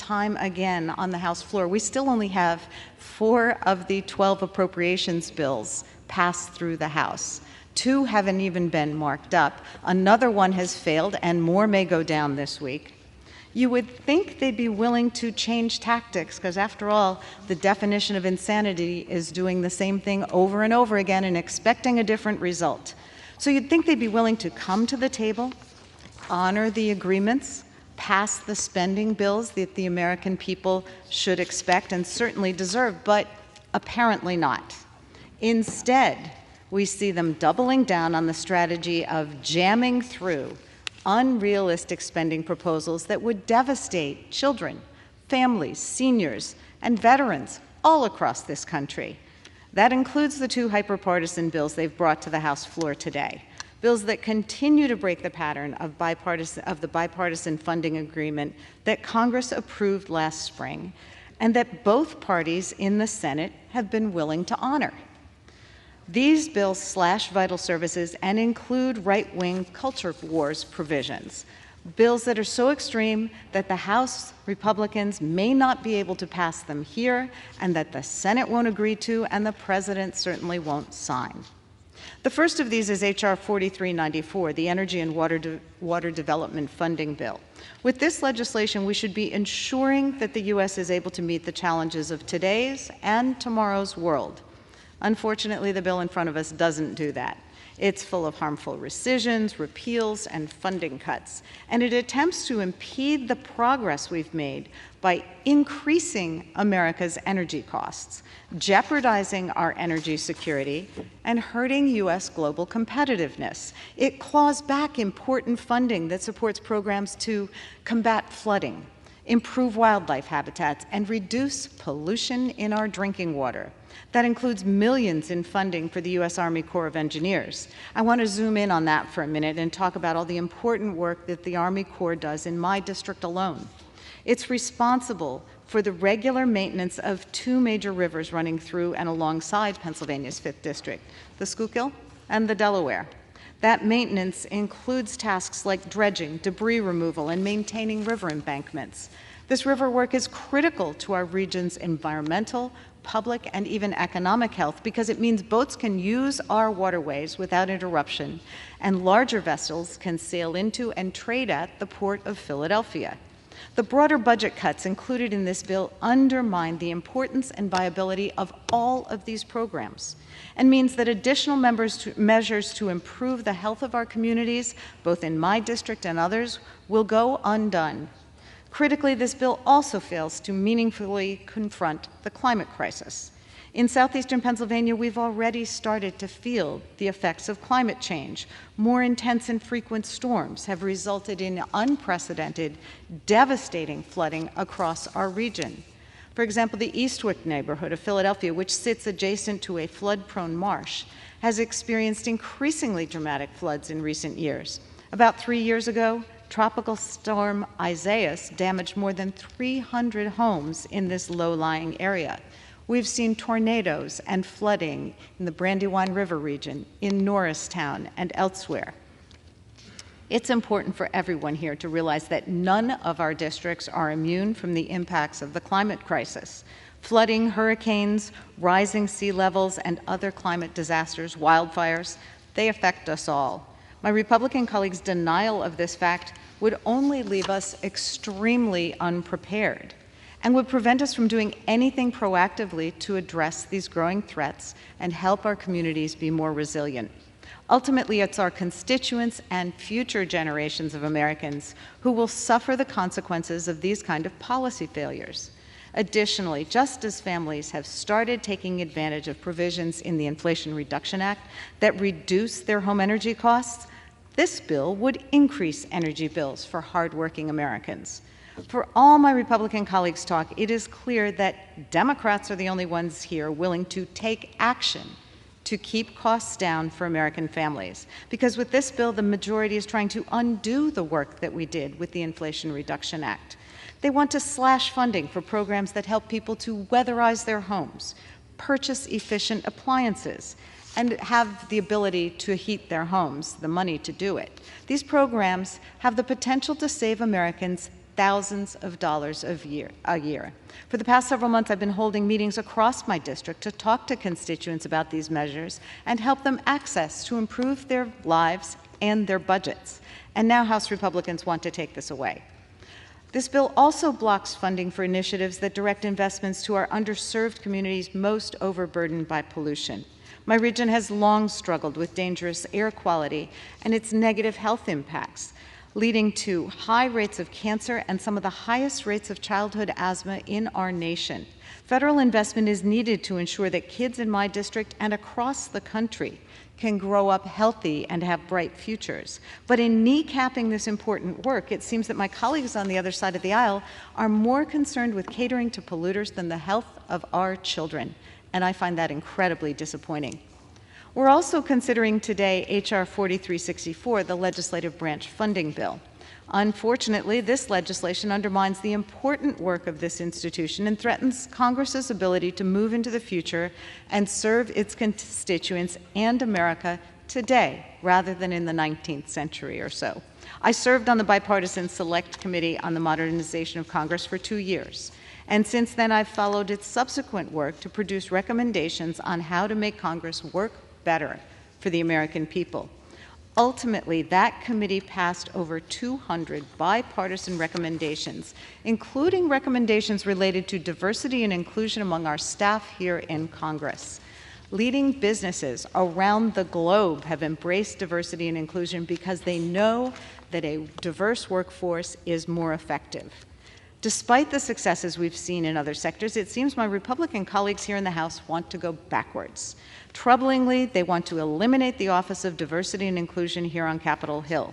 time again on the House floor. We still only have 4 of the 12 appropriations bills passed through the House. 2 haven't even been marked up. Another one has failed, and more may go down this week. You would think they'd be willing to change tactics, because after all, the definition of insanity is doing the same thing over and over again and expecting a different result. So you'd think they'd be willing to come to the table, honor the agreements, pass the spending bills that the American people should expect and certainly deserve, but apparently not. Instead, we see them doubling down on the strategy of jamming through unrealistic spending proposals that would devastate children, families, seniors, and veterans all across this country. That includes the 2 hyperpartisan bills they've brought to the House floor today, bills that continue to break the pattern of the bipartisan funding agreement that Congress approved last spring and that both parties in the Senate have been willing to honor. These bills slash vital services and include right-wing culture wars provisions, bills that are so extreme that the House Republicans may not be able to pass them here and that the Senate won't agree to and the President certainly won't sign. The first of these is H.R. 4394, the Energy and Water Development Funding Bill. With this legislation, we should be ensuring that the U.S. is able to meet the challenges of today's and tomorrow's world. Unfortunately, the bill in front of us doesn't do that. It's full of harmful rescissions, repeals, and funding cuts, and it attempts to impede the progress we've made by increasing America's energy costs, jeopardizing our energy security, and hurting U.S. global competitiveness. It claws back important funding that supports programs to combat flooding, improve wildlife habitats, and reduce pollution in our drinking water. That includes millions in funding for the U.S. Army Corps of Engineers. I want to zoom in on that for a minute and talk about all the important work that the Army Corps does in my district alone. It's responsible for the regular maintenance of 2 major rivers running through and alongside Pennsylvania's 5th District, the Schuylkill and the Delaware. That maintenance includes tasks like dredging, debris removal, and maintaining river embankments. This river work is critical to our region's environmental, public, and even economic health because it means boats can use our waterways without interruption, and larger vessels can sail into and trade at the Port of Philadelphia. The broader budget cuts included in this bill undermine the importance and viability of all of these programs and means that additional measures to improve the health of our communities, both in my district and others, will go undone. Critically, this bill also fails to meaningfully confront the climate crisis. In southeastern Pennsylvania, we've already started to feel the effects of climate change. More intense and frequent storms have resulted in unprecedented, devastating flooding across our region. For example, the Eastwick neighborhood of Philadelphia, which sits adjacent to a flood-prone marsh, has experienced increasingly dramatic floods in recent years. About 3 years ago, Tropical Storm Isaias damaged more than 300 homes in this low-lying area. We've seen tornadoes and flooding in the Brandywine River region, in Norristown, and elsewhere. It's important for everyone here to realize that none of our districts are immune from the impacts of the climate crisis. Flooding, hurricanes, rising sea levels, and other climate disasters, wildfires, they affect us all. My Republican colleagues' denial of this fact would only leave us extremely unprepared and would prevent us from doing anything proactively to address these growing threats and help our communities be more resilient. Ultimately, it's our constituents and future generations of Americans who will suffer the consequences of these kind of policy failures. Additionally, just as families have started taking advantage of provisions in the Inflation Reduction Act that reduce their home energy costs, this bill would increase energy bills for hardworking Americans. For all my Republican colleagues' talk, it is clear that Democrats are the only ones here willing to take action to keep costs down for American families. Because with this bill, the majority is trying to undo the work that we did with the Inflation Reduction Act. They want to slash funding for programs that help people to weatherize their homes, purchase efficient appliances, and have the ability to heat their homes, the money to do it. These programs have the potential to save Americans thousands of dollars a year. For the past several months, I've been holding meetings across my district to talk to constituents about these measures and help them access to improve their lives and their budgets. And now House Republicans want to take this away. This bill also blocks funding for initiatives that direct investments to our underserved communities most overburdened by pollution. My region has long struggled with dangerous air quality and its negative health impacts, leading to high rates of cancer and some of the highest rates of childhood asthma in our nation. Federal investment is needed to ensure that kids in my district and across the country can grow up healthy and have bright futures. But in kneecapping this important work, it seems that my colleagues on the other side of the aisle are more concerned with catering to polluters than the health of our children, and I find that incredibly disappointing. We're also considering today H.R. 4364, the legislative branch funding bill. Unfortunately, this legislation undermines the important work of this institution and threatens Congress's ability to move into the future and serve its constituents and America today, rather than in the 19th century or so. I served on the Bipartisan Select Committee on the Modernization of Congress for 2 years, and since then I've followed its subsequent work to produce recommendations on how to make Congress work better for the American people. Ultimately, that committee passed over 200 bipartisan recommendations, including recommendations related to diversity and inclusion among our staff here in Congress. Leading businesses around the globe have embraced diversity and inclusion because they know that a diverse workforce is more effective. Despite the successes we've seen in other sectors, it seems my Republican colleagues here in the House want to go backwards. Troublingly, they want to eliminate the Office of Diversity and Inclusion here on Capitol Hill.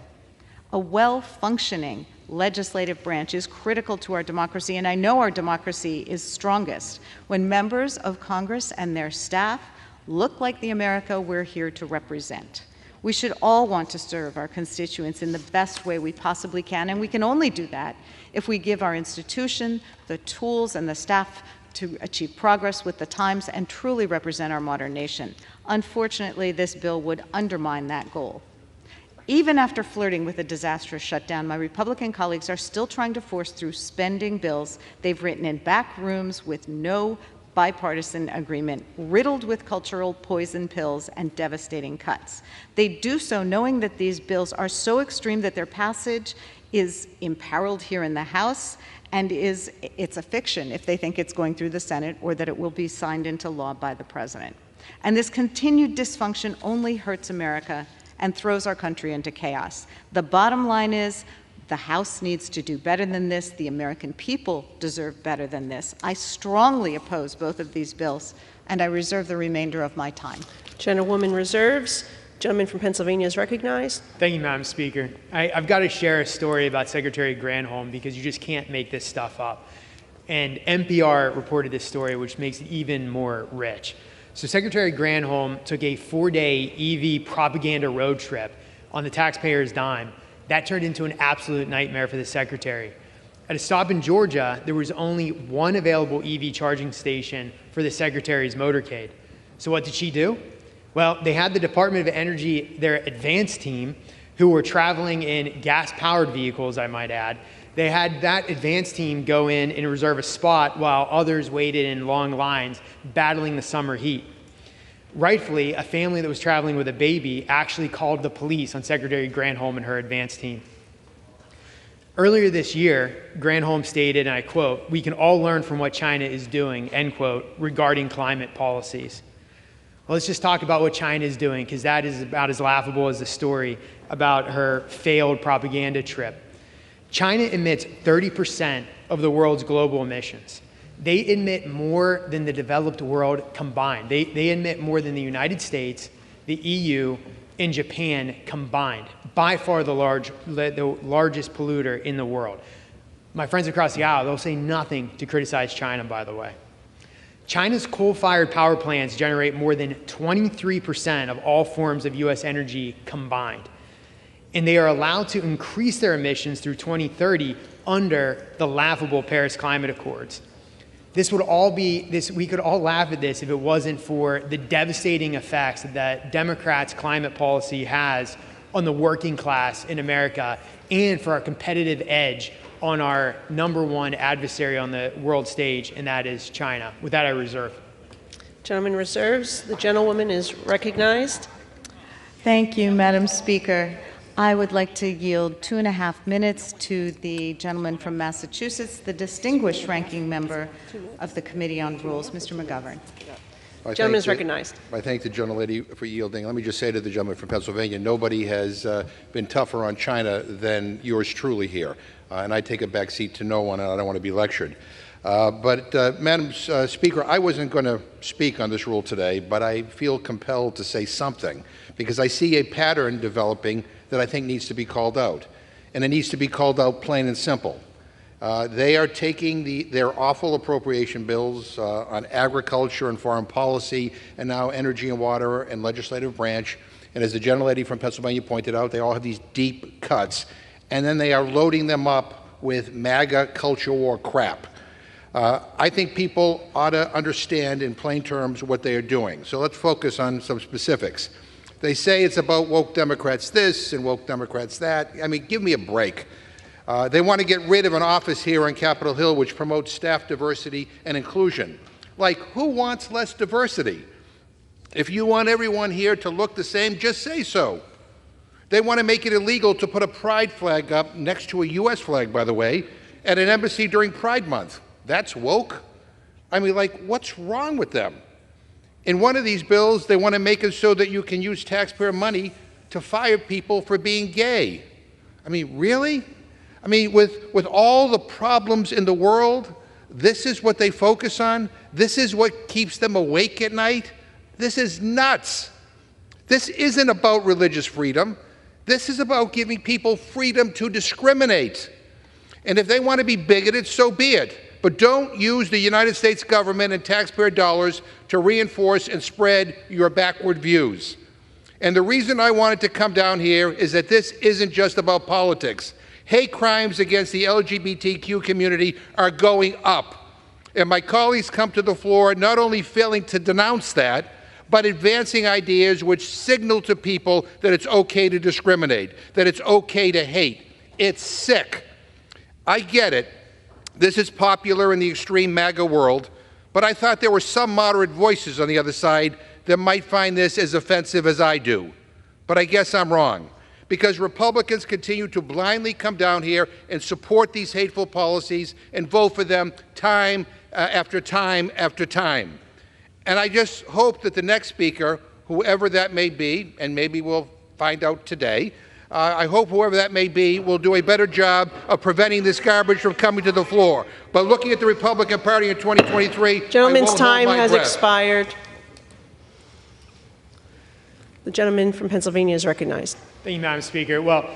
A well-functioning legislative branch is critical to our democracy, and I know our democracy is strongest when members of Congress and their staff look like the America we're here to represent. We should all want to serve our constituents in the best way we possibly can, and we can only do that if we give our institution the tools and the staff to achieve progress with the times and truly represent our modern nation. Unfortunately, this bill would undermine that goal. Even after flirting with a disastrous shutdown, my Republican colleagues are still trying to force through spending bills they've written in back rooms with no bipartisan agreement, riddled with cultural poison pills and devastating cuts. They do so knowing that these bills are so extreme that their passage is imperiled here in the House, and it's a fiction if they think it's going through the Senate or that it will be signed into law by the President. And this continued dysfunction only hurts America and throws our country into chaos. The bottom line is, the House needs to do better than this. The American people deserve better than this. I strongly oppose both of these bills, and I reserve the remainder of my time. Gentlewoman reserves. Gentleman from Pennsylvania is recognized. Thank you, Madam Speaker. I've got to share a story about Secretary Granholm because you just can't make this stuff up. And NPR reported this story, which makes it even more rich. So Secretary Granholm took a 4-day EV propaganda road trip on the taxpayer's dime. That turned into an absolute nightmare for the secretary. At a stop in Georgia, there was only one available EV charging station for the secretary's motorcade. So what did she do? Well, they had the Department of Energy, their advance team, who were traveling in gas-powered vehicles, I might add. They had that advance team go in and reserve a spot while others waited in long lines, battling the summer heat. Rightfully, a family that was traveling with a baby actually called the police on Secretary Granholm and her advance team. Earlier this year, Granholm stated, and I quote, "We can all learn from what China is doing," end quote, regarding climate policies. Well, let's just talk about what China is doing, because that is about as laughable as the story about her failed propaganda trip. China emits 30% of the world's global emissions. They emit more than the developed world combined. They emit more than the United States, the EU, and Japan combined. By far the largest polluter in the world. My friends across the aisle, they'll say nothing to criticize China, by the way. China's coal-fired power plants generate more than 23% of all forms of US energy combined. And they are allowed to increase their emissions through 2030 under the laughable Paris Climate Accords. We could all laugh at this if it wasn't for the devastating effects that Democrats' climate policy has on the working class in America and for our competitive edge on our #1 adversary on the world stage, and that is China. With that, I reserve. Gentleman reserves. The gentlewoman is recognized. Thank you, Madam Speaker. I would like to yield 2.5 minutes to the gentleman from Massachusetts, the distinguished ranking member of the Committee on Rules, Mr. McGovern. Gentleman is recognized. I thank the gentlelady for yielding. Let me just say to the gentleman from Pennsylvania, nobody has been tougher on China than yours truly here. And I take a back seat to no one, and I don't want to be lectured. Madam Speaker, I wasn't going to speak on this rule today, but I feel compelled to say something because I see a pattern developing that I think needs to be called out. And it needs to be called out plain and simple. They are taking their awful appropriation bills on agriculture and foreign policy and now energy and water and legislative branch. And as the gentlelady from Pennsylvania pointed out, they all have these deep cuts. And then they are loading them up with MAGA culture war crap. I think people ought to understand in plain terms what they are doing. So let's focus on some specifics. They say it's about woke Democrats this and woke Democrats that. I mean, give me a break. They want to get rid of an office here on Capitol Hill which promotes staff diversity and inclusion. Like, who wants less diversity? If you want everyone here to look the same, just say so. They want to make it illegal to put a pride flag up next to a U.S. flag, by the way, at an embassy during Pride Month. That's woke? I mean, like, what's wrong with them? In one of these bills, they want to make it so that you can use taxpayer money to fire people for being gay. I mean, really? I mean, with all the problems in the world, this is what they focus on? This is what keeps them awake at night? This is nuts. This isn't about religious freedom. This is about giving people freedom to discriminate. And if they want to be bigoted, so be it. But don't use the United States government and taxpayer dollars to reinforce and spread your backward views. And the reason I wanted to come down here is that this isn't just about politics. Hate crimes against the LGBTQ community are going up. And my colleagues come to the floor not only failing to denounce that, but advancing ideas which signal to people that it's okay to discriminate, that it's okay to hate. It's sick. I get it. This is popular in the extreme MAGA world, but I thought there were some moderate voices on the other side that might find this as offensive as I do. But I guess I'm wrong, because Republicans continue to blindly come down here and support these hateful policies and vote for them time after time after time. And I just hope that the next speaker, whoever that may be, and maybe we'll find out today, I hope whoever that may be will do a better job of preventing this garbage from coming to the floor. But looking at the Republican Party in 2023, Gentleman's time has expired. The gentleman from Pennsylvania is recognized. Thank you, Madam Speaker. Well,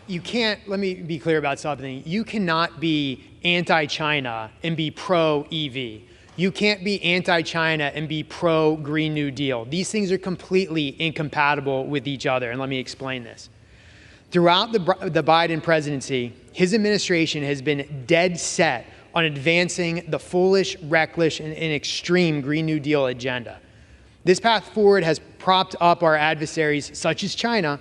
you can't, let me be clear about something. You cannot be anti-China and be pro-EV. You can't be anti-China and be pro-Green New Deal. These things are completely incompatible with each other, and let me explain this. Throughout the Biden presidency, his administration has been dead set on advancing the foolish, reckless, and extreme Green New Deal agenda. This path forward has propped up our adversaries, such as China,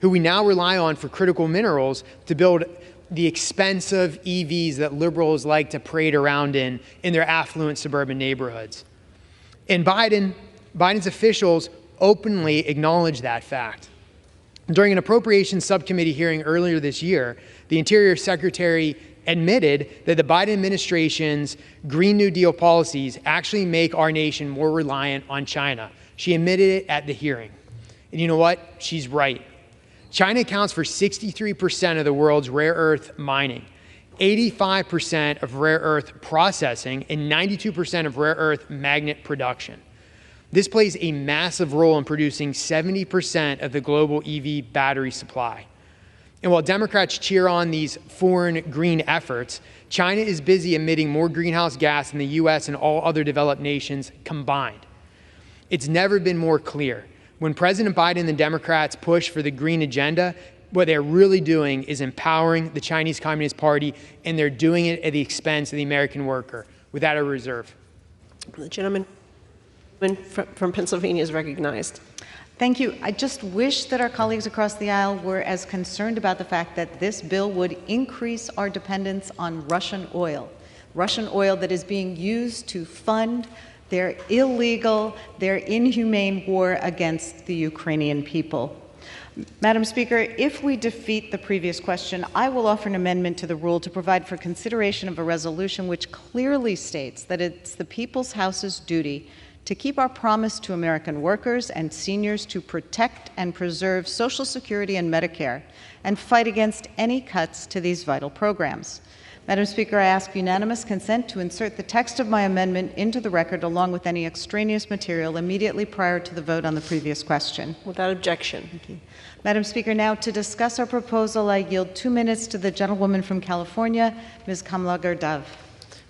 who we now rely on for critical minerals to build the expensive EVs that liberals like to parade around in their affluent suburban neighborhoods. And Biden's officials openly acknowledge that fact. During an appropriations subcommittee hearing earlier this year, the Interior Secretary admitted that the Biden administration's Green New Deal policies actually make our nation more reliant on China. She admitted it at the hearing. And you know what? She's right. China accounts for 63% of the world's rare earth mining, 85% of rare earth processing, and 92% of rare earth magnet production. This plays a massive role in producing 70% of the global EV battery supply. And while Democrats cheer on these foreign green efforts, China is busy emitting more greenhouse gas than the U.S. and all other developed nations combined. It's never been more clear. When President Biden and the Democrats push for the green agenda, what they're really doing is empowering the Chinese Communist Party, and they're doing it at the expense of the American worker. With that, I reserve. The gentleman from Pennsylvania is recognized. Thank you. I just wish that our colleagues across the aisle were as concerned about the fact that this bill would increase our dependence on Russian oil that is being used to fund their illegal, their inhumane war against the Ukrainian people. Madam Speaker, if we defeat the previous question, I will offer an amendment to the rule to provide for consideration of a resolution which clearly states that it's the People's House's duty to keep our promise to American workers and seniors to protect and preserve Social Security and Medicare and fight against any cuts to these vital programs. Madam Speaker, I ask unanimous consent to insert the text of my amendment into the record along with any extraneous material immediately prior to the vote on the previous question. Without objection. Thank you. Madam Speaker, now to discuss our proposal, I yield 2 minutes to the gentlewoman from California, Ms. Kamla Gardav.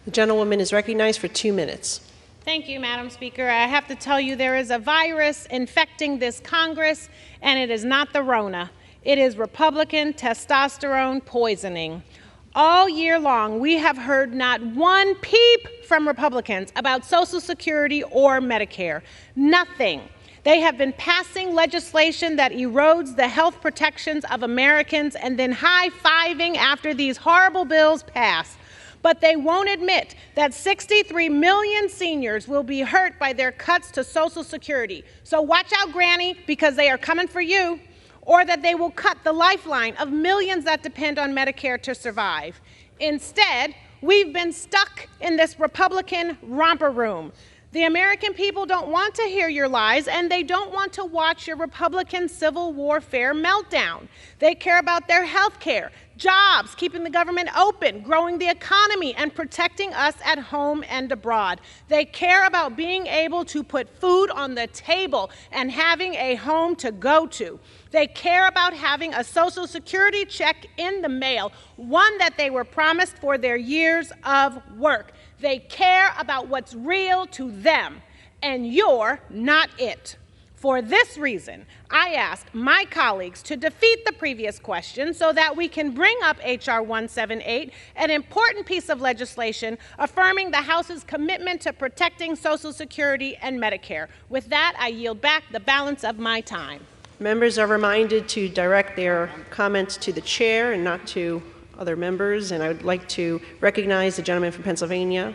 The gentlewoman is recognized for 2 minutes. Thank you, Madam Speaker. I have to tell you there is a virus infecting this Congress, and it is not the Rona. It is Republican testosterone poisoning. All year long, we have heard not one peep from Republicans about Social Security or Medicare. Nothing. They have been passing legislation that erodes the health protections of Americans and then high-fiving after these horrible bills pass. But they won't admit that 63 million seniors will be hurt by their cuts to Social Security. So watch out, Granny, because they are coming for you. Or that they will cut the lifeline of millions that depend on Medicare to survive. Instead, we've been stuck in this Republican romper room. The American people don't want to hear your lies, and they don't want to watch your Republican civil warfare meltdown. They care about their health care, jobs, keeping the government open, growing the economy, and protecting us at home and abroad. They care about being able to put food on the table and having a home to go to. They care about having a Social Security check in the mail, one that they were promised for their years of work. They care about what's real to them, and you're not it. For this reason, I ask my colleagues to defeat the previous question so that we can bring up H.R. 178, an important piece of legislation affirming the House's commitment to protecting Social Security and Medicare. With that, I yield back the balance of my time. Members are reminded to direct their comments to the chair and not to other members, and I would like to recognize the gentleman from Pennsylvania.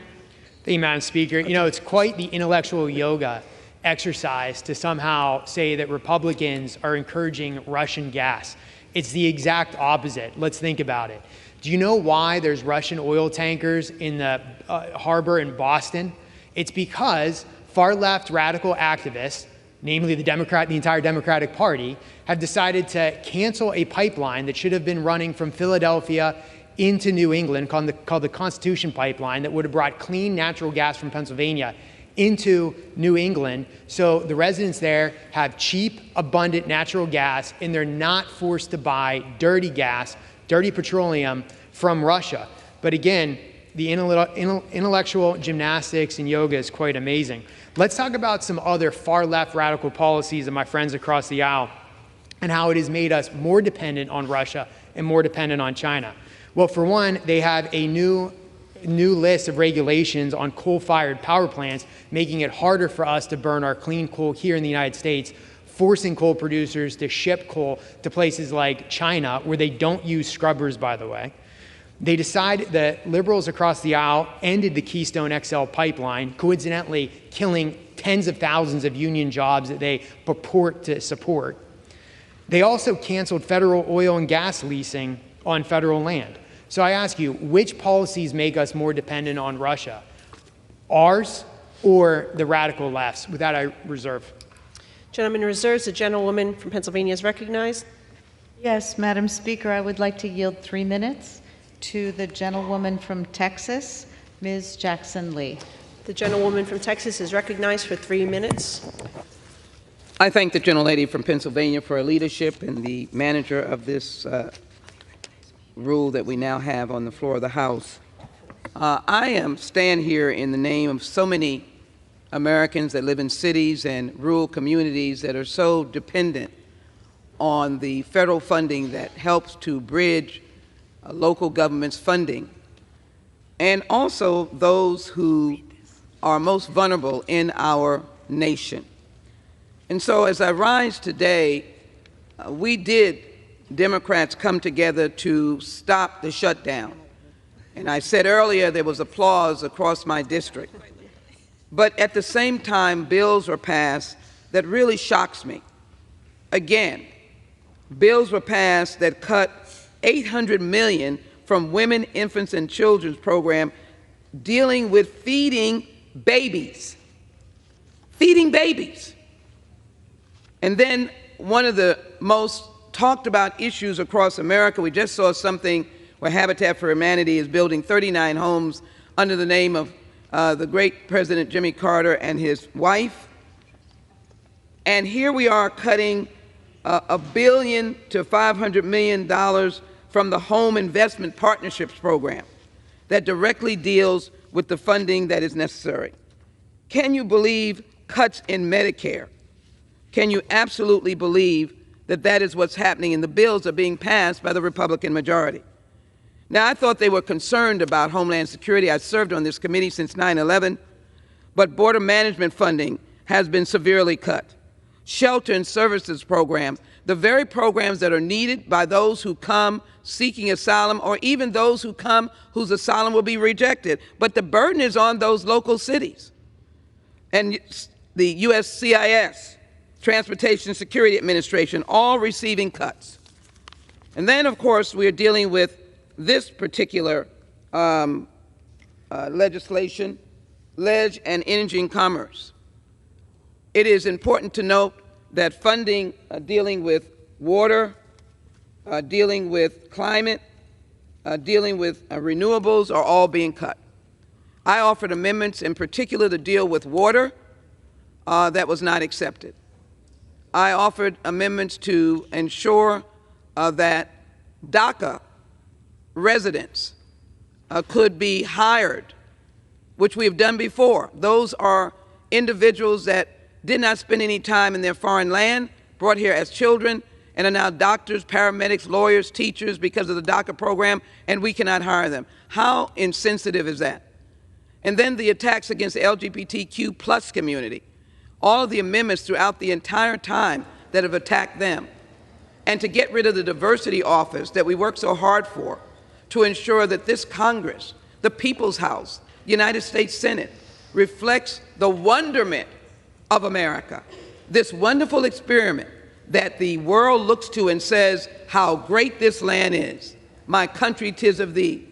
Thank you, Madam Speaker. You know, it's quite the intellectual yoga exercise to somehow say that Republicans are encouraging Russian gas. It's the exact opposite. Let's think about it. Do you know why there's Russian oil tankers in the harbor in Boston? It's because far-left radical activists, namely the entire Democratic Party, have decided to cancel a pipeline that should have been running from Philadelphia into New England called the Constitution Pipeline that would have brought clean natural gas from Pennsylvania into New England, so the residents there have cheap, abundant natural gas, and they're not forced to buy dirty gas, dirty petroleum from Russia. But again, the intellectual gymnastics and yoga is quite amazing. Let's talk about some other far-left radical policies of my friends across the aisle and how it has made us more dependent on Russia and more dependent on China. Well, for one, they have a new list of regulations on coal-fired power plants, making it harder for us to burn our clean coal here in the United States, forcing coal producers to ship coal to places like China, where they don't use scrubbers, by the way. They decided that liberals across the aisle ended the Keystone XL pipeline, coincidentally killing tens of thousands of union jobs that they purport to support. They also canceled federal oil and gas leasing on federal land. So I ask you, which policies make us more dependent on Russia? Ours or the radical left's? With that, I reserve. Gentleman reserves. The gentlewoman from Pennsylvania is recognized. Yes, Madam Speaker, I would like to yield 3 minutes to the gentlewoman from Texas, Ms. Jackson Lee. The gentlewoman from Texas is recognized for 3 minutes. I thank the gentlelady from Pennsylvania for her leadership and the manager of this rule that we now have on the floor of the House. I stand here in the name of so many Americans that live in cities and rural communities that are so dependent on the federal funding that helps to bridge local government's funding, and also those who are most vulnerable in our nation. And so as I rise today, Democrats come together to stop the shutdown. And I said earlier there was applause across my district. But at the same time, bills were passed that really shocks me. Again, bills were passed that cut $800 million from Women, Infants, and Children's program dealing with feeding babies. Feeding babies. And then one of the most talked about issues across America, we just saw something where Habitat for Humanity is building 39 homes under the name of the great President Jimmy Carter and his wife. And here we are cutting $1 billion to $500 million from the Home Investment Partnerships Program that directly deals with the funding that is necessary. Can you believe cuts in Medicare? Can you absolutely believe that that is what's happening, and the bills are being passed by the Republican majority? Now, I thought they were concerned about Homeland Security. I served on this committee since 9/11, but border management funding has been severely cut. Shelter and services programs, the very programs that are needed by those who come seeking asylum, or even those who come whose asylum will be rejected. But the burden is on those local cities. And the USCIS, Transportation Security Administration, all receiving cuts. And then, of course, we are dealing with this particular legislation, Ledge and Energy and Commerce. It is important to note that funding dealing with water, dealing with climate, dealing with renewables are all being cut. I offered amendments in particular to deal with water that was not accepted. I offered amendments to ensure that DACA residents could be hired, which we have done before. Those are individuals that did not spend any time in their foreign land, brought here as children, and are now doctors, paramedics, lawyers, teachers because of the DACA program, and we cannot hire them. How insensitive is that? And then the attacks against the LGBTQ plus community. All of the amendments throughout the entire time that have attacked them. And to get rid of the diversity office that we work so hard for, to ensure that this Congress, the People's House, the United States Senate, reflects the wonderment of America, this wonderful experiment that the world looks to and says how great this land is. My country, 'tis of thee,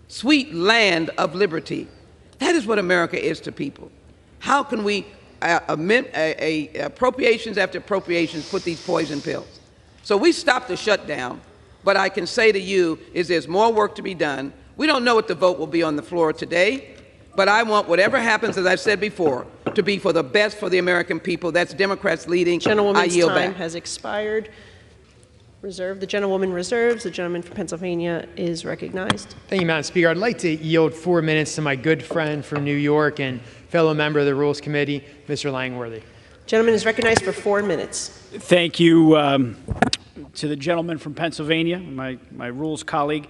sweet land of liberty. That is what America is to people. How can we, appropriations after appropriations, put these poison pills? So we stopped the shutdown, but I can say to you is there's more work to be done. We don't know what the vote will be on the floor today, but I want whatever happens, as I've said before, to be for the best for the American people. That's Democrats leading. Gentlewoman's I yield time back. has expired. Reserved. The gentlewoman reserves. The gentleman from Pennsylvania is recognized. Thank you, Madam Speaker. I'd like to yield 4 minutes to my good friend from New York and fellow member of the Rules Committee, Mr. Langworthy. Gentleman is recognized for 4 minutes. Thank you to the gentleman from Pennsylvania, my Rules colleague.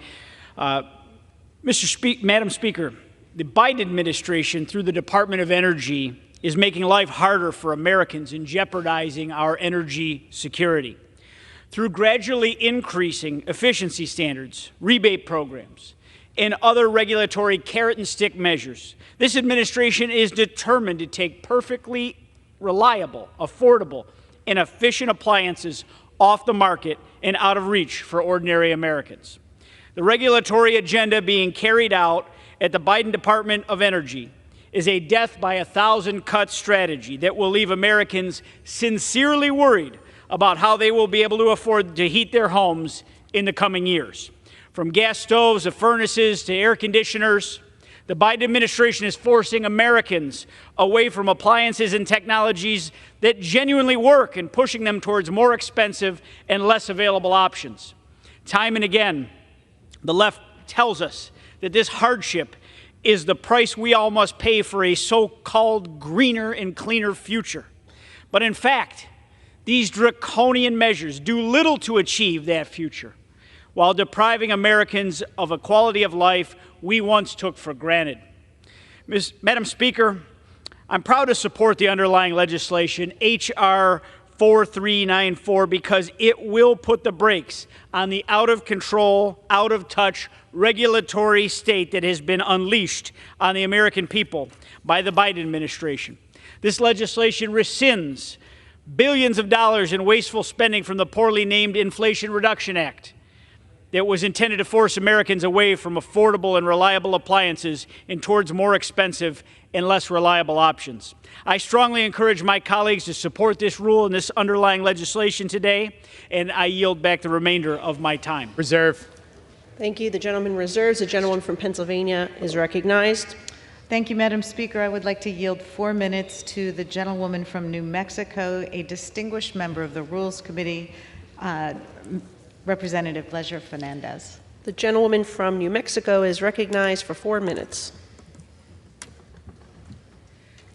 Madam Speaker, the Biden administration, through the Department of Energy, is making life harder for Americans and jeopardizing our energy security. Through gradually increasing efficiency standards, rebate programs, and other regulatory carrot and stick measures, this administration is determined to take perfectly reliable, affordable, and efficient appliances off the market and out of reach for ordinary Americans. The regulatory agenda being carried out at the Biden Department of Energy is a death by 1,000 cuts strategy that will leave Americans sincerely worried about how they will be able to afford to heat their homes in the coming years. From gas stoves to furnaces to air conditioners, the Biden administration is forcing Americans away from appliances and technologies that genuinely work and pushing them towards more expensive and less available options. Time and again, the left tells us that this hardship is the price we all must pay for a so-called greener and cleaner future. But in fact, these draconian measures do little to achieve that future, while depriving Americans of a quality of life we once took for granted. Madam Speaker, I'm proud to support the underlying legislation, H.R. 4394 because it will put the brakes on the out-of-control, out-of-touch regulatory state that has been unleashed on the American people by the Biden administration. This legislation rescinds billions of dollars in wasteful spending from the poorly named Inflation Reduction Act that was intended to force Americans away from affordable and reliable appliances and towards more expensive and less reliable options. I strongly encourage my colleagues to support this rule and this underlying legislation today, and I yield back the remainder of my time. Reserve. Thank you. The gentleman reserves. The gentleman from Pennsylvania is recognized. Thank you, Madam Speaker. I would like to yield 4 minutes to the gentlewoman from New Mexico, a distinguished member of the Rules Committee, Representative Leisure Fernandez. The gentlewoman from New Mexico is recognized for 4 minutes.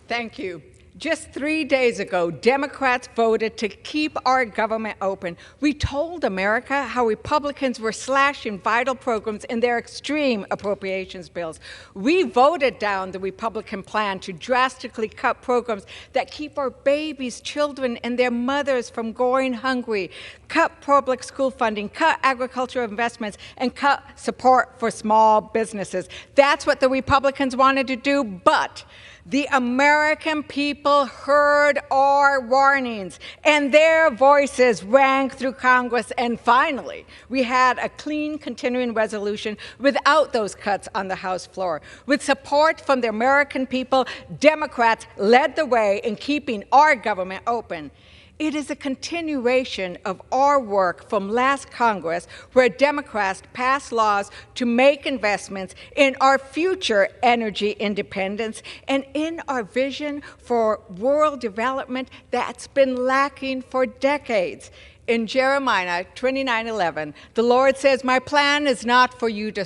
Thank you. Just 3 days ago, Democrats voted to keep our government open. We told America how Republicans were slashing vital programs in their extreme appropriations bills. We voted down the Republican plan to drastically cut programs that keep our babies, children, and their mothers from going hungry, cut public school funding, cut agricultural investments, and cut support for small businesses. That's what the Republicans wanted to do, but the American people heard our warnings, and their voices rang through Congress, and finally, we had a clean continuing resolution without those cuts on the House floor. With support from the American people, Democrats led the way in keeping our government open. It is a continuation of our work from last Congress, where Democrats passed laws to make investments in our future energy independence and in our vision for rural development that's been lacking for decades. In Jeremiah 29:11, the Lord says, my plan is not for you to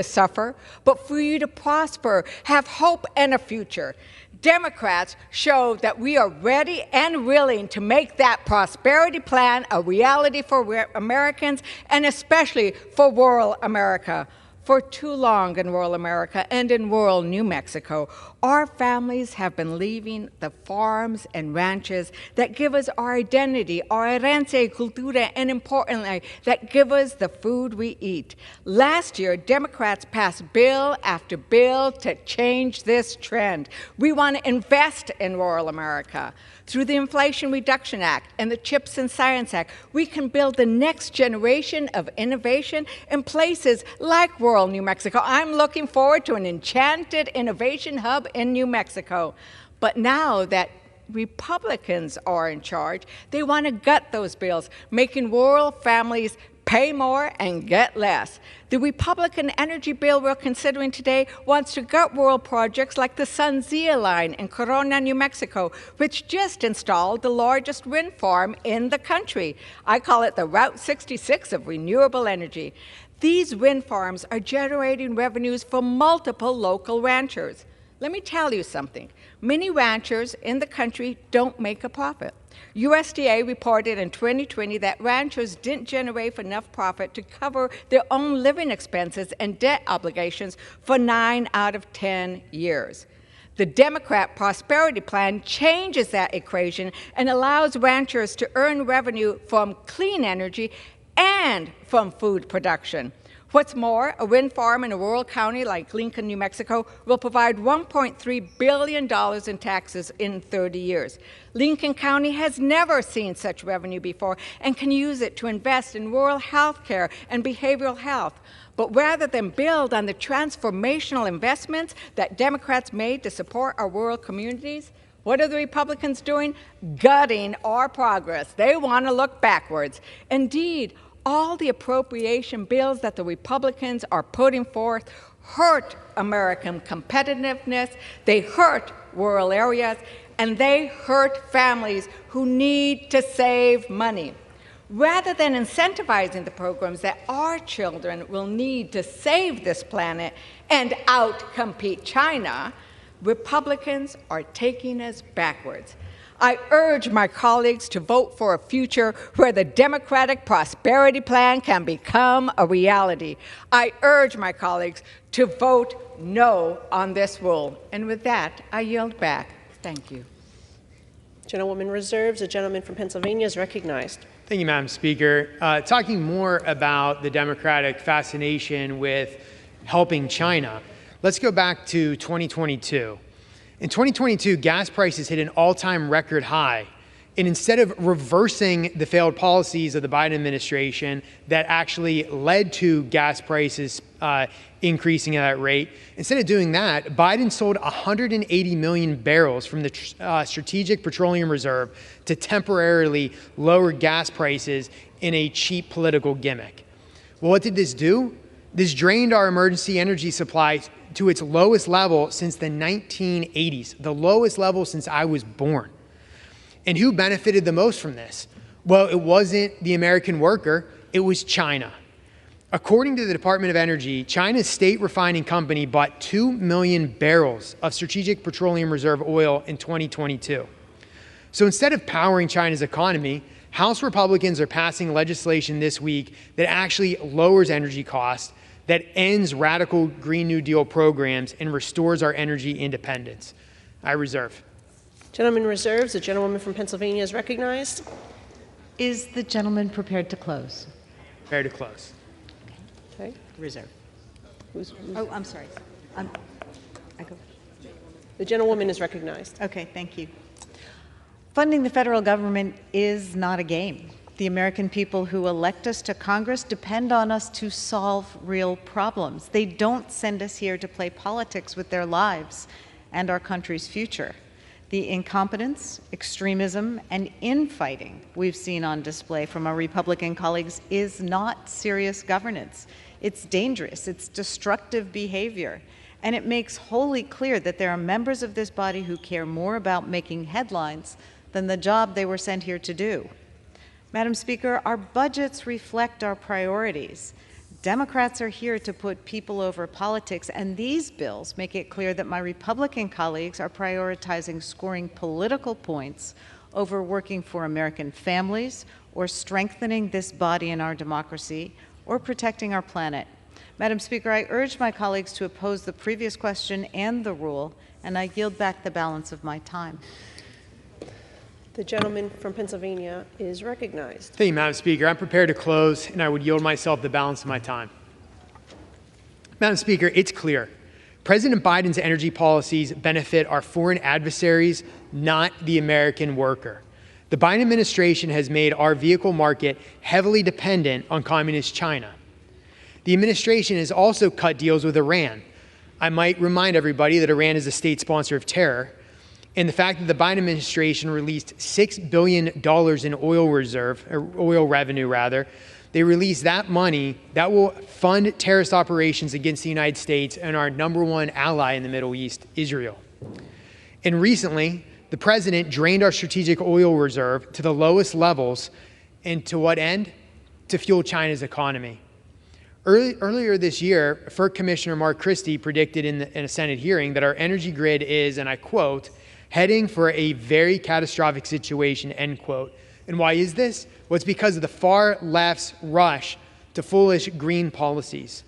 suffer, but for you to prosper, have hope and a future. Democrats show that we are ready and willing to make that prosperity plan a reality for Americans, and especially for rural America. For too long in rural America and in rural New Mexico, our families have been leaving the farms and ranches that give us our identity, our herencia y cultura, and importantly, that give us the food we eat. Last year, Democrats passed bill after bill to change this trend. We want to invest in rural America. Through the Inflation Reduction Act and the CHIPS and Science Act, we can build the next generation of innovation in places like rural New Mexico. I'm looking forward to an enchanted innovation hub in New Mexico. But now that Republicans are in charge, they want to gut those bills, making rural families pay more and get less. The Republican energy bill we're considering today wants to gut rural projects like the Sunzia line in Corona, New Mexico, which just installed the largest wind farm in the country. I call it the Route 66 of renewable energy. These wind farms are generating revenues for multiple local ranchers. Let me tell you something. Many ranchers in the country don't make a profit. USDA reported in 2020 that ranchers didn't generate enough profit to cover their own living expenses and debt obligations for 9 out of 10 years. The Democrat Prosperity Plan changes that equation and allows ranchers to earn revenue from clean energy and from food production. What's more, a wind farm in a rural county like Lincoln, New Mexico, will provide $1.3 billion in taxes in 30 years. Lincoln County has never seen such revenue before and can use it to invest in rural health care and behavioral health. But rather than build on the transformational investments that Democrats made to support our rural communities, what are the Republicans doing? Gutting our progress. They want to look backwards. Indeed, all the appropriation bills that the Republicans are putting forth hurt American competitiveness, they hurt rural areas, and they hurt families who need to save money. Rather than incentivizing the programs that our children will need to save this planet and outcompete China, Republicans are taking us backwards. I urge my colleagues to vote for a future where the Democratic Prosperity Plan can become a reality. I urge my colleagues to vote no on this rule. And with that, I yield back. Thank you. Gentlewoman reserves. The gentleman from Pennsylvania is recognized. Thank you, Madam Speaker. Talking more about the Democratic fascination with helping China, let's go back to 2022. In 2022, gas prices hit an all-time record high. And instead of reversing the failed policies of the Biden administration that actually led to gas prices increasing at that rate, instead of doing that, Biden sold 180 million barrels from the Strategic Petroleum Reserve to temporarily lower gas prices in a cheap political gimmick. Well, what did this do? This drained our emergency energy supply to its lowest level since the 1980s, the lowest level since I was born. And who benefited the most from this? Well, it wasn't the American worker, it was China. According to the Department of Energy, China's state refining company bought 2 million barrels of Strategic Petroleum Reserve oil in 2022. So instead of powering China's economy, House Republicans are passing legislation this week that actually lowers energy costs, that ends radical Green New Deal programs, and restores our energy independence. I reserve. Gentleman reserves. The gentlewoman from Pennsylvania is recognized. Is the gentleman prepared to close? Prepared to close. Okay. Reserve. Who's Oh, I'm sorry. I go. the gentlewoman is recognized. Okay, thank you. Funding the federal government is not a game. The American people who elect us to Congress depend on us to solve real problems. They don't send us here to play politics with their lives and our country's future. The incompetence, extremism, and infighting we've seen on display from our Republican colleagues is not serious governance. It's dangerous, it's destructive behavior, and it makes wholly clear that there are members of this body who care more about making headlines than the job they were sent here to do. Madam Speaker, our budgets reflect our priorities. Democrats are here to put people over politics, and these bills make it clear that my Republican colleagues are prioritizing scoring political points over working for American families or strengthening this body and our democracy or protecting our planet. Madam Speaker, I urge my colleagues to oppose the previous question and the rule, and I yield back the balance of my time. The gentleman from Pennsylvania is recognized. Thank you, Madam Speaker. I'm prepared to close, and I would yield myself the balance of my time. Madam Speaker, it's clear. President Biden's energy policies benefit our foreign adversaries, not the American worker. The Biden administration has made our vehicle market heavily dependent on communist China. The administration has also cut deals with Iran. I might remind everybody that Iran is a state sponsor of terror. And the fact that the Biden administration released $6 billion in oil revenue, they released that money that will fund terrorist operations against the United States and our #1 ally in the Middle East, Israel. And recently, the president drained our strategic oil reserve to the lowest levels, and to what end? To fuel China's economy. Earlier this year, FERC Commissioner Mark Christie predicted in a Senate hearing that our energy grid is, and I quote, heading for a very catastrophic situation, end quote. And why is this? Well, it's because of the far left's rush to foolish green policies.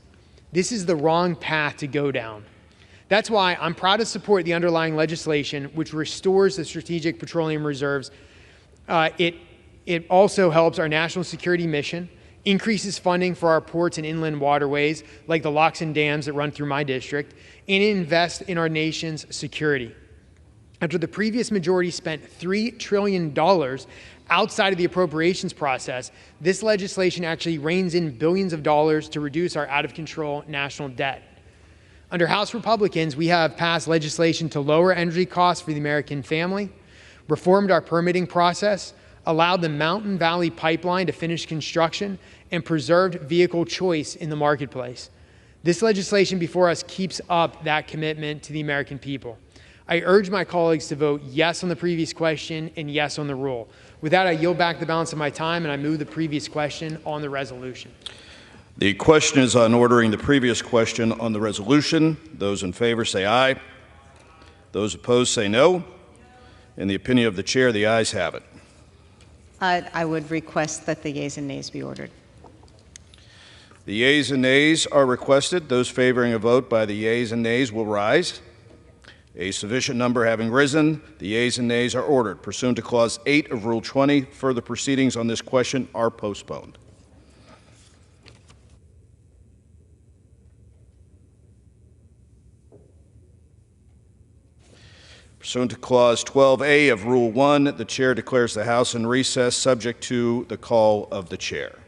This is the wrong path to go down. That's why I'm proud to support the underlying legislation, which restores the strategic petroleum reserves. It also helps our national security mission, increases funding for our ports and inland waterways, like the locks and dams that run through my district, and invests in our nation's security. After the previous majority spent $3 trillion outside of the appropriations process, this legislation actually reins in billions of dollars to reduce our out-of-control national debt. Under House Republicans, we have passed legislation to lower energy costs for the American family, reformed our permitting process, allowed the Mountain Valley Pipeline to finish construction, and preserved vehicle choice in the marketplace. This legislation before us keeps up that commitment to the American people. I urge my colleagues to vote yes on the previous question and yes on the rule. With that, I yield back the balance of my time, and I move the previous question on the resolution. The question is on ordering the previous question on the resolution. Those in favor say aye. Those opposed say no. In the opinion of the chair, the ayes have it. I would request that the yeas and nays be ordered. The yeas and nays are requested. Those favoring a vote by the yeas and nays will rise. A sufficient number having risen, the yeas and nays are ordered. Pursuant to Clause 8 of Rule 20, further proceedings on this question are postponed. Pursuant to Clause 12A of Rule 1, the Chair declares the House in recess subject to the call of the Chair.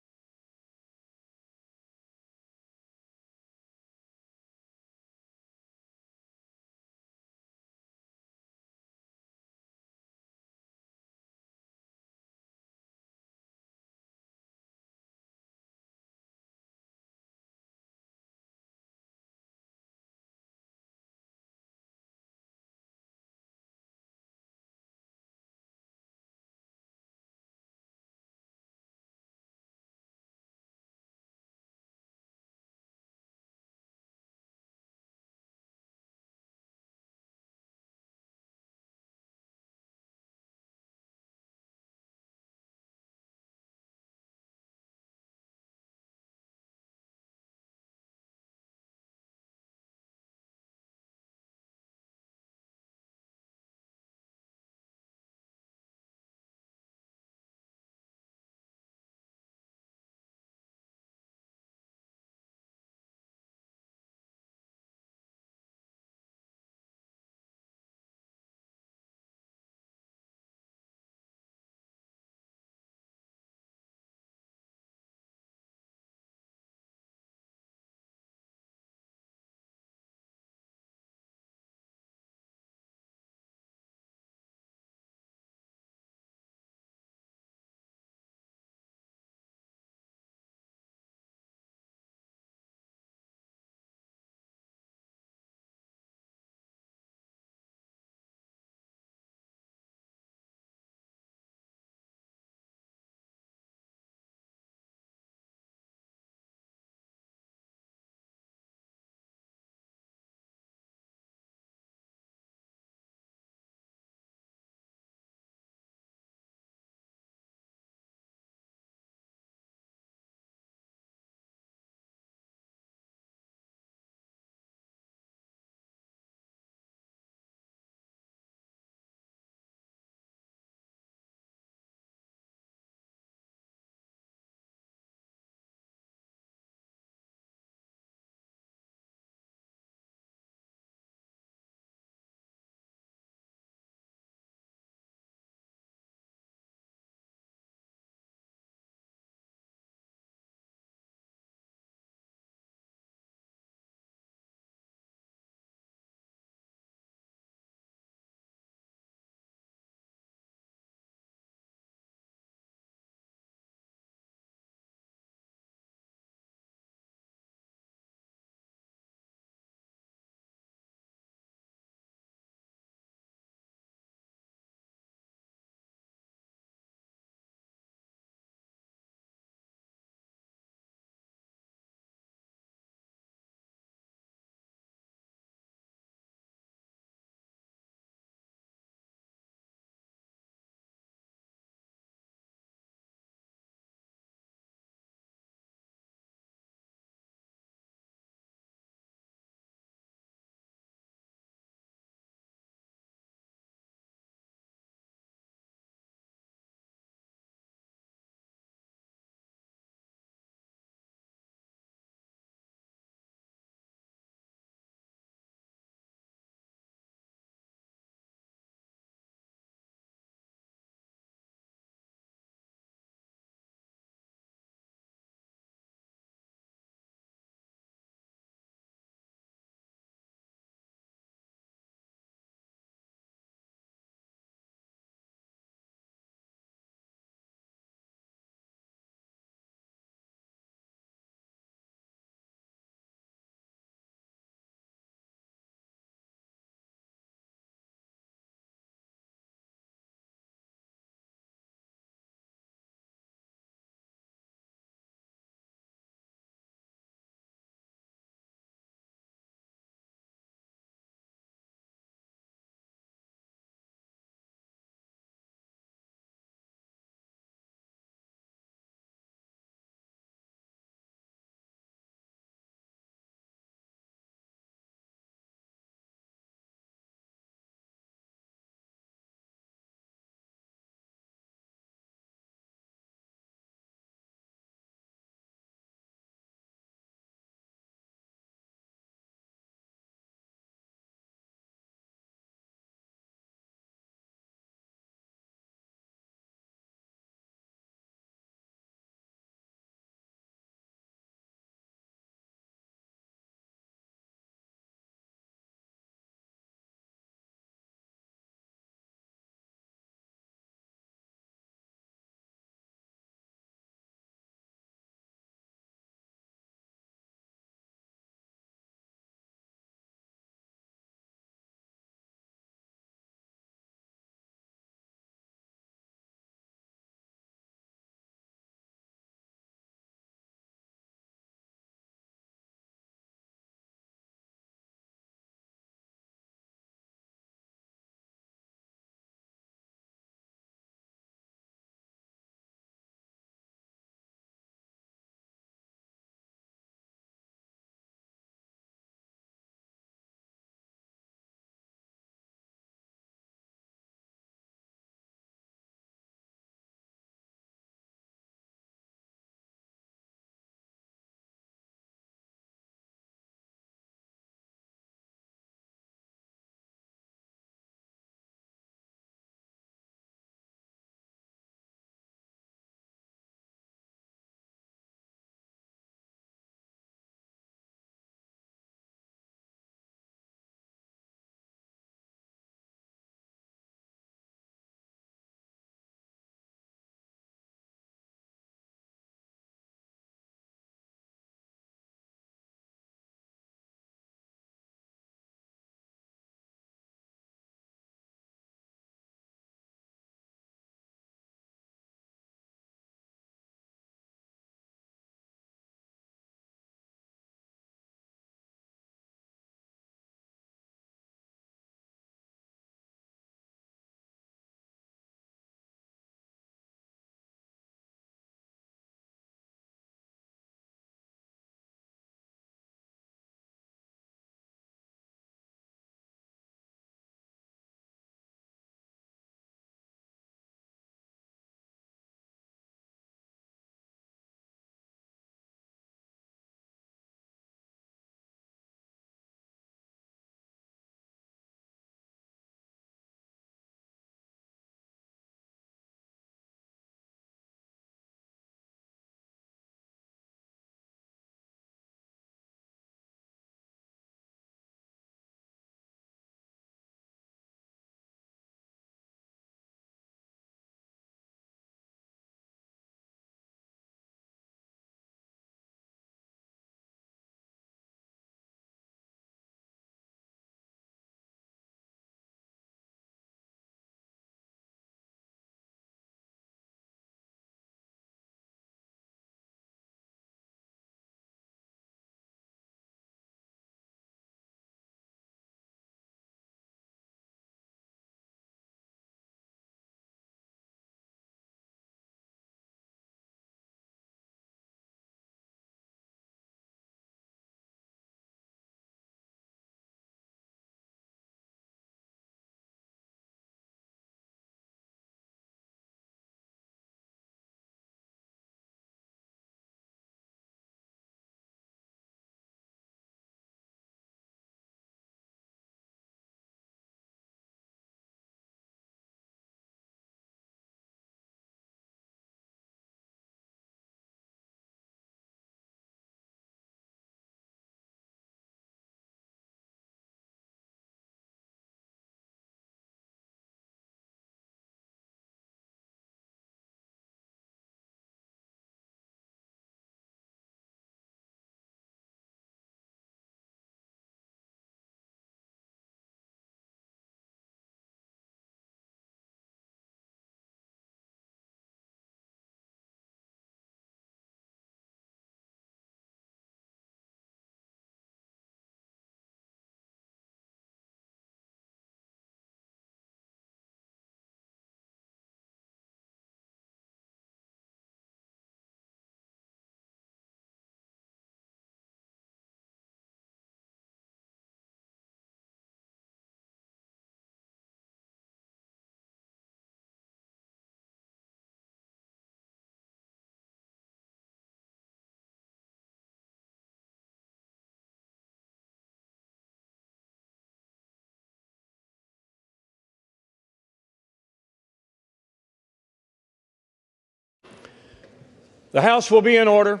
The House will be in order.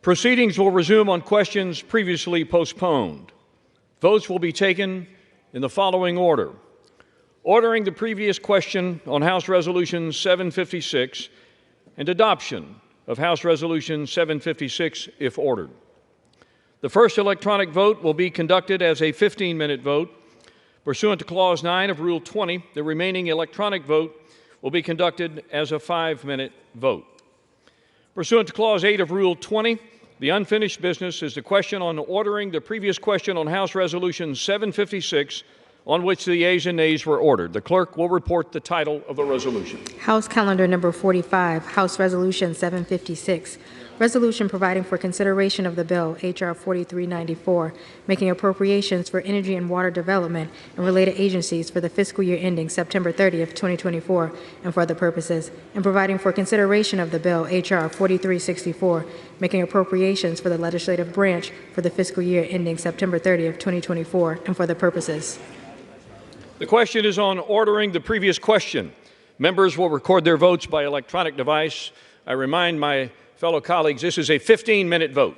Proceedings will resume on questions previously postponed. Votes will be taken in the following order. Ordering the previous question on House Resolution 756 and adoption of House Resolution 756 if ordered. The first electronic vote will be conducted as a 15-minute vote. Pursuant to Clause 9 of Rule 20, the remaining electronic vote will be conducted as a 5-minute vote. Pursuant to Clause 8 of Rule 20, the unfinished business is the question on ordering the previous question on House Resolution 756, on which the yeas and nays were ordered. The clerk will report the title of the resolution. House Calendar Number 45, House Resolution 756, Resolution providing for consideration of the bill, H.R. 4394, making appropriations for energy and water development and related agencies for the fiscal year ending September 30th, 2024, and for other purposes, and providing for consideration of the bill, H.R. 4364, making appropriations for the legislative branch for the fiscal year ending September 30th, 2024, and for other purposes. The question is on ordering the previous question. Members will record their votes by electronic device. I remind my fellow colleagues, this is a 15-minute vote.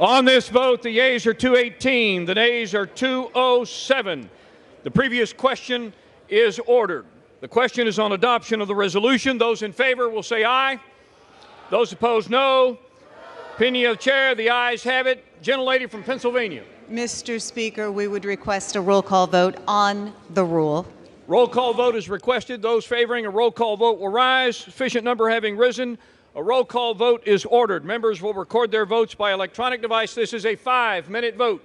On this vote, the yeas are 218, the nays are 207. The previous question is ordered. The question is on adoption of the resolution. Those in favor will say aye. Those opposed, no. Opinion of the chair, the ayes have it. Gentlelady from Pennsylvania. Mr. Speaker, we would request a roll call vote on the rule. Roll call vote is requested. Those favoring a roll call vote will rise. Sufficient number having risen, a roll call vote is ordered. Members will record their votes by electronic device. This is a 5-minute vote.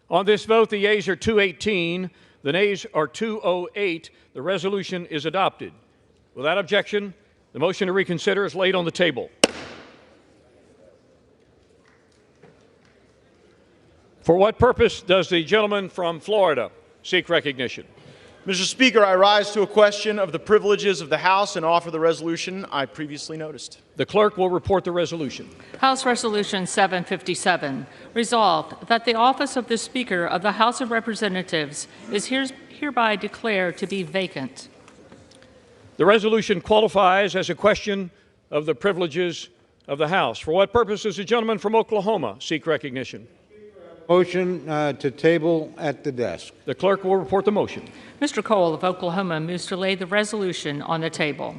On this vote, the yeas are 218, the nays are 208. The resolution is adopted. Without objection, the motion to reconsider is laid on the table. For what purpose does the gentleman from Florida seek recognition? Mr. Speaker, I rise to a question of the privileges of the House and offer the resolution I previously noticed. The clerk will report the resolution. House Resolution 757, resolved that the office of the Speaker of the House of Representatives is hereby declared to be vacant. The resolution qualifies as a question of the privileges of the House. For what purpose does the gentleman from Oklahoma seek recognition? Motion to table at the desk. The clerk will report the motion. Mr. Cole of Oklahoma moves to lay the resolution on the table.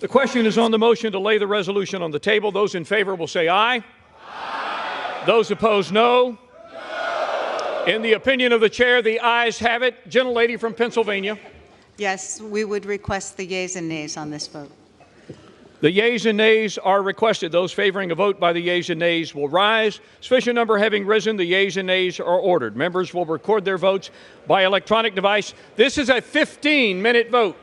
The question is on the motion to lay the resolution on the table. Those in favor will say aye. Aye. Those opposed, no. No. In the opinion of the chair, the ayes have it. Gentlelady from Pennsylvania. Yes, we would request the yeas and nays on this vote. The yeas and nays are requested. Those favoring a vote by the yeas and nays will rise. Sufficient number having risen, the yeas and nays are ordered. Members will record their votes by electronic device. This is a 15-minute vote.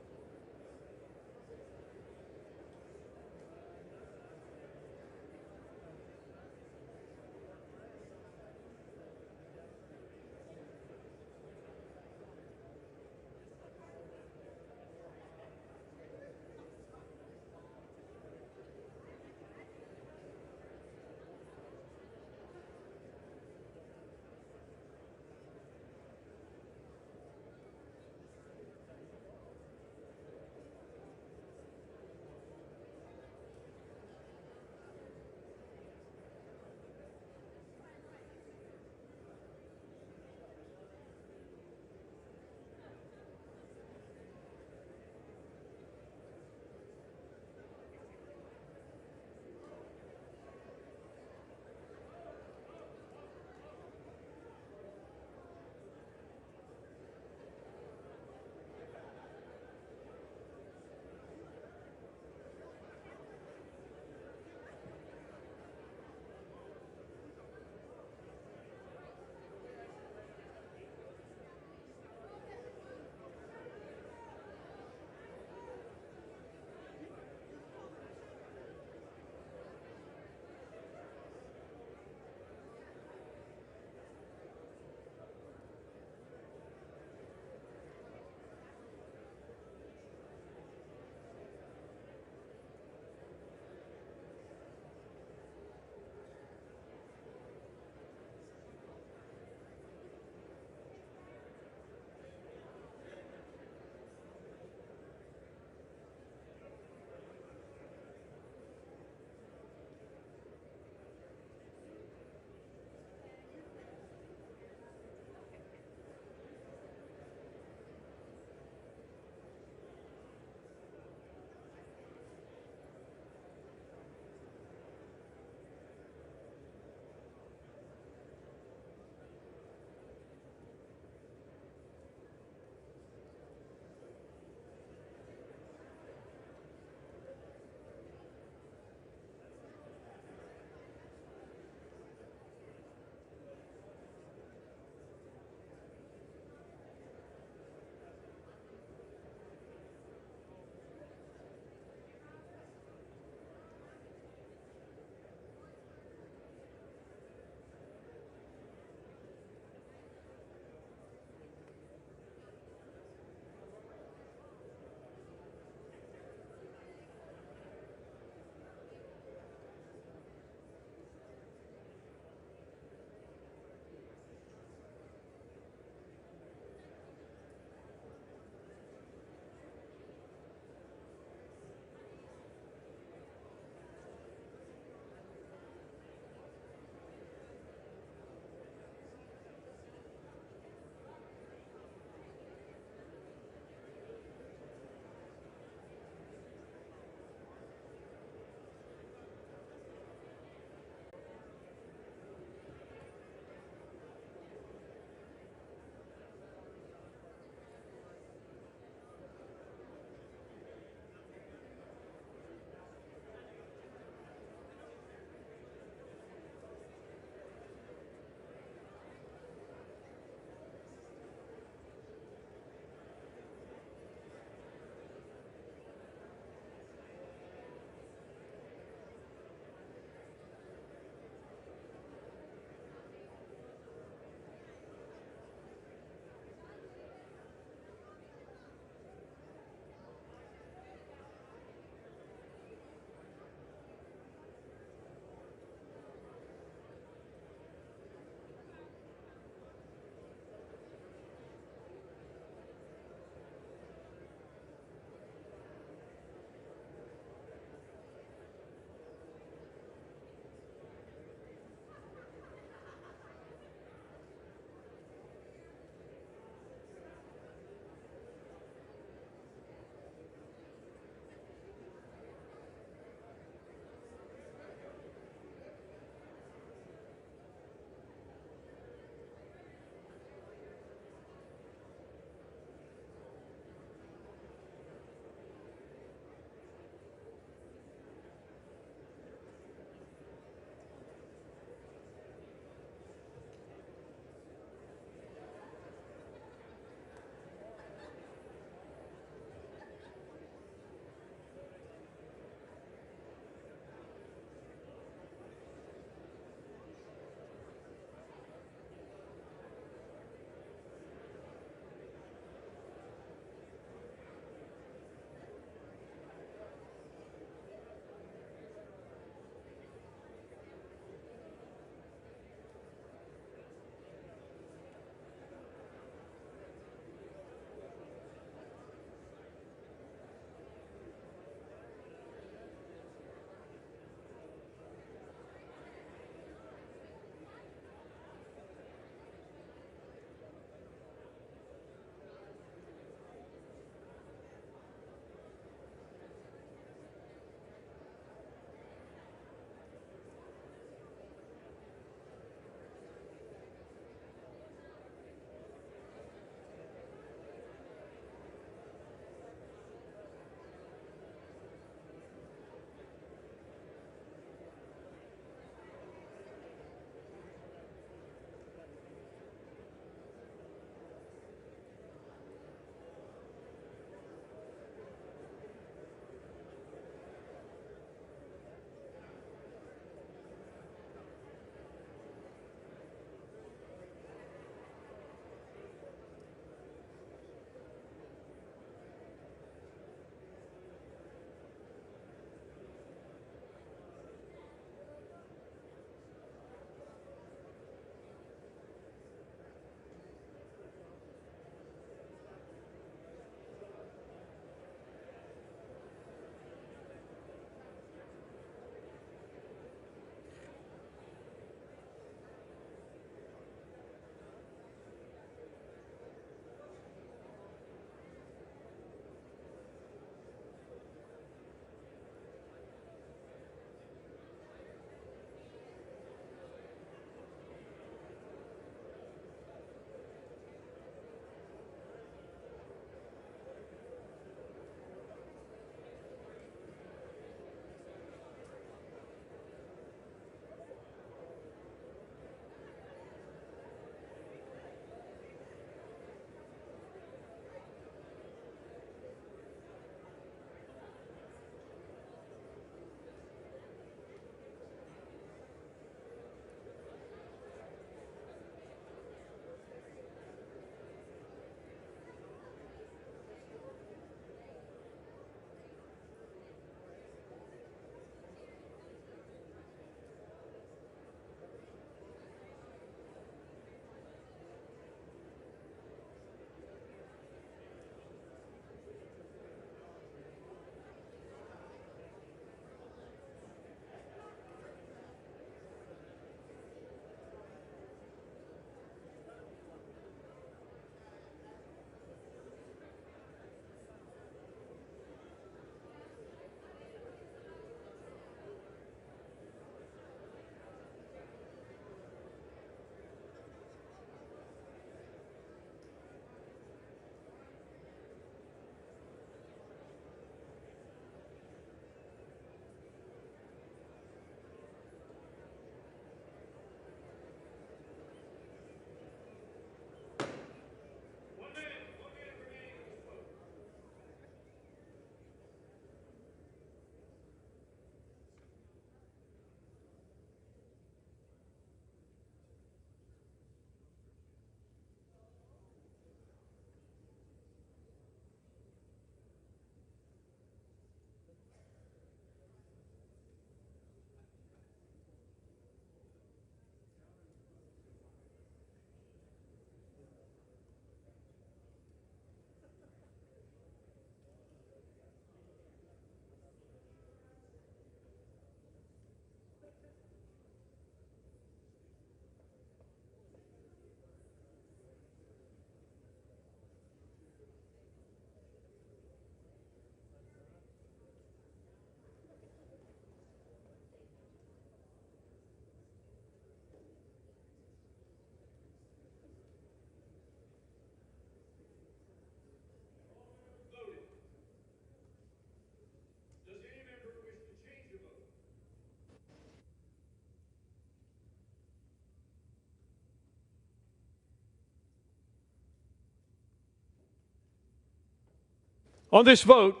On this vote,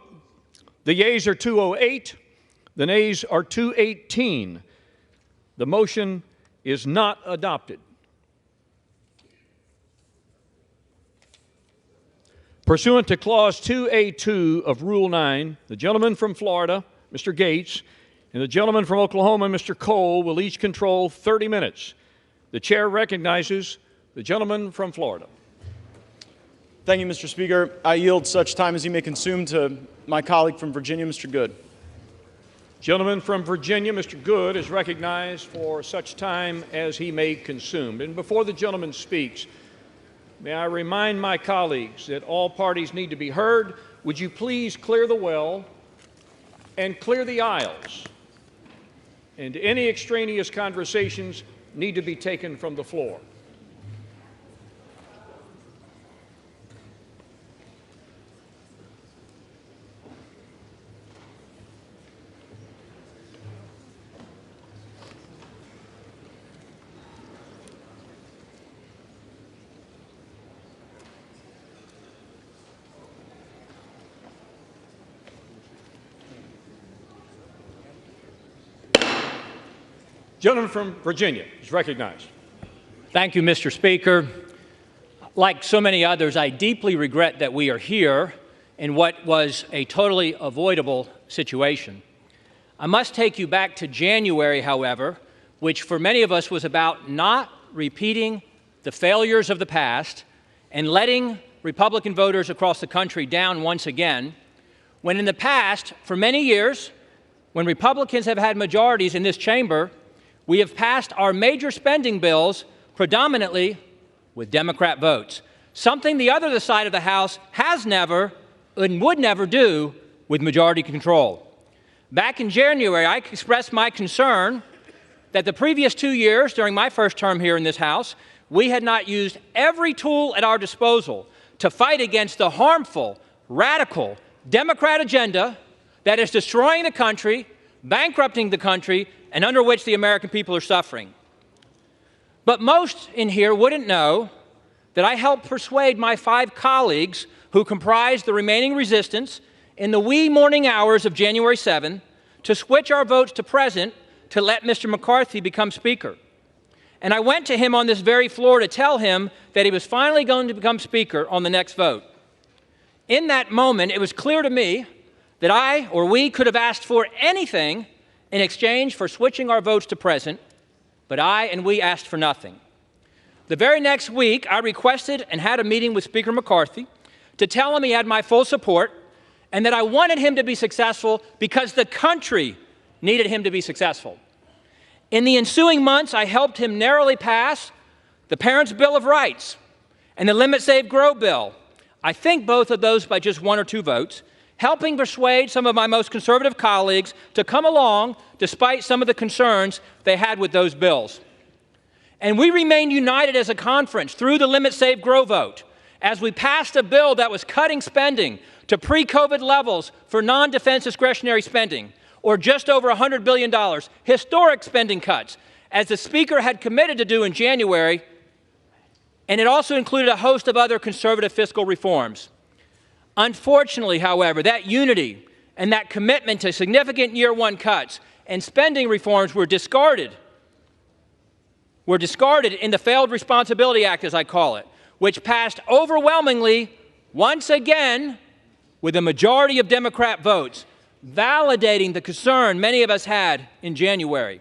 the yeas are 208, the nays are 218. The motion is not adopted. Pursuant to Clause 2A2 of Rule 9, the gentleman from Florida, Mr. Gates, and the gentleman from Oklahoma, Mr. Cole, will each control 30 minutes. The chair recognizes the gentleman from Florida. Thank you, Mr. Speaker. I yield such time as he may consume to my colleague from Virginia, Mr. Good. Gentleman from Virginia, Mr. Good, is recognized for such time as he may consume. And before the gentleman speaks, may I remind my colleagues that all parties need to be heard. Would you please clear the well and clear the aisles? And any extraneous conversations need to be taken from the floor. Gentleman from Virginia is recognized. Thank you, Mr. Speaker. Like so many others, I deeply regret that we are here in what was a totally avoidable situation. I must take you back to January, however, which for many of us was about not repeating the failures of the past and letting Republican voters across the country down once again, when in the past, for many years, when Republicans have had majorities in this chamber, we have passed our major spending bills predominantly with Democrat votes, something the other side of the House has never and would never do with majority control. Back in January, I expressed my concern that the previous 2 years, during my first term here in this House, we had not used every tool at our disposal to fight against the harmful, radical Democrat agenda that is destroying the country, bankrupting the country, and under which the American people are suffering. But most in here wouldn't know that I helped persuade my 5 colleagues who comprised the remaining resistance in the wee morning hours of January 7 to switch our votes to present to let Mr. McCarthy become Speaker. And I went to him on this very floor to tell him that he was finally going to become Speaker on the next vote. In that moment, it was clear to me that I or we could have asked for anything in exchange for switching our votes to present, but I and we asked for nothing. The very next week, I requested and had a meeting with Speaker McCarthy to tell him he had my full support and that I wanted him to be successful because the country needed him to be successful. In the ensuing months, I helped him narrowly pass the Parents' Bill of Rights and the Limit, Save, Grow bill. I think both of those by just 1 or 2 votes, helping persuade some of my most conservative colleagues to come along despite some of the concerns they had with those bills. And we remained united as a conference through the Limit, Save, Grow vote as we passed a bill that was cutting spending to pre-COVID levels for non-defense discretionary spending, or just over $100 billion, historic spending cuts, as the Speaker had committed to do in January, and it also included a host of other conservative fiscal reforms. Unfortunately, however, that unity and that commitment to significant year 1 cuts and spending reforms were discarded in the Failed Responsibility Act, as I call it, which passed overwhelmingly, once again, with a majority of Democrat votes, validating the concern many of us had in January.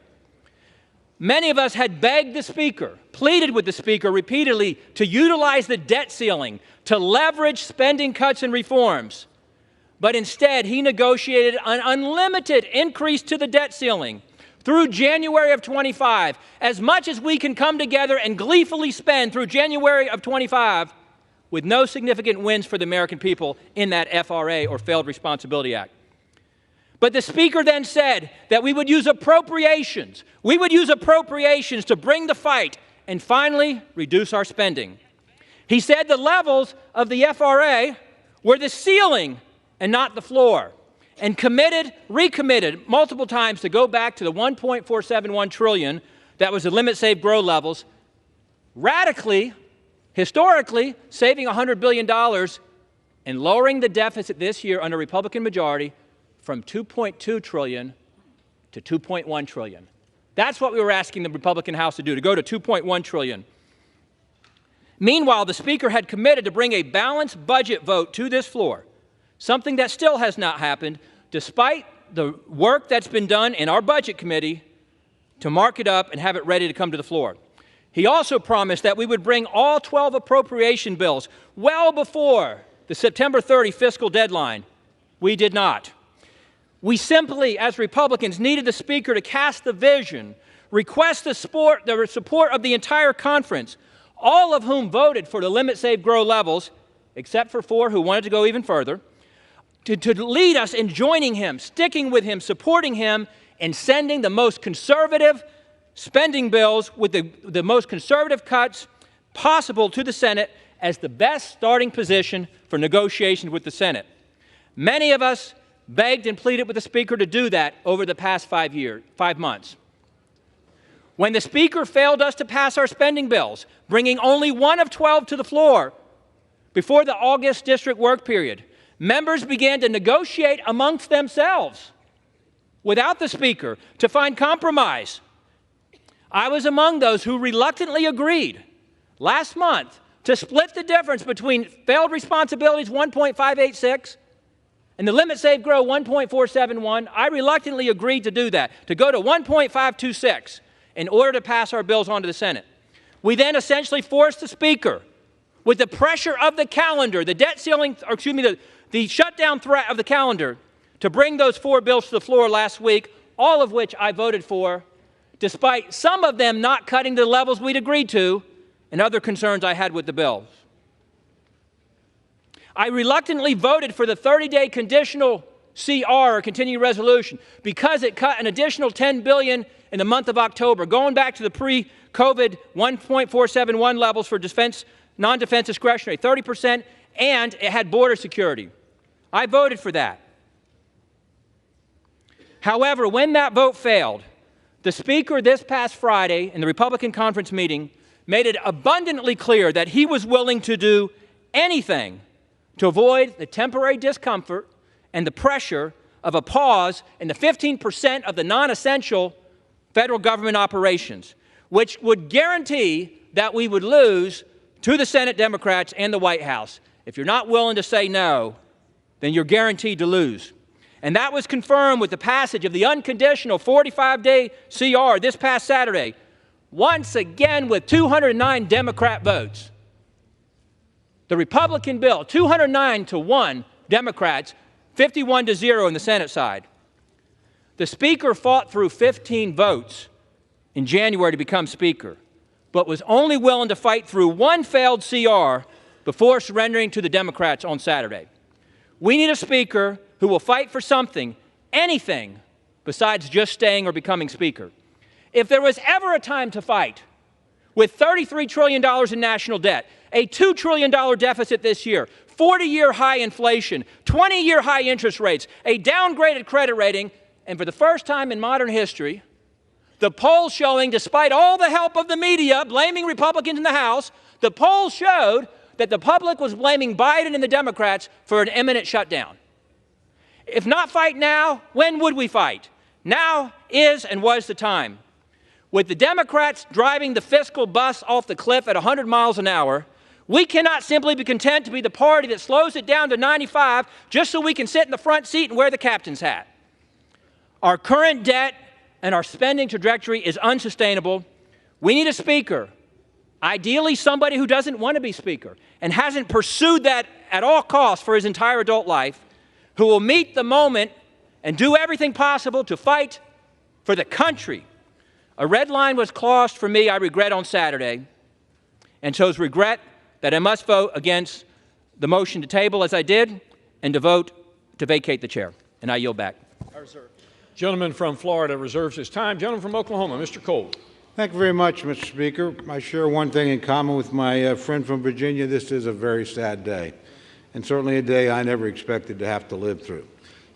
Many of us had begged the Speaker, pleaded with the Speaker repeatedly to utilize the debt ceiling to leverage spending cuts and reforms. But instead, he negotiated an unlimited increase to the debt ceiling through January of 25. As much as we can come together and gleefully spend through January of 25 with no significant wins for the American people in that FRA, or Failed Responsibility Act. But the Speaker then said that we would use appropriations. We would use appropriations to bring the fight and finally reduce our spending. He said the levels of the FRA were the ceiling and not the floor, and recommitted multiple times to go back to the $1.471 trillion that was the Limit, Save, Grow levels, radically, historically, saving $100 billion and lowering the deficit this year under Republican majority from $2.2 trillion to $2.1 trillion. That's what we were asking the Republican House to do, to go to $2.1 trillion. Meanwhile, the Speaker had committed to bring a balanced budget vote to this floor, something that still has not happened, despite the work that's been done in our Budget Committee to mark it up and have it ready to come to the floor. He also promised that we would bring all 12 appropriation bills well before the September 30 fiscal deadline. We did not. We simply, as Republicans, needed the Speaker to cast the vision, request the support of the entire conference, all of whom voted for the limit, save, grow levels, except for 4 who wanted to go even further, to lead us in joining him, sticking with him, supporting him, and sending the most conservative spending bills with the most conservative cuts possible to the Senate as the best starting position for negotiations with the Senate. Many of us begged and pleaded with the Speaker to do that over the past 5 months. When the Speaker failed us to pass our spending bills, bringing only 1 of 12 to the floor before the August district work period, members began to negotiate amongst themselves without the Speaker to find compromise. I was among those who reluctantly agreed last month to split the difference between failed responsibilities 1.586 and the limit, save, grow 1.471. I reluctantly agreed to do that, to go to 1.526 in order to pass our bills on to the Senate. We then essentially forced the Speaker, with the pressure of the calendar, the debt ceiling, or excuse me, the shutdown threat of the calendar, to bring those 4 bills to the floor last week, all of which I voted for, despite some of them not cutting to the levels we'd agreed to and other concerns I had with the bills. I reluctantly voted for the 30-day conditional CR, or continuing resolution, because it cut an additional $10 billion in the month of October, going back to the pre-COVID 1.471 levels for defense, non-defense discretionary, 30%, and it had border security. I voted for that. However, when that vote failed, the Speaker this past Friday in the Republican conference meeting made it abundantly clear that he was willing to do anything to avoid the temporary discomfort and the pressure of a pause in the 15% of the non-essential federal government operations, which would guarantee that we would lose to the Senate Democrats and the White House. If you're not willing to say no, then you're guaranteed to lose. And that was confirmed with the passage of the unconditional 45-day CR this past Saturday, once again with 209 Democrat votes. The Republican bill, 209 to 1 Democrats, 51 to 0 in the Senate side. The Speaker fought through 15 votes in January to become Speaker, but was only willing to fight through 1 failed CR before surrendering to the Democrats on Saturday. We need a Speaker who will fight for something, anything, besides just staying or becoming Speaker. If there was ever a time to fight, with $33 trillion in national debt, a $2 trillion deficit this year, 40-year high inflation, 20-year high interest rates, a downgraded credit rating, and for the first time in modern history, the polls showing, despite all the help of the media blaming Republicans in the House, the polls showed that the public was blaming Biden and the Democrats for an imminent shutdown. If not fight now, when would we fight? Now is and was the time. With the Democrats driving the fiscal bus off the cliff at 100 miles an hour, we cannot simply be content to be the party that slows it down to 95 just so we can sit in the front seat and wear the captain's hat. Our current debt and our spending trajectory is unsustainable. We need a Speaker, ideally somebody who doesn't want to be Speaker and hasn't pursued that at all costs for his entire adult life, who will meet the moment and do everything possible to fight for the country. A red line was crossed for me, I regret, on Saturday, and chose regret that I must vote against the motion to table as I did and to vote to vacate the chair. And I yield back. Gentleman from Florida reserves his time. Gentleman from Oklahoma, Mr. Cole. Thank you very much, Mr. Speaker. I share one thing in common with my friend from Virginia. This is a very sad day, and certainly a day I never expected to have to live through.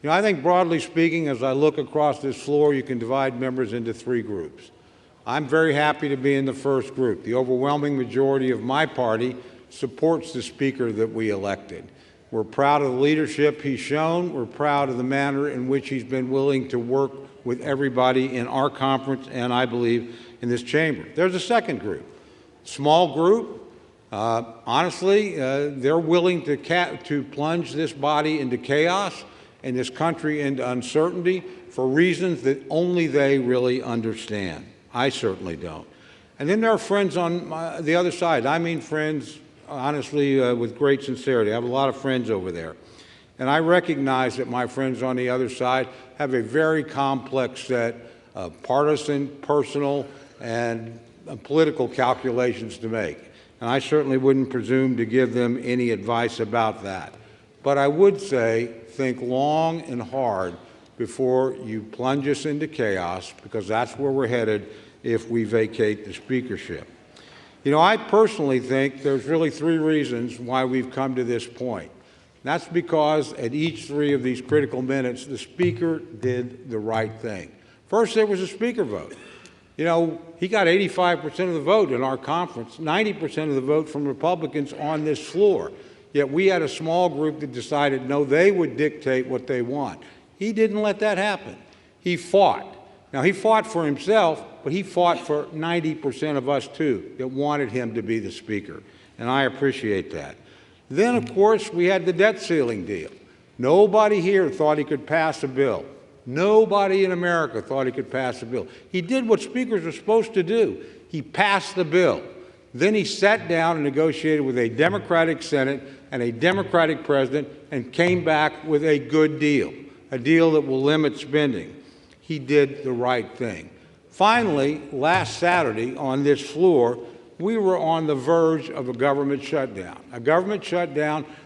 You know, I think broadly speaking, as I look across this floor, you can divide members into 3 groups. I'm very happy to be in the first group. The overwhelming majority of my party supports the Speaker that we elected. We're proud of the leadership he's shown. We're proud of the manner in which he's been willing to work with everybody in our conference and, I believe, in this chamber. There's a second group, small group. Honestly, they're willing to plunge this body into chaos and this country into uncertainty for reasons that only they really understand. I certainly don't. And then there are friends on the other side. I mean friends, honestly, with great sincerity. I have a lot of friends over there. And I recognize that my friends on the other side have a very complex set of partisan, personal, and political calculations to make. And I certainly wouldn't presume to give them any advice about that. But I would say, think long and hard before you plunge us into chaos, because that's where we're headed if we vacate the speakership. You know, I personally think there's really three reasons why we've come to this point. That's because at each three of these critical minutes, the Speaker did the right thing. First, there was a Speaker vote. You know, he got 85% of the vote in our conference, 90% of the vote from Republicans on this floor. Yet we had a small group that decided, no, they would dictate what they want. He didn't let that happen. He fought. Now, he fought for himself, but he fought for 90% of us, too, that wanted him to be the Speaker. And I appreciate that. Then, of course, we had the debt ceiling deal. Nobody here thought he could pass a bill. Nobody in America thought he could pass a bill. He did what speakers are supposed to do. He passed the bill. Then he sat down and negotiated with a Democratic Senate and a Democratic president and came back with a good deal, a deal that will limit spending. He did the right thing. Finally, last Saturday on this floor, we were on the verge of a government shutdown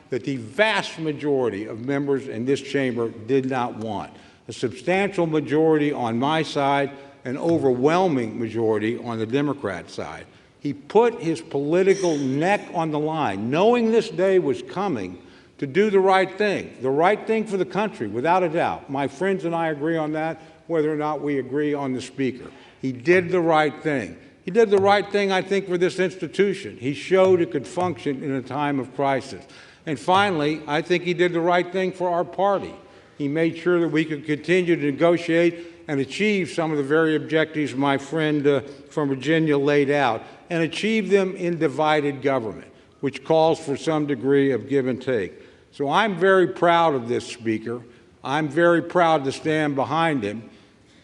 that the vast majority of members in this chamber did not want. A substantial majority on my side, an overwhelming majority on the Democrat side. He put his political neck on the line, knowing this day was coming, to do the right thing for the country, without a doubt. My friends and I agree on that, whether or not we agree on the Speaker. He did the right thing. He did the right thing, I think, for this institution. He showed it could function in a time of crisis. And finally, I think he did the right thing for our party. He made sure that we could continue to negotiate and achieve some of the very objectives my friend from Virginia laid out, and achieve them in divided government, which calls for some degree of give and take. So I'm very proud of this Speaker. I'm very proud to stand behind him.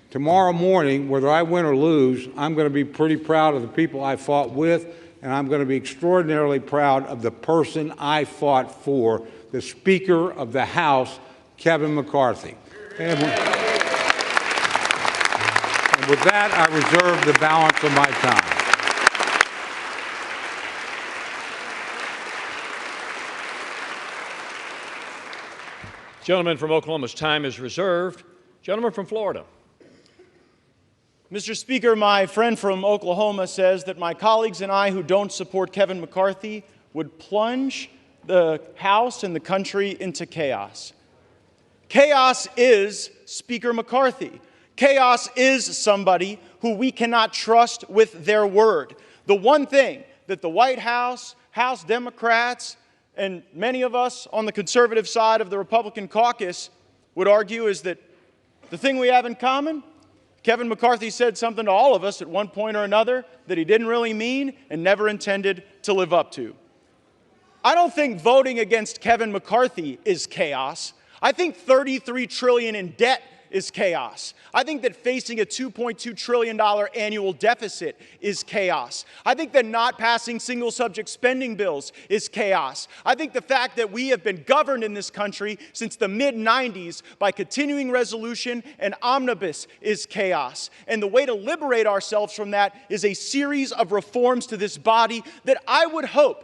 Tomorrow morning, whether I win or lose, I'm going to be pretty proud of the people I fought with, and I'm going to be extraordinarily proud of the person I fought for, the Speaker of the House, Kevin McCarthy. And with that, I reserve the balance of my time. Gentleman from Oklahoma's time is reserved. Gentleman from Florida. Mr. Speaker, my friend from Oklahoma says that my colleagues and I who don't support Kevin McCarthy would plunge the House and the country into chaos. Chaos is Speaker McCarthy. Chaos is somebody who we cannot trust with their word. The one thing that the White House, House Democrats, and many of us on the conservative side of the Republican caucus would argue is that the thing we have in common, Kevin McCarthy said something to all of us at one point or another that he didn't really mean and never intended to live up to. I don't think voting against Kevin McCarthy is chaos. I think $33 trillion in debt is chaos. I think that facing a $2.2 trillion annual deficit is chaos. I think that not passing single subject spending bills is chaos. I think the fact that we have been governed in this country since the mid-90s by continuing resolution and omnibus is chaos. And the way to liberate ourselves from that is a series of reforms to this body that I would hope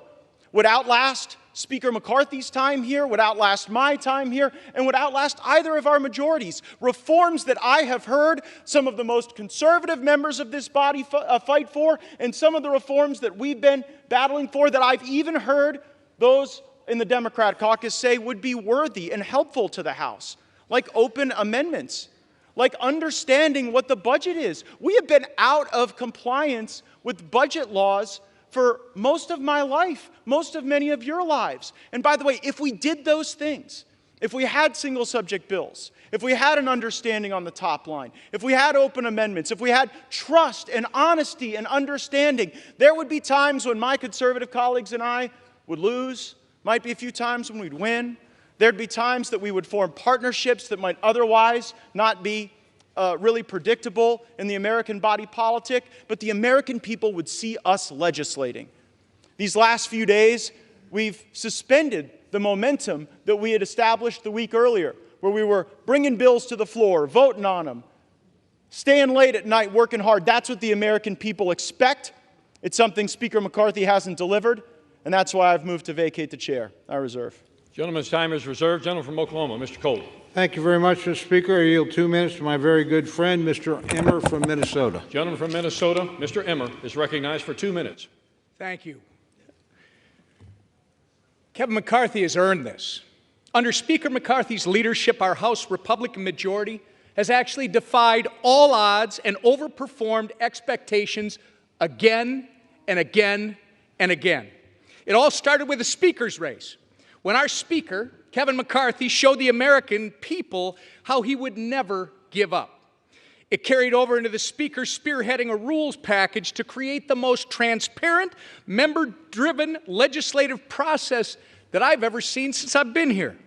would outlast Speaker McCarthy's time here, would outlast my time here, and would outlast either of our majorities. Reforms that I have heard some of the most conservative members of this body fight for, and some of the reforms that we've been battling for that I've even heard those in the Democrat caucus say would be worthy and helpful to the House, like open amendments, like understanding what the budget is. We have been out of compliance with budget laws for most of my life, most of many of your lives. And by the way, if we did those things, if we had single subject bills, if we had an understanding on the top line, if we had open amendments, if we had trust and honesty and understanding, there would be times when my conservative colleagues and I would lose, might be a few times when we'd win. There'd be times that we would form partnerships that might otherwise not be really predictable in the American body politic, but the American people would see us legislating. These last few days, we've suspended the momentum that we had established the week earlier, where we were bringing bills to the floor, voting on them, staying late at night, working hard. That's what the American people expect. It's something Speaker McCarthy hasn't delivered, and that's why I've moved to vacate the chair. I reserve. Gentleman's time is reserved. Gentleman from Oklahoma, Mr. Cole. Thank you very much, Mr. Speaker. I yield 2 minutes to my very good friend, Mr. Emmer from Minnesota. Gentleman from Minnesota, Mr. Emmer, is recognized for 2 minutes. Thank you. Kevin McCarthy has earned this. Under Speaker McCarthy's leadership, our House Republican majority has actually defied all odds and overperformed expectations again and again and again. It all started with the Speaker's race, when our Speaker, Kevin McCarthy, showed the American people how he would never give up. It carried over into the Speaker spearheading a rules package to create the most transparent, member-driven legislative process that I've ever seen since I've been here.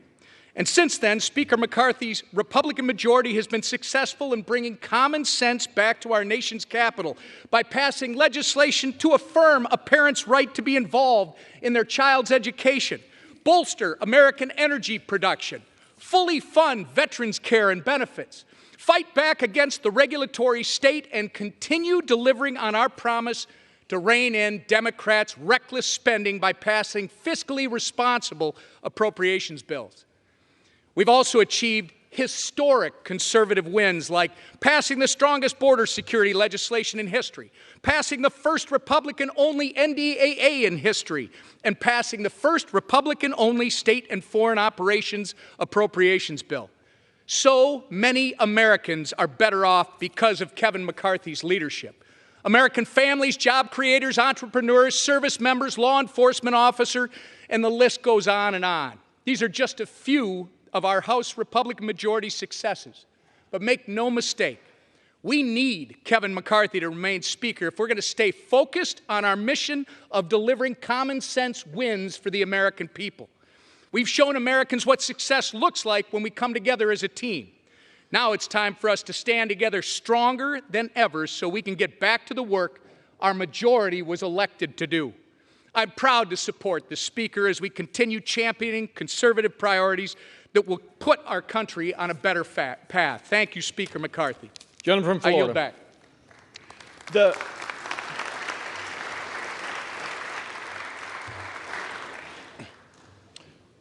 And since then, Speaker McCarthy's Republican majority has been successful in bringing common sense back to our nation's capital by passing legislation to affirm a parent's right to be involved in their child's education, bolster American energy production, fully fund veterans' care and benefits, fight back against the regulatory state, and continue delivering on our promise to rein in Democrats' reckless spending by passing fiscally responsible appropriations bills. We've also achieved historic conservative wins, like passing the strongest border security legislation in history, passing the first Republican-only NDAA in history, and passing the first Republican-only state and foreign operations appropriations bill. So many Americans are better off because of Kevin McCarthy's leadership. American families, job creators, entrepreneurs, service members, law enforcement officers, and the list goes on and on. These are just a few of our House Republican majority successes. But make no mistake, we need Kevin McCarthy to remain Speaker if we're going to stay focused on our mission of delivering common sense wins for the American people. We've shown Americans what success looks like when we come together as a team. Now it's time for us to stand together stronger than ever so we can get back to the work our majority was elected to do. I'm proud to support the Speaker as we continue championing conservative priorities that will put our country on a better path. Thank you, Speaker McCarthy. Gentleman from Florida. I yield back.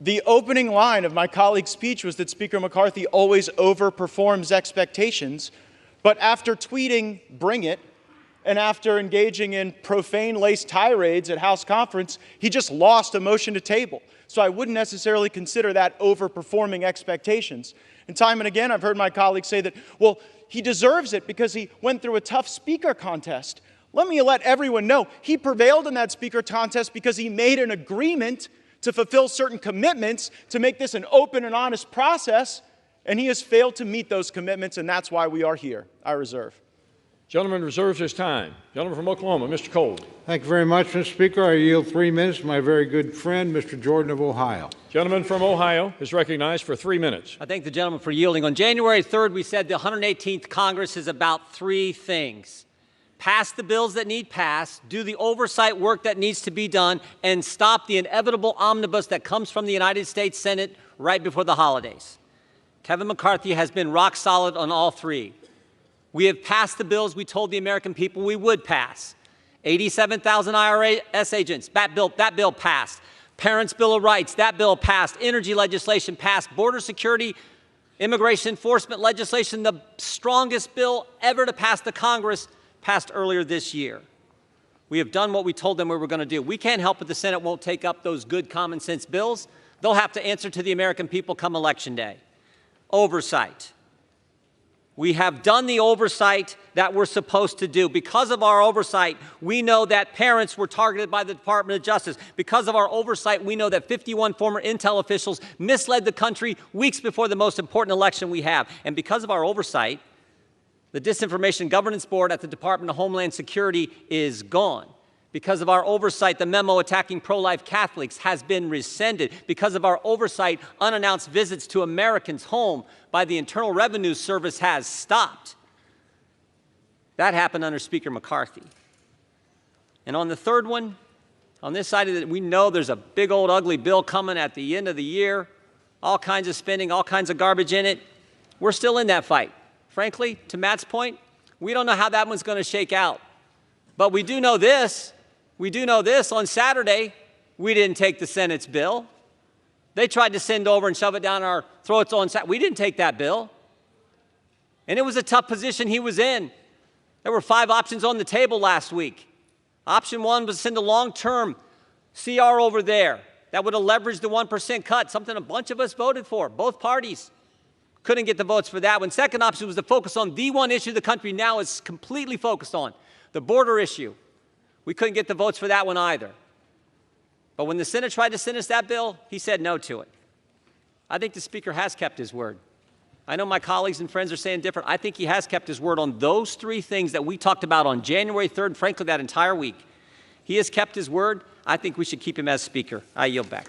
The opening line of my colleague's speech was that Speaker McCarthy always overperforms expectations, but after tweeting "Bring it," and after engaging in profane-laced tirades at House conference, he just lost a motion to table. So I wouldn't necessarily consider that overperforming expectations. And time and again, I've heard my colleagues say that, well, he deserves it because he went through a tough speaker contest. Let me let everyone know, he prevailed in that speaker contest because he made an agreement to fulfill certain commitments to make this an open and honest process, and he has failed to meet those commitments, and that's why we are here. I reserve. Gentleman reserves his time. Gentleman from Oklahoma, Mr. Cole. Thank you very much, Mr. Speaker. I yield 3 minutes to my very good friend, Mr. Jordan of Ohio. Gentleman from Ohio is recognized for 3 minutes. I thank the gentleman for yielding. On January 3rd, we said the 118th Congress is about 3 things. Pass the bills that need passed, do the oversight work that needs to be done, and stop the inevitable omnibus that comes from the United States Senate right before the holidays. Kevin McCarthy has been rock solid on all 3. We have passed the bills we told the American people we would pass. 87,000 IRS agents, that bill passed. Parents' Bill of Rights, that bill passed. Energy legislation passed. Border security, immigration enforcement legislation, the strongest bill ever to pass the Congress, passed earlier this year. We have done what we told them we were going to do. We can't help it the Senate won't take up those good common sense bills. They'll have to answer to the American people come Election Day. Oversight. We have done the oversight that we're supposed to do. Because of our oversight, we know that parents were targeted by the Department of Justice. Because of our oversight, we know that 51 former Intel officials misled the country weeks before the most important election we have. And because of our oversight, the Disinformation Governance Board at the Department of Homeland Security is gone. Because of our oversight, the memo attacking pro-life Catholics has been rescinded. Because of our oversight, unannounced visits to Americans' home by the Internal Revenue Service has stopped. That happened under Speaker McCarthy. And on the third one, on this side of it, we know there's a big old ugly bill coming at the end of the year, all kinds of spending, all kinds of garbage in it. We're still in that fight. Frankly, to Matt's point, we don't know how that one's going to shake out. But we do know this. We do know this. On Saturday, we didn't take the Senate's bill. They tried to send over and shove it down our throats on Saturday. We didn't take that bill. And it was a tough position he was in. There were 5 options on the table last week. Option 1 was to send a long-term CR over there that would have leveraged the 1% cut, something a bunch of us voted for, both parties. Couldn't get the votes for that one. Second option was to focus on the one issue the country now is completely focused on, the border issue. We couldn't get the votes for that one either. But when the Senate tried to send us that bill, he said no to it. I think the Speaker has kept his word. I know my colleagues and friends are saying different. I think he has kept his word on those 3 things that we talked about on January 3rd, and frankly, that entire week. He has kept his word. I think we should keep him as Speaker. I yield back.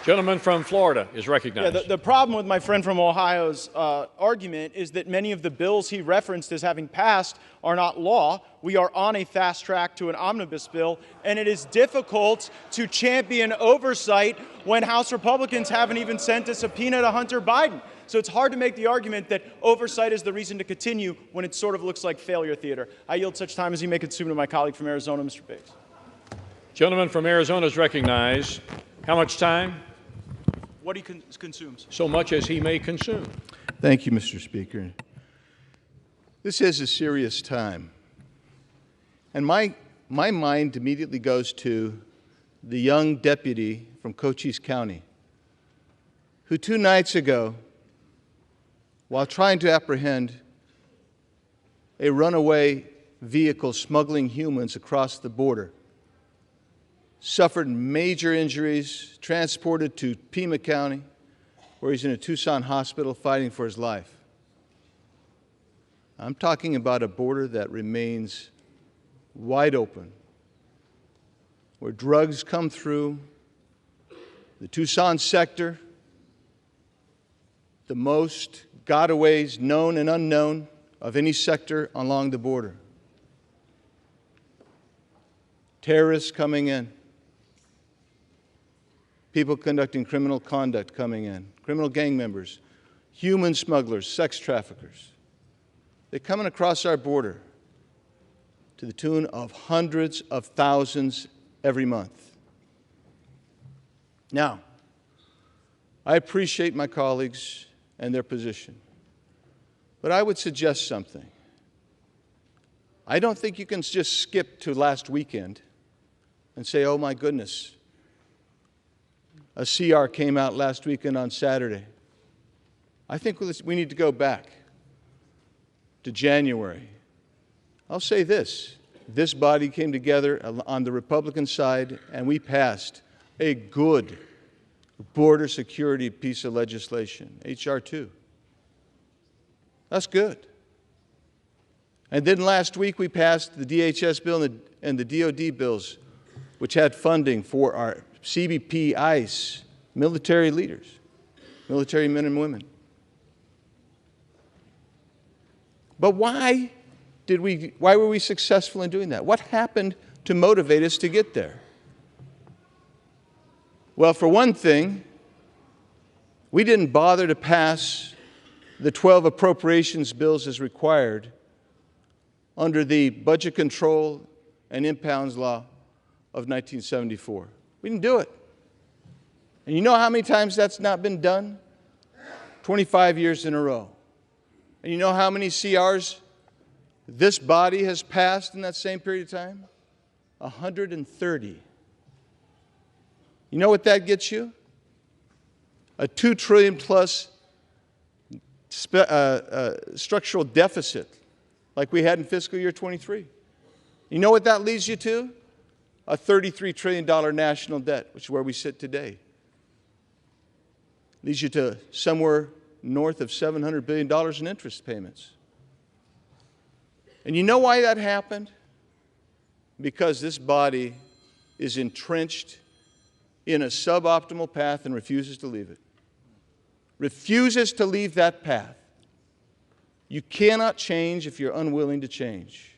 Gentleman from Florida is recognized. Yeah, the problem with my friend from Ohio's argument is that many of the bills he referenced as having passed are not law. We are on a fast track to an omnibus bill, and it is difficult to champion oversight when House Republicans haven't even sent a subpoena to Hunter Biden. So it's hard to make the argument that oversight is the reason to continue when it sort of looks like failure theater. I yield such time as you may consume to my colleague from Arizona, Mr. Bates. Gentleman from Arizona is recognized. How much time? What he consumes. So much as he may consume. Thank you, Mr. Speaker. This is a serious time. And my mind immediately goes to the young deputy from Cochise County who 2 nights ago, while trying to apprehend a runaway vehicle smuggling humans across the border, suffered major injuries, transported to Pima County, where he's in a Tucson hospital fighting for his life. I'm talking about a border that remains wide open, where drugs come through the Tucson sector, the most gotaways known and unknown of any sector along the border. Terrorists coming in. People conducting criminal conduct coming in, criminal gang members, human smugglers, sex traffickers. They're coming across our border to the tune of hundreds of thousands every month. Now, I appreciate my colleagues and their position, but I would suggest something. I don't think you can just skip to last weekend and say, oh my goodness, a CR came out last weekend on Saturday. I think we need to go back to January. I'll say this. This body came together on the Republican side, and we passed a good border security piece of legislation, H.R. 2. That's good. And then last week we passed the DHS bill and the DOD bills, which had funding for our CBP, ICE, military leaders, military men and women. But why were we successful in doing that? What happened to motivate us to get there? Well, for one thing, we didn't bother to pass the 12 appropriations bills as required under the Budget Control and Impounds Law of 1974. We didn't do it. And you know how many times that's not been done? 25 years in a row. And you know how many CRs this body has passed in that same period of time? 130. You know what that gets you? A $2 trillion plus structural deficit like we had in fiscal year 23. You know what that leads you to? A $33 trillion national debt, which is where we sit today. Leads you to somewhere north of $700 billion in interest payments. And you know why that happened? Because this body is entrenched in a suboptimal path and refuses to leave it. Refuses to leave that path. You cannot change if you're unwilling to change.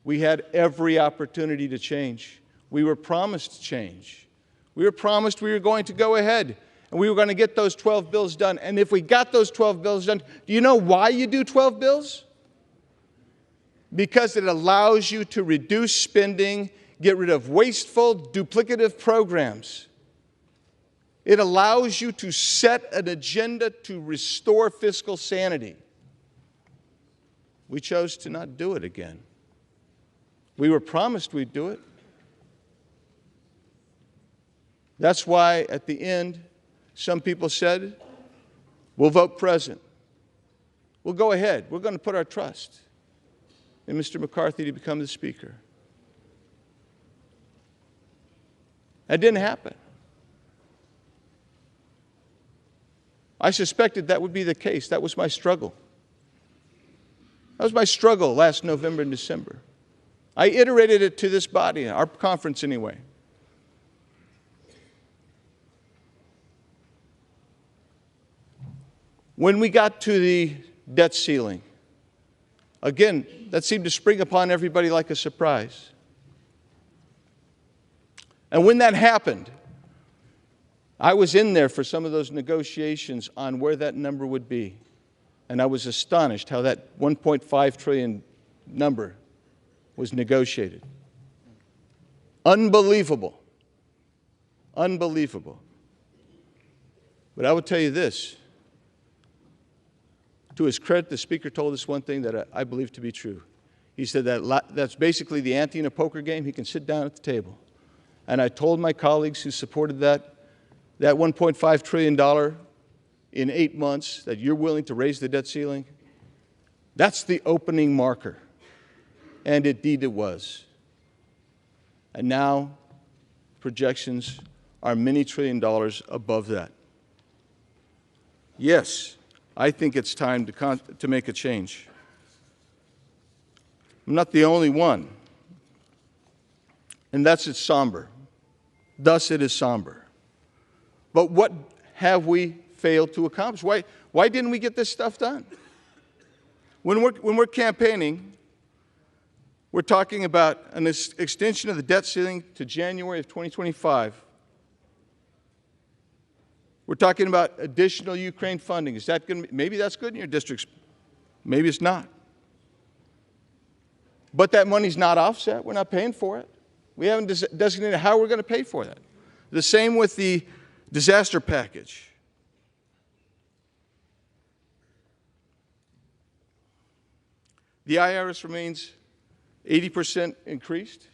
We had every opportunity to change. We were promised change. We were promised we were going to go ahead and we were going to get those 12 bills done. And if we got those 12 bills done, do you know why you do 12 bills? Because it allows you to reduce spending, get rid of wasteful, duplicative programs. It allows you to set an agenda to restore fiscal sanity. We chose to not do it again. We were promised we'd do it. That's why at the end, some people said, we'll vote present. We'll go ahead. We're going to put our trust in Mr. McCarthy to become the Speaker. That didn't happen. I suspected that would be the case. That was my struggle. That was my struggle last November and December. I iterated it to this body, our conference anyway. When we got to the debt ceiling, again, that seemed to spring upon everybody like a surprise. And when that happened, I was in there for some of those negotiations on where that number would be. And I was astonished how that $1.5 trillion number was negotiated. Unbelievable. Unbelievable. But I will tell you this. To his credit, the Speaker told us one thing that I believe to be true. He said that that's basically the ante in a poker game. He can sit down at the table. And I told my colleagues who supported that $1.5 trillion in 8 months, that you're willing to raise the debt ceiling, that's the opening marker. And indeed it was. And now projections are many $trillion above that. Yes, I think it's time to make a change. I'm not the only one. And that's it's somber. Thus it is somber. But what have we failed to accomplish? Why didn't we get this stuff done? When we're campaigning, we're talking about an extension of the debt ceiling to January of 2025. We're talking about additional Ukraine funding. Is that going to be, maybe that's good in your districts. Maybe it's not. But that money's not offset. We're not paying for it. We haven't designated how we're going to pay for that. The same with the disaster package. The IRS remains 80% increased.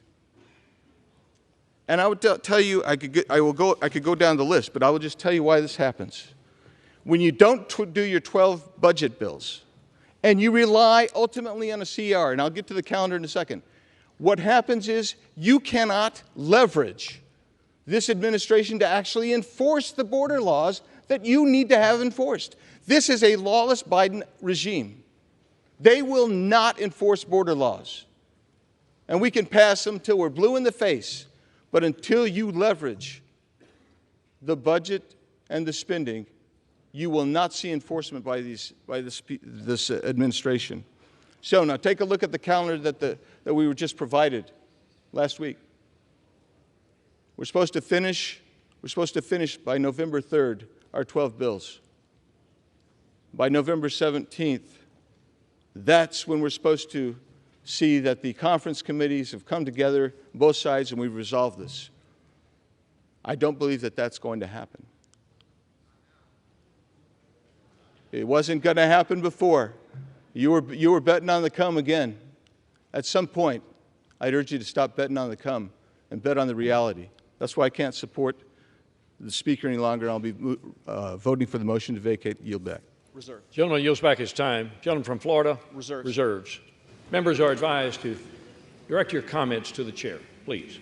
And I would tell you, I could go down the list, but I will just tell you why this happens. When you don't do your 12 budget bills, and you rely ultimately on a CR, and I'll get to the calendar in a second, what happens is you cannot leverage this administration to actually enforce the border laws that you need to have enforced. This is a lawless Biden regime. They will not enforce border laws. And we can pass them till we're blue in the face. But until you leverage the budget and the spending, you will not see enforcement by this administration. So now take a look at the calendar that we were just provided last week. We're supposed to finish by November 3rd our 12 bills. By November 17th, that's when we're supposed to see that the conference committees have come together, both sides, and we've resolved this. I don't believe that that's going to happen. It wasn't going to happen before. You were betting on the come again. At some point, I'd urge you to stop betting on the come and bet on the reality. That's why I can't support the Speaker any longer, and I'll be voting for the motion to vacate. Yield back. Reserve. Gentleman yields back his time. Gentleman from Florida. Reserves. Reserves. Members are advised to direct your comments to the chair, please.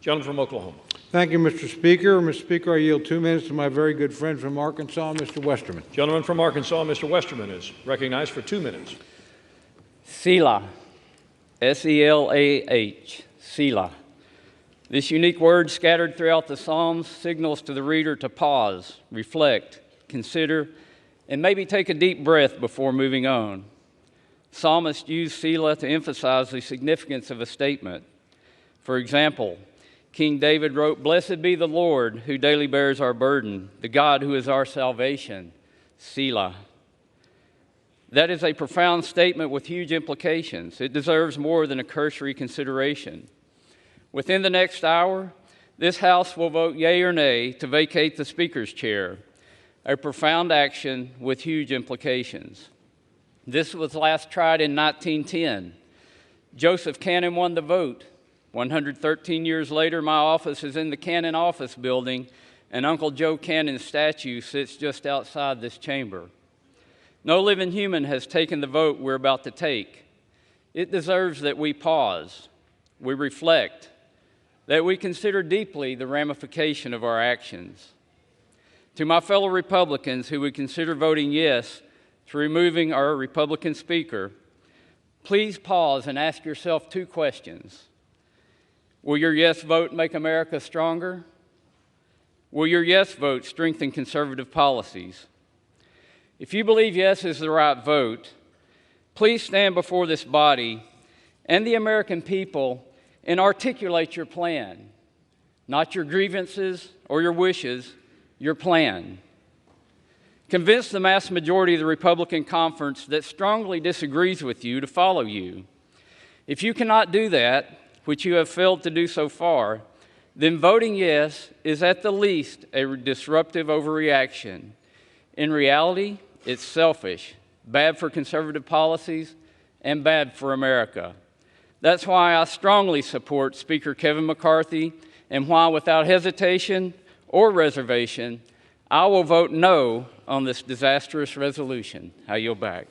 Gentleman from Oklahoma. Thank you, Mr. Speaker. Mr. Speaker, I yield 2 minutes to my very good friend from Arkansas, Mr. Westerman. Gentleman from Arkansas, Mr. Westerman, is recognized for 2 minutes. Selah, S-E-L-A-H, Selah. This unique word scattered throughout the Psalms signals to the reader to pause, reflect, consider, and maybe take a deep breath before moving on. Psalmists use Selah to emphasize the significance of a statement. For example, King David wrote, "Blessed be the Lord who daily bears our burden, the God who is our salvation." Selah. That is a profound statement with huge implications. It deserves more than a cursory consideration. Within the next hour, this House will vote yea or nay to vacate the Speaker's chair, a profound action with huge implications. This was last tried in 1910. Joseph Cannon won the vote. 113 years later, my office is in the Cannon Office Building, and Uncle Joe Cannon's statue sits just outside this chamber. No living human has taken the vote we're about to take. It deserves that we pause, we reflect, that we consider deeply the ramification of our actions. To my fellow Republicans who would consider voting yes to removing our Republican Speaker, please pause and ask yourself 2 questions. Will your yes vote make America stronger? Will your yes vote strengthen conservative policies? If you believe yes is the right vote, please stand before this body and the American people and articulate your plan, not your grievances or your wishes, your plan. Convince the mass majority of the Republican conference that strongly disagrees with you to follow you. If you cannot do that, which you have failed to do so far, then voting yes is at the least a disruptive overreaction. In reality, it's selfish, bad for conservative policies, and bad for America. That's why I strongly support Speaker Kevin McCarthy, and why without hesitation or reservation, I will vote no on this disastrous resolution. I yield back.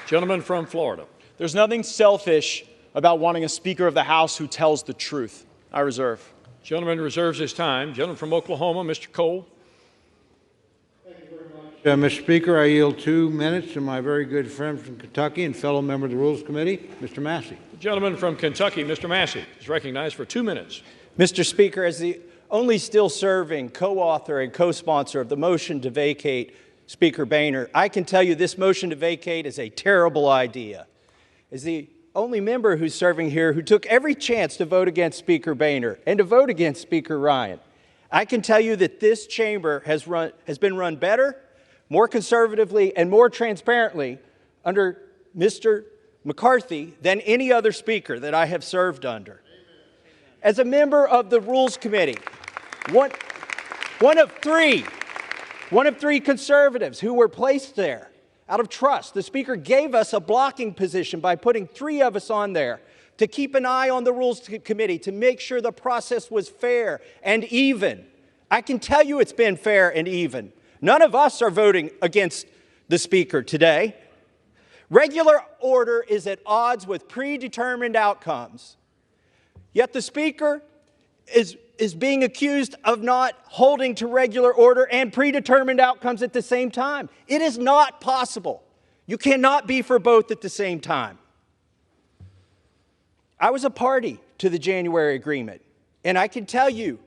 Gentleman from Florida. There's nothing selfish about wanting a Speaker of the House who tells the truth. I reserve. Gentleman reserves his time. Gentleman from Oklahoma, Mr. Cole. Mr. Speaker, I yield 2 minutes to my very good friend from Kentucky and fellow member of the Rules Committee, Mr. Massey. The gentleman from Kentucky, Mr. Massey, is recognized for 2 minutes. Mr. Speaker, as the only still serving co-author and co-sponsor of the motion to vacate Speaker Boehner, I can tell you this motion to vacate is a terrible idea. As the only member who's serving here who took every chance to vote against Speaker Boehner and to vote against Speaker Ryan, I can tell you that this chamber has been run better, more conservatively, and more transparently under Mr. McCarthy than any other speaker that I have served under. As a member of the Rules Committee, one of three conservatives who were placed there out of trust, the Speaker gave us a blocking position by putting 3 of us on there to keep an eye on the Rules Committee to make sure the process was fair and even. I can tell you it's been fair and even. None of us are voting against the Speaker today. Regular order is at odds with predetermined outcomes. Yet the Speaker is being accused of not holding to regular order and predetermined outcomes at the same time. It is not possible. You cannot be for both at the same time. I was a party to the January agreement, and I can tell you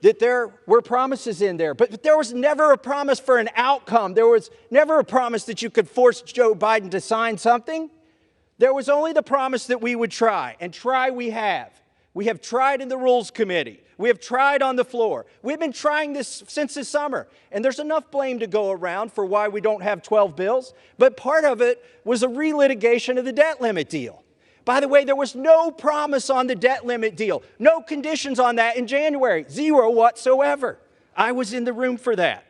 that there were promises in there, but there was never a promise for an outcome. There was never a promise that you could force Joe Biden to sign something. There was only the promise that we would try, and try we have. We have tried in the Rules Committee. We have tried on the floor. We've been trying this since the summer, and there's enough blame to go around for why we don't have 12 bills, but part of it was a relitigation of the debt limit deal. By the way, there was no promise on the debt limit deal, no conditions on that in January, 0 whatsoever. I was in the room for that.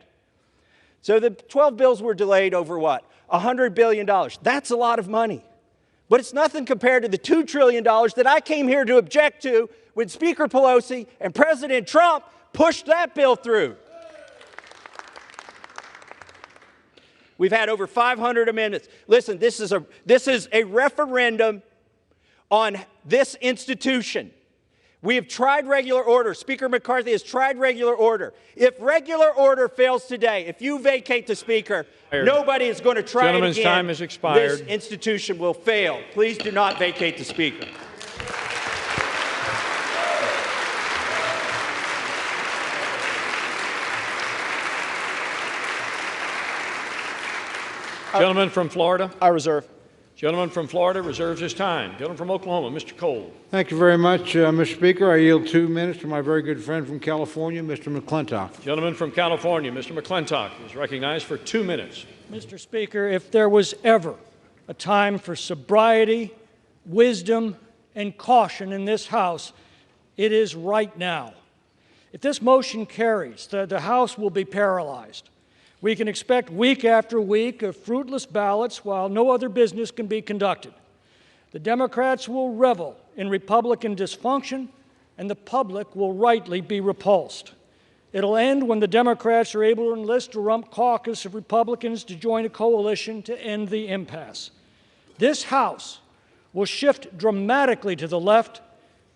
So the 12 bills were delayed over what? $100 billion. That's a lot of money. But it's nothing compared to the $2 trillion that I came here to object to when Speaker Pelosi and President Trump pushed that bill through. We've had over 500 amendments. Listen, this is a referendum on this institution. We have tried regular order. Speaker McCarthy has tried regular order. If regular order fails today, if you vacate the Speaker, nobody is going to try it again. Gentleman's time has expired. This institution will fail. Please do not vacate the Speaker. Gentleman from Florida. I reserve. Gentleman from Florida reserves his time. Gentleman from Oklahoma, Mr. Cole. Thank you very much, Mr. Speaker. I yield 2 minutes to my very good friend from California, Mr. McClintock. Gentleman from California, Mr. McClintock, is recognized for 2 minutes. Mr. Speaker, if there was ever a time for sobriety, wisdom, and caution in this House, it is right now. If this motion carries, the House will be paralyzed. We can expect week after week of fruitless ballots while no other business can be conducted. The Democrats will revel in Republican dysfunction, and the public will rightly be repulsed. It'll end when the Democrats are able to enlist a rump caucus of Republicans to join a coalition to end the impasse. This House will shift dramatically to the left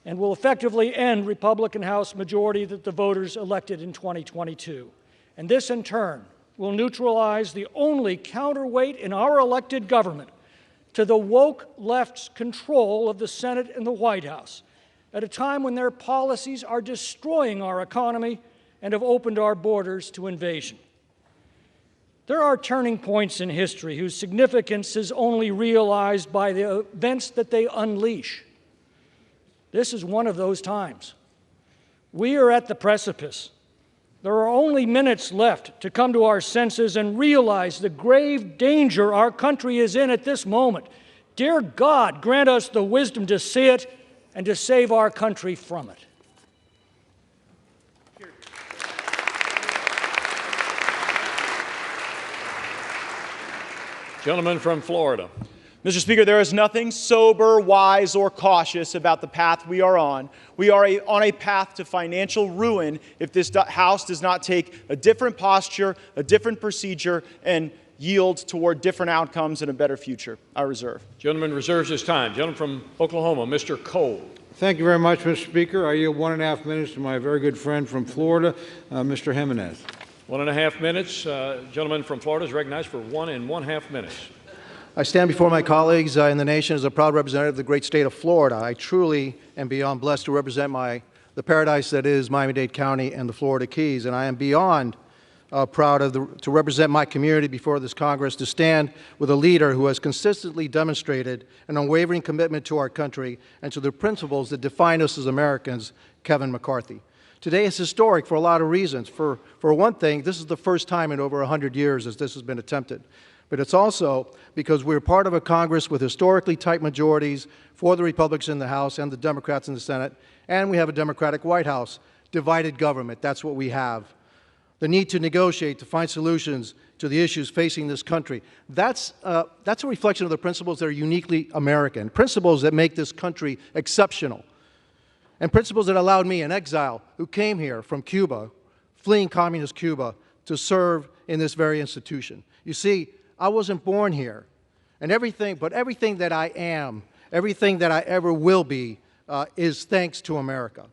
and will effectively end Republican House majority that the voters elected in 2022. And this, in turn, will neutralize the only counterweight in our elected government to the woke left's control of the Senate and the White House at a time when their policies are destroying our economy and have opened our borders to invasion. There are turning points in history whose significance is only realized by the events that they unleash. This is one of those times. We are at the precipice. There are only minutes left to come to our senses and realize the grave danger our country is in at this moment. Dear God, grant us the wisdom to see it and to save our country from it. Gentleman from Florida. Mr. Speaker, there is nothing sober, wise, or cautious about the path we are on. We are on a path to financial ruin if this House does not take a different posture, a different procedure, and yield toward different outcomes and a better future. I reserve. Gentleman reserves his time. Gentleman from Oklahoma, Mr. Cole. Thank you very much, Mr. Speaker. I yield 1.5 minutes to my very good friend from Florida, Mr. Jimenez. 1.5 minutes. Gentleman from Florida is recognized for 1.5 minutes. I stand before my colleagues in the nation as a proud representative of the great state of Florida. I truly am beyond blessed to represent the paradise that is Miami-Dade County and the Florida Keys, and I am beyond proud to represent my community before this Congress, to stand with a leader who has consistently demonstrated an unwavering commitment to our country and to the principles that define us as Americans, Kevin McCarthy. Today is historic for a lot of reasons. For one thing, this is the first time in over 100 years as this has been attempted. But it's also because we're part of a Congress with historically tight majorities for the Republicans in the House and the Democrats in the Senate, and we have a Democratic White House. Divided government, that's what we have. The need to negotiate, to find solutions to the issues facing this country. That's a reflection of the principles that are uniquely American, principles that make this country exceptional, and principles that allowed me, an exile who came here from Cuba, fleeing communist Cuba, to serve in this very institution. You see, I wasn't born here, and everything that I am, everything that I ever will be, is thanks to America.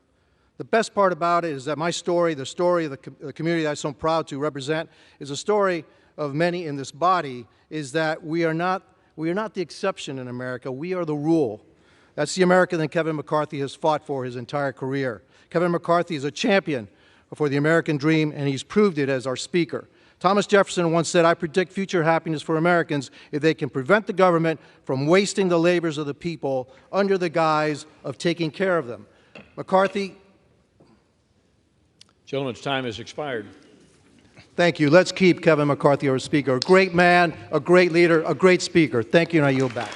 The best part about it is that my story, the story of the community that I'm so proud to represent, is a story of many in this body, is that we are not the exception in America, we are the rule. That's the America that Kevin McCarthy has fought for his entire career. Kevin McCarthy is a champion for the American dream, and he's proved it as our Speaker. Thomas Jefferson once said, "I predict future happiness for Americans if they can prevent the government from wasting the labors of the people under the guise of taking care of them." McCarthy. Gentleman's time has expired. Thank you. Let's keep Kevin McCarthy our Speaker. A great man, a great leader, a great Speaker. Thank you, and I yield back.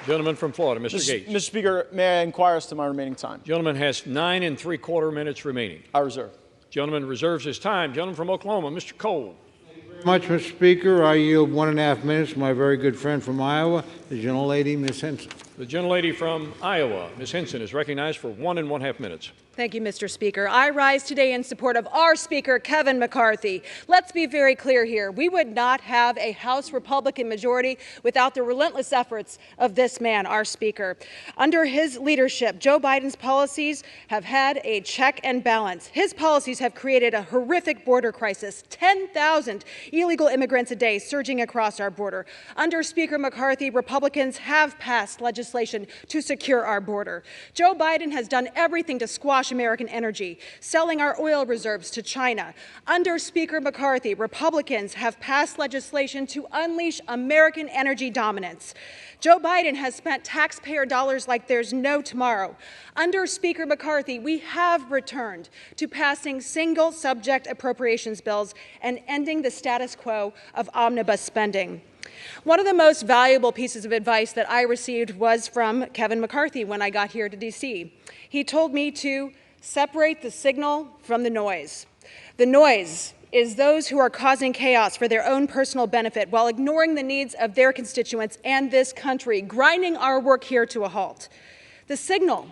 Gentleman from Florida, Mr. Gates. Mr. Speaker, may I inquire as to my remaining time? Gentleman has 9 3/4 minutes remaining. I reserve. Gentleman reserves his time. Gentleman from Oklahoma, Mr. Cole. Much, Mr. Speaker. I yield 1.5 minutes to my very good friend from Iowa, the gentlelady, Ms. Henson. The gentlelady from Iowa, Ms. Henson, is recognized for 1.5 minutes. Thank you, Mr. Speaker. I rise today in support of our Speaker, Kevin McCarthy. Let's be very clear here. We would not have a House Republican majority without the relentless efforts of this man, our Speaker. Under his leadership, Joe Biden's policies have had a check and balance. His policies have created a horrific border crisis, 10,000 illegal immigrants a day surging across our border. Under Speaker McCarthy, Republicans have passed legislation to secure our border. Joe Biden has done everything to squash American energy, selling our oil reserves to China. Under Speaker McCarthy, Republicans have passed legislation to unleash American energy dominance. Joe Biden has spent taxpayer dollars like there's no tomorrow. Under Speaker McCarthy, we have returned to passing single-subject appropriations bills and ending the status quo of omnibus spending. One of the most valuable pieces of advice that I received was from Kevin McCarthy when I got here to D.C. He told me to separate the signal from the noise. The noise is those who are causing chaos for their own personal benefit while ignoring the needs of their constituents and this country, grinding our work here to a halt. The signal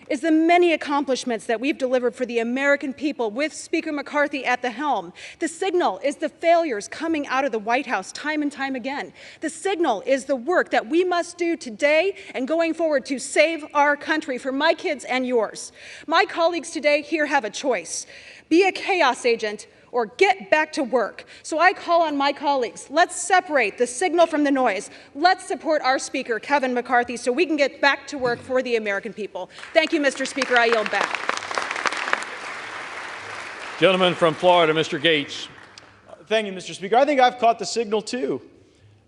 is the many accomplishments that we've delivered for the American people with Speaker McCarthy at the helm. The signal is the failures coming out of the White House time and time again. The signal is the work that we must do today and going forward to save our country for my kids and yours. My colleagues today here have a choice. Be a chaos agent or get back to work. So I call on my colleagues, let's separate the signal from the noise. Let's support our Speaker, Kevin McCarthy, so we can get back to work for the American people. Thank you, Mr. Speaker. I yield back. Gentleman from Florida, Mr. Gates. Thank you, Mr. Speaker. I think I've caught the signal, too.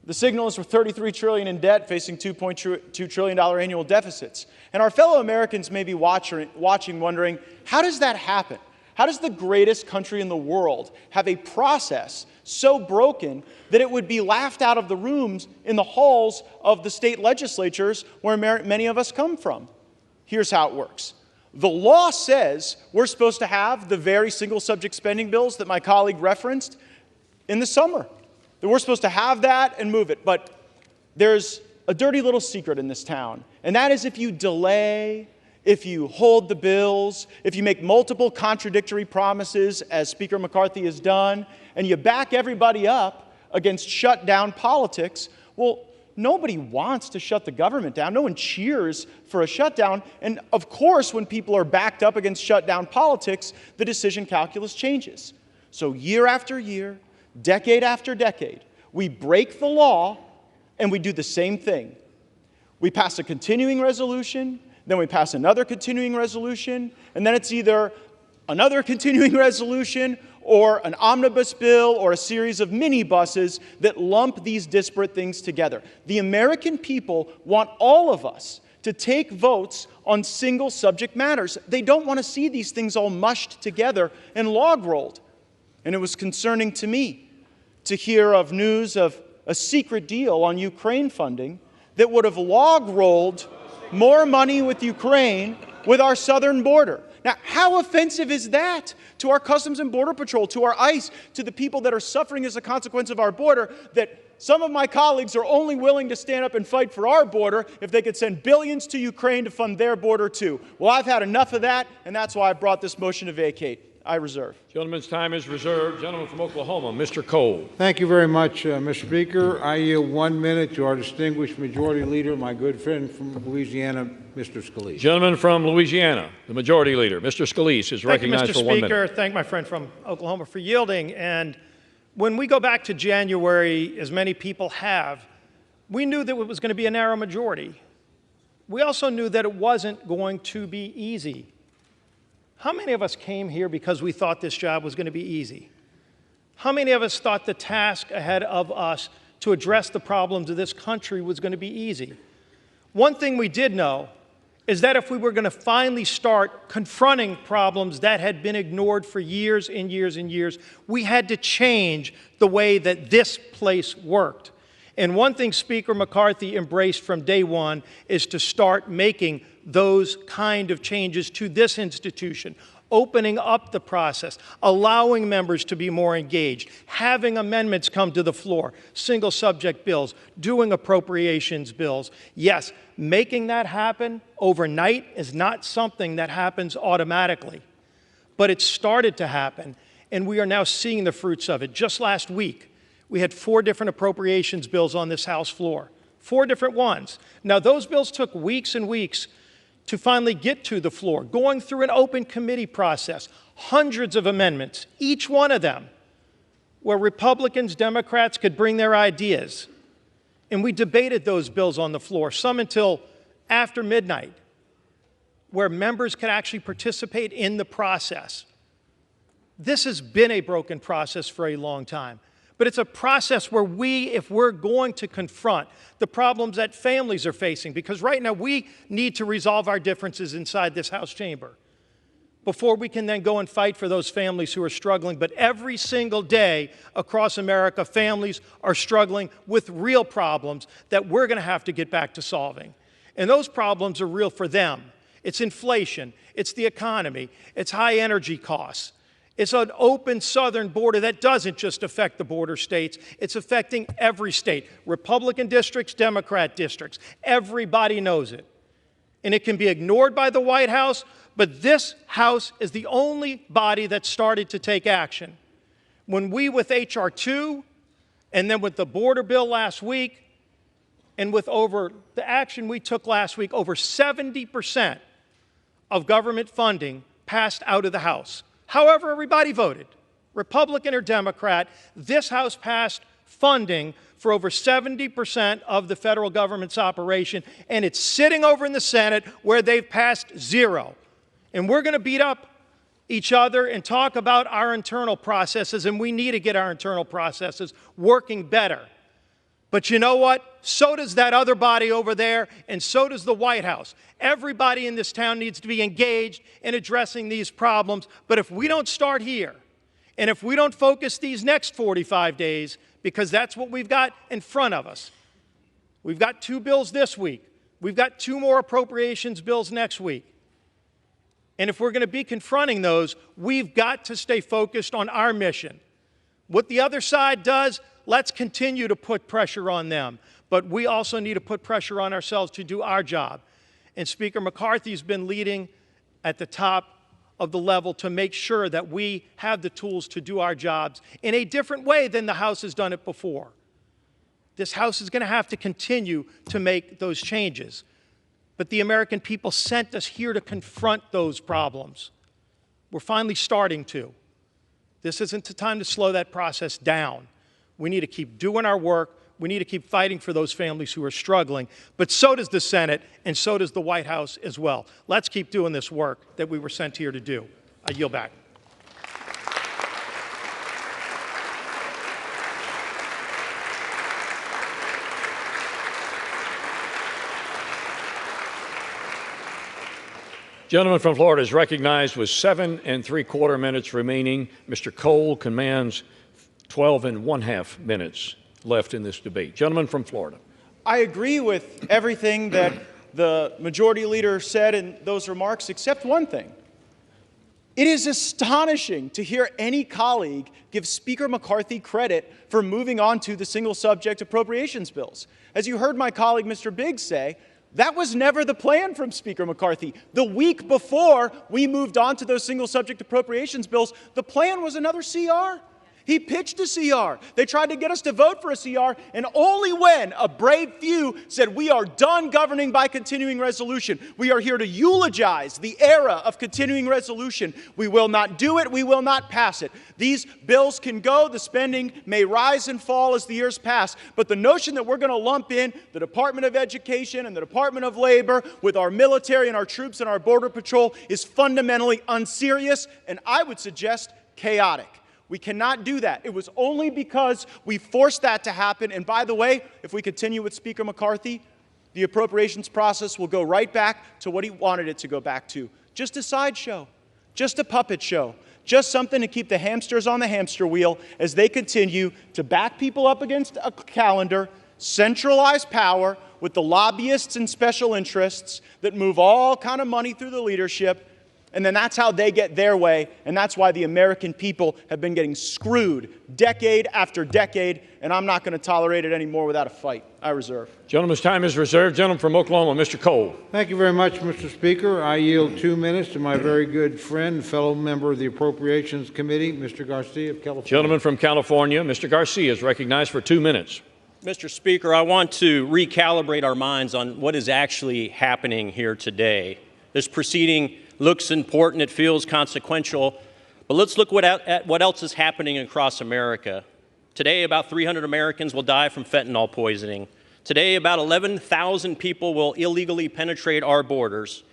The signal is for $33 trillion in debt, facing $2.2 trillion annual deficits. And our fellow Americans may be watching, wondering, how does that happen? How does the greatest country in the world have a process so broken that it would be laughed out of the rooms in the halls of the state legislatures where many of us come from? Here's how it works. The law says we're supposed to have the very single-subject spending bills that my colleague referenced in the summer. That we're supposed to have that and move it. But there's a dirty little secret in this town, and that is if you delay, if you hold the bills, if you make multiple contradictory promises, as Speaker McCarthy has done, and you back everybody up against shutdown politics, well, nobody wants to shut the government down. No one cheers for a shutdown. And of course, when people are backed up against shutdown politics, the decision calculus changes. So year after year, decade after decade, we break the law and we do the same thing. We pass a continuing resolution, then we pass another continuing resolution, and then it's either another continuing resolution or an omnibus bill or a series of minibuses that lump these disparate things together. The American people want all of us to take votes on single subject matters. They don't want to see these things all mushed together and log rolled. And it was concerning to me to hear of news of a secret deal on Ukraine funding that would have log rolled more money with Ukraine with our southern border. Now, how offensive is that to our Customs and Border Patrol, to our ICE, to the people that are suffering as a consequence of our border, that some of my colleagues are only willing to stand up and fight for our border if they could send billions to Ukraine to fund their border too? Well, I've had enough of that, and that's why I brought this motion to vacate. I reserve. Gentleman's time is reserved. Gentleman from Oklahoma, Mr. Cole. Thank you very much, Mr. Speaker. I yield 1 minute to our distinguished Majority Leader, my good friend from Louisiana, Mr. Scalise. Gentleman from Louisiana, the Majority Leader, Mr. Scalise, is recognized for 1 minute. Thank you, Mr. Speaker. Thank my friend from Oklahoma for yielding. And when we go back to January, as many people have, we knew that it was going to be a narrow majority. We also knew that it wasn't going to be easy. How many of us came here because we thought this job was going to be easy? How many of us thought the task ahead of us to address the problems of this country was going to be easy? One thing we did know is that if we were going to finally start confronting problems that had been ignored for years and years and years, we had to change the way that this place worked. And one thing Speaker McCarthy embraced from day one is to start making those kind of changes to this institution, opening up the process, allowing members to be more engaged, having amendments come to the floor, single subject bills, doing appropriations bills. Yes, making that happen overnight is not something that happens automatically, but it started to happen, and we are now seeing the fruits of it. Just last week, we had 4 different appropriations bills on this House floor, 4 different ones. Now, those bills took weeks and weeks to finally get to the floor, going through an open committee process, hundreds of amendments, each one of them, where Republicans, Democrats could bring their ideas. And we debated those bills on the floor, some until after midnight, where members could actually participate in the process. This has been a broken process for a long time. But it's a process where if we're going to confront the problems that families are facing, because right now we need to resolve our differences inside this House chamber before we can then go and fight for those families who are struggling. But every single day across America, families are struggling with real problems that we're going to have to get back to solving. And those problems are real for them. It's inflation, it's the economy, it's high energy costs. It's an open southern border that doesn't just affect the border states. It's affecting every state, Republican districts, Democrat districts. Everybody knows it. And it can be ignored by the White House, but this House is the only body that started to take action. When we, with H.R. 2, and then with the border bill last week, and with the action we took last week, over 70% of government funding passed out of the House. However everybody voted, Republican or Democrat, this House passed funding for over 70% of the federal government's operation, and it's sitting over in the Senate where they've passed 0. And we're going to beat up each other and talk about our internal processes, and we need to get our internal processes working better. But you know what? So does that other body over there, and so does the White House. Everybody in this town needs to be engaged in addressing these problems. But if we don't start here, and if we don't focus these next 45 days, because that's what we've got in front of us. We've got 2 bills this week. We've got 2 more appropriations bills next week. And if we're going to be confronting those, we've got to stay focused on our mission. What the other side does, let's continue to put pressure on them. But we also need to put pressure on ourselves to do our job. And Speaker McCarthy's been leading at the top of the level to make sure that we have the tools to do our jobs in a different way than the House has done it before. This House is going to have to continue to make those changes. But the American people sent us here to confront those problems. We're finally starting to. This isn't the time to slow that process down. We need to keep doing our work. We need to keep fighting for those families who are struggling. But so does the Senate, and so does the White House as well. Let's keep doing this work that we were sent here to do. I yield back. Gentleman from Florida is recognized with 7 3/4 minutes remaining. Mr. Cole commands 12 1/2 minutes left in this debate. Gentleman from Florida. I agree with everything that the majority leader said in those remarks, except one thing. It is astonishing to hear any colleague give Speaker McCarthy credit for moving on to the single subject appropriations bills. As you heard my colleague, Mr. Biggs, say, that was never the plan from Speaker McCarthy. The week before we moved on to those single subject appropriations bills, the plan was another CR. He pitched a CR. They tried to get us to vote for a CR, and only when a brave few said, we are done governing by continuing resolution. We are here to eulogize the era of continuing resolution. We will not do it. We will not pass it. These bills can go. The spending may rise and fall as the years pass, but the notion that we're going to lump in the Department of Education and the Department of Labor with our military and our troops and our Border Patrol is fundamentally unserious, and I would suggest chaotic. We cannot do that. It was only because we forced that to happen. And by the way, if we continue with Speaker McCarthy, the appropriations process will go right back to what he wanted it to go back to. Just a sideshow, just a puppet show, just something to keep the hamsters on the hamster wheel as they continue to back people up against a calendar, centralized power with the lobbyists and special interests that move all kind of money through the leadership, and then that's how they get their way, and that's why the American people have been getting screwed decade after decade, and I'm not going to tolerate it anymore without a fight. I reserve. Gentleman's time is reserved. Gentleman from Oklahoma, Mr. Cole. Thank you very much, Mr. Speaker. I yield 2 minutes to my very good friend, fellow member of the Appropriations Committee, Mr. Garcia of California. Gentleman from California, Mr. Garcia, is recognized for 2 minutes. Mr. Speaker, I want to recalibrate our minds on what is actually happening here today. This proceeding looks important, it feels consequential, but let's look at what else is happening across America. Today, about 300 Americans will die from fentanyl poisoning. Today, about 11,000 people will illegally penetrate our borders.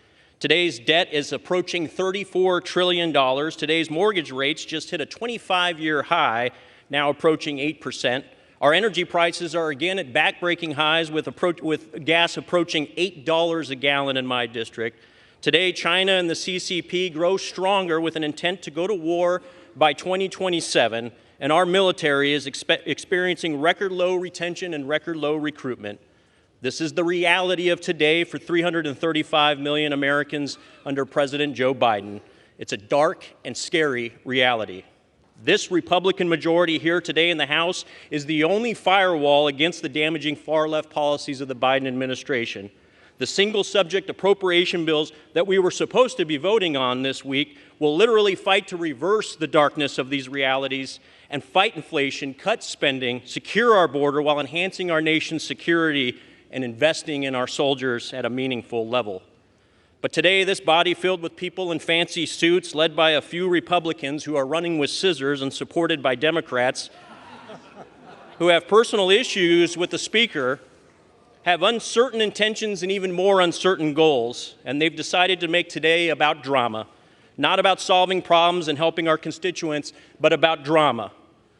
Today's debt is approaching $34 trillion. Today's mortgage rates just hit a 25-year high, now approaching 8%. Our energy prices are again at back-breaking highs with gas approaching $8 a gallon in my district. Today, China and the CCP grow stronger with an intent to go to war by 2027, and our military is experiencing record low retention and record low recruitment. This is the reality of today for 335 million Americans under President Joe Biden. It's a dark and scary reality. This Republican majority here today in the House is the only firewall against the damaging far-left policies of the Biden administration. The single-subject appropriation bills that we were supposed to be voting on this week will literally fight to reverse the darkness of these realities and fight inflation, cut spending, secure our border while enhancing our nation's security and investing in our soldiers at a meaningful level. But today, this body filled with people in fancy suits, led by a few Republicans who are running with scissors and supported by Democrats, who have personal issues with the Speaker, have uncertain intentions and even more uncertain goals, and they've decided to make today about drama, not about solving problems and helping our constituents, but about drama.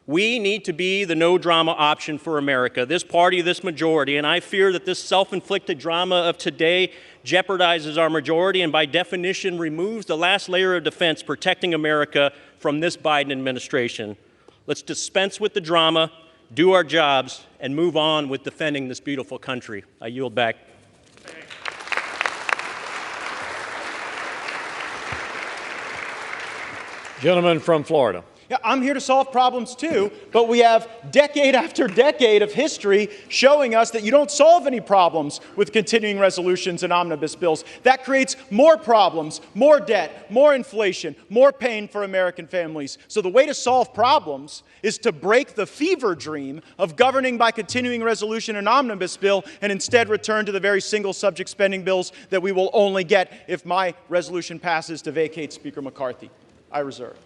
We need to be the no-drama option for America, this party, this majority, and I fear that this self-inflicted drama of today jeopardizes our majority and by definition removes the last layer of defense protecting America from this Biden administration. Let's dispense with the drama, do our jobs, and move on with defending this beautiful country. I yield back. Gentleman from Florida. Yeah, I'm here to solve problems too, but we have decade after decade of history showing us that you don't solve any problems with continuing resolutions and omnibus bills. That creates more problems, more debt, more inflation, more pain for American families. So the way to solve problems is to break the fever dream of governing by continuing resolution and omnibus bill and instead return to the very single subject spending bills that we will only get if my resolution passes to vacate Speaker McCarthy. I reserve.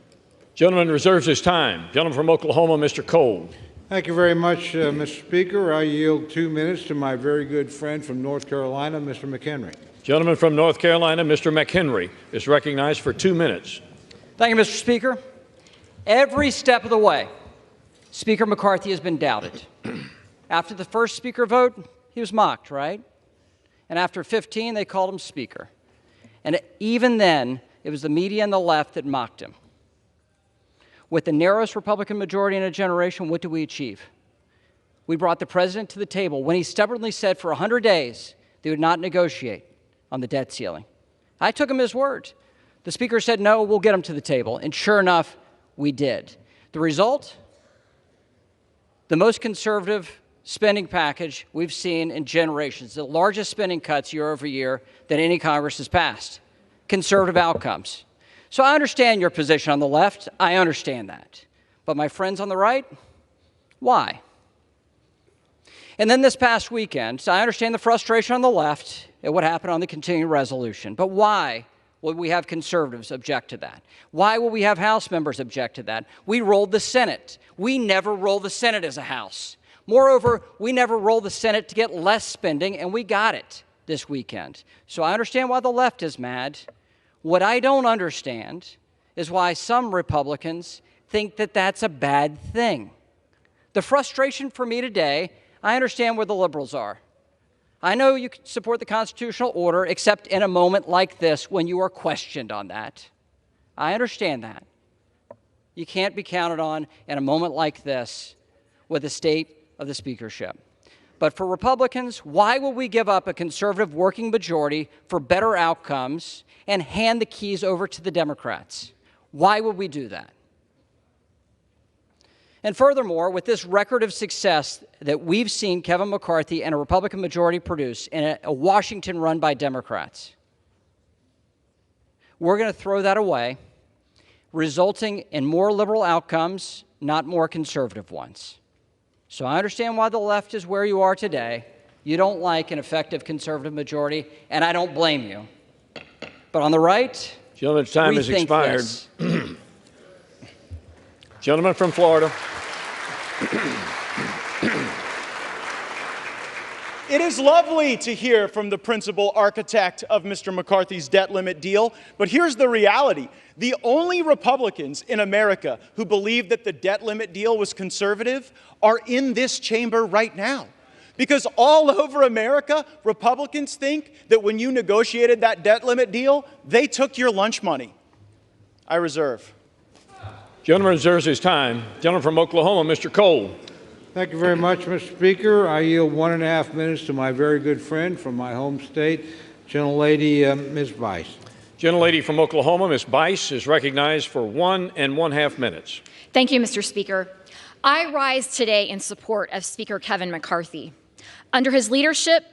Gentleman reserves his time. Gentleman from Oklahoma, Mr. Cole. Thank you very much, Mr. Speaker. I yield 2 minutes to my very good friend from North Carolina, Mr. McHenry. Gentleman from North Carolina, Mr. McHenry, is recognized for 2 minutes. Thank you, Mr. Speaker. Every step of the way, Speaker McCarthy has been doubted. After the first Speaker vote, he was mocked, right? And after 15, they called him Speaker. And even then, it was the media and the left that mocked him. With the narrowest Republican majority in a generation, what did we achieve? We brought the president to the table when he stubbornly said for 100 days they would not negotiate on the debt ceiling. I took him at his word. The Speaker said, no, we'll get him to the table. And sure enough, we did. The result? The most conservative spending package we've seen in generations, the largest spending cuts year over year that any Congress has passed. Conservative outcomes. So I understand your position on the left. I understand that. But my friends on the right, why? And then this past weekend, so I understand the frustration on the left at what happened on the continuing resolution. But why would we have conservatives object to that? Why will we have House members object to that? We rolled the Senate. We never roll the Senate as a House. Moreover, we never roll the Senate to get less spending, and we got it this weekend. So I understand why the left is mad. What I don't understand is why some Republicans think that that's a bad thing. The frustration for me today, I understand where the liberals are. I know you can support the constitutional order, except in a moment like this when you are questioned on that. I understand that. You can't be counted on in a moment like this with the state of the speakership. But for Republicans, why will we give up a conservative working majority for better outcomes and hand the keys over to the Democrats? Why would we do that? And furthermore, with this record of success that we've seen Kevin McCarthy and a Republican majority produce in a Washington run by Democrats, we're going to throw that away, resulting in more liberal outcomes, not more conservative ones. So I understand why the left is where you are today. You don't like an effective conservative majority, and I don't blame you. But on the right, gentleman's time has expired. Gentleman from Florida. It is lovely to hear from the principal architect of Mr. McCarthy's debt limit deal, but here's the reality. The only Republicans in America who believe that the debt limit deal was conservative are in this chamber right now. Because all over America, Republicans think that when you negotiated that debt limit deal, they took your lunch money. I reserve. Gentleman reserves his time. Gentleman from Oklahoma, Mr. Cole. Thank you very much, Mr. Speaker. I yield 1.5 minutes to my very good friend from my home state, gentlelady Ms. Bice. Gentlelady from Oklahoma, Ms. Bice, is recognized for 1.5 minutes. Thank you, Mr. Speaker. I rise today in support of Speaker Kevin McCarthy. Under his leadership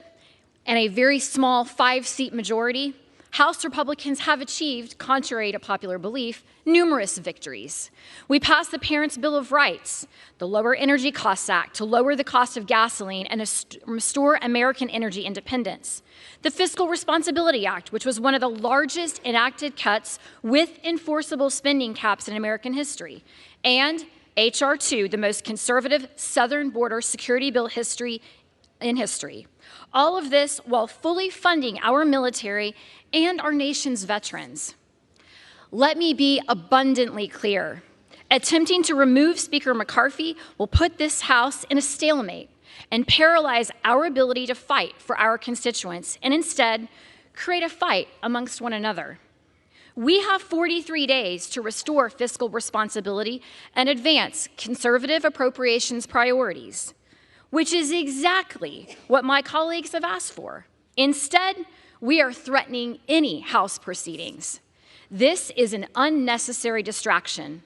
and a very small 5-seat majority, House Republicans have achieved, contrary to popular belief, numerous victories. We passed the Parents' Bill of Rights, the Lower Energy Costs Act to lower the cost of gasoline and restore American energy independence, the Fiscal Responsibility Act, which was one of the largest enacted cuts with enforceable spending caps in American history, and H.R. 2, the most conservative southern border security bill in history. All of this while fully funding our military and our nation's veterans. Let me be abundantly clear. Attempting to remove Speaker McCarthy will put this House in a stalemate and paralyze our ability to fight for our constituents and instead create a fight amongst one another. We have 43 days to restore fiscal responsibility and advance conservative appropriations priorities, which is exactly what my colleagues have asked for. Instead, we are threatening any House proceedings. This is an unnecessary distraction.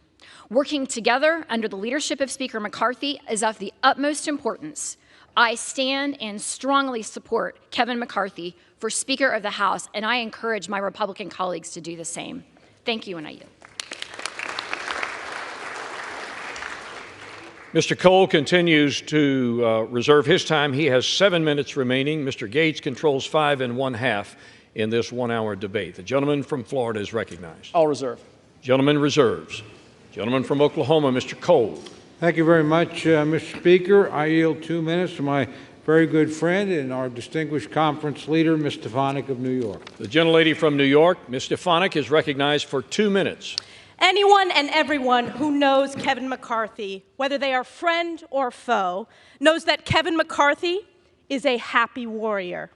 Working together under the leadership of Speaker McCarthy is of the utmost importance. I stand and strongly support Kevin McCarthy for Speaker of the House, and I encourage my Republican colleagues to do the same. Thank you, and I yield. Mr. Cole continues to reserve his time. He has 7 minutes remaining. Mr. Gates controls 5 1/2 in this 1-hour debate. The gentleman from Florida is recognized. I'll reserve. Gentleman reserves. Gentleman from Oklahoma, Mr. Cole. Thank you very much, Mr. Speaker. I yield 2 minutes to my very good friend and our distinguished conference leader, Ms. Stefanik of New York. The gentlelady from New York, Ms. Stefanik, is recognized for 2 minutes. Anyone and everyone who knows Kevin McCarthy, whether they are friend or foe, knows that Kevin McCarthy is a happy warrior.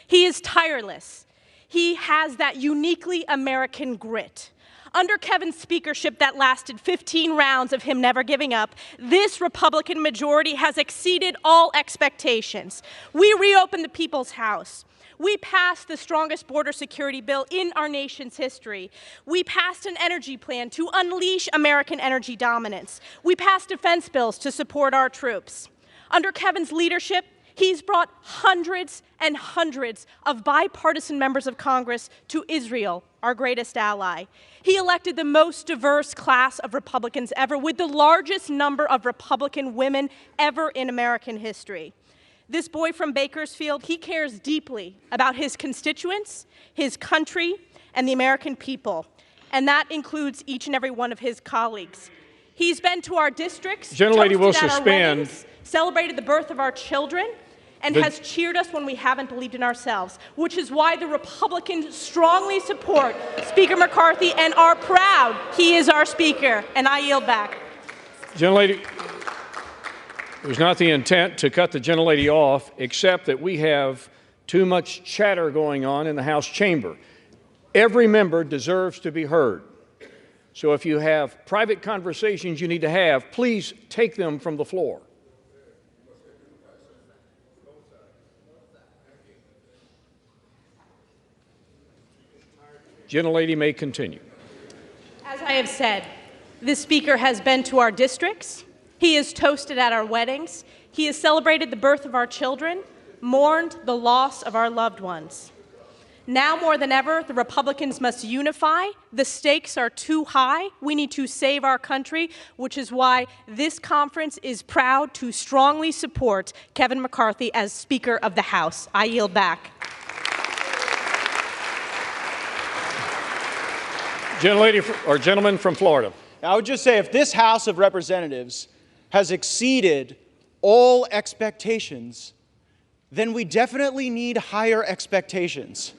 He is tireless. He has that uniquely American grit. Under Kevin's speakership that lasted 15 rounds of him never giving up, this Republican majority has exceeded all expectations. We reopened the People's House. We passed the strongest border security bill in our nation's history. We passed an energy plan to unleash American energy dominance. We passed defense bills to support our troops. Under Kevin's leadership, he's brought hundreds and hundreds of bipartisan members of Congress to Israel, our greatest ally. He elected the most diverse class of Republicans ever, with the largest number of Republican women ever in American history. This boy from Bakersfield, he cares deeply about his constituents, his country, and the American people. And that includes each and every one of his colleagues. He's been to our districts, Gentlelady will toasted at our suspend. weddings, celebrated the birth of our children, and has cheered us when we haven't believed in ourselves, which is why the Republicans strongly support Speaker McCarthy and are proud he is our Speaker. And I yield back. Gentlelady, it was not the intent to cut the gentlelady off, except that we have too much chatter going on in the House chamber. Every member deserves to be heard. So if you have private conversations you need to have, please take them from the floor. Gentlelady may continue. As I have said, this speaker has been to our districts. He has toasted at our weddings. He has celebrated the birth of our children, mourned the loss of our loved ones. Now more than ever, the Republicans must unify. The stakes are too high. We need to save our country, which is why this conference is proud to strongly support Kevin McCarthy as Speaker of the House. I yield back. Gentleman from Florida. I would just say if this House of Representatives has exceeded all expectations, then we definitely need higher expectations.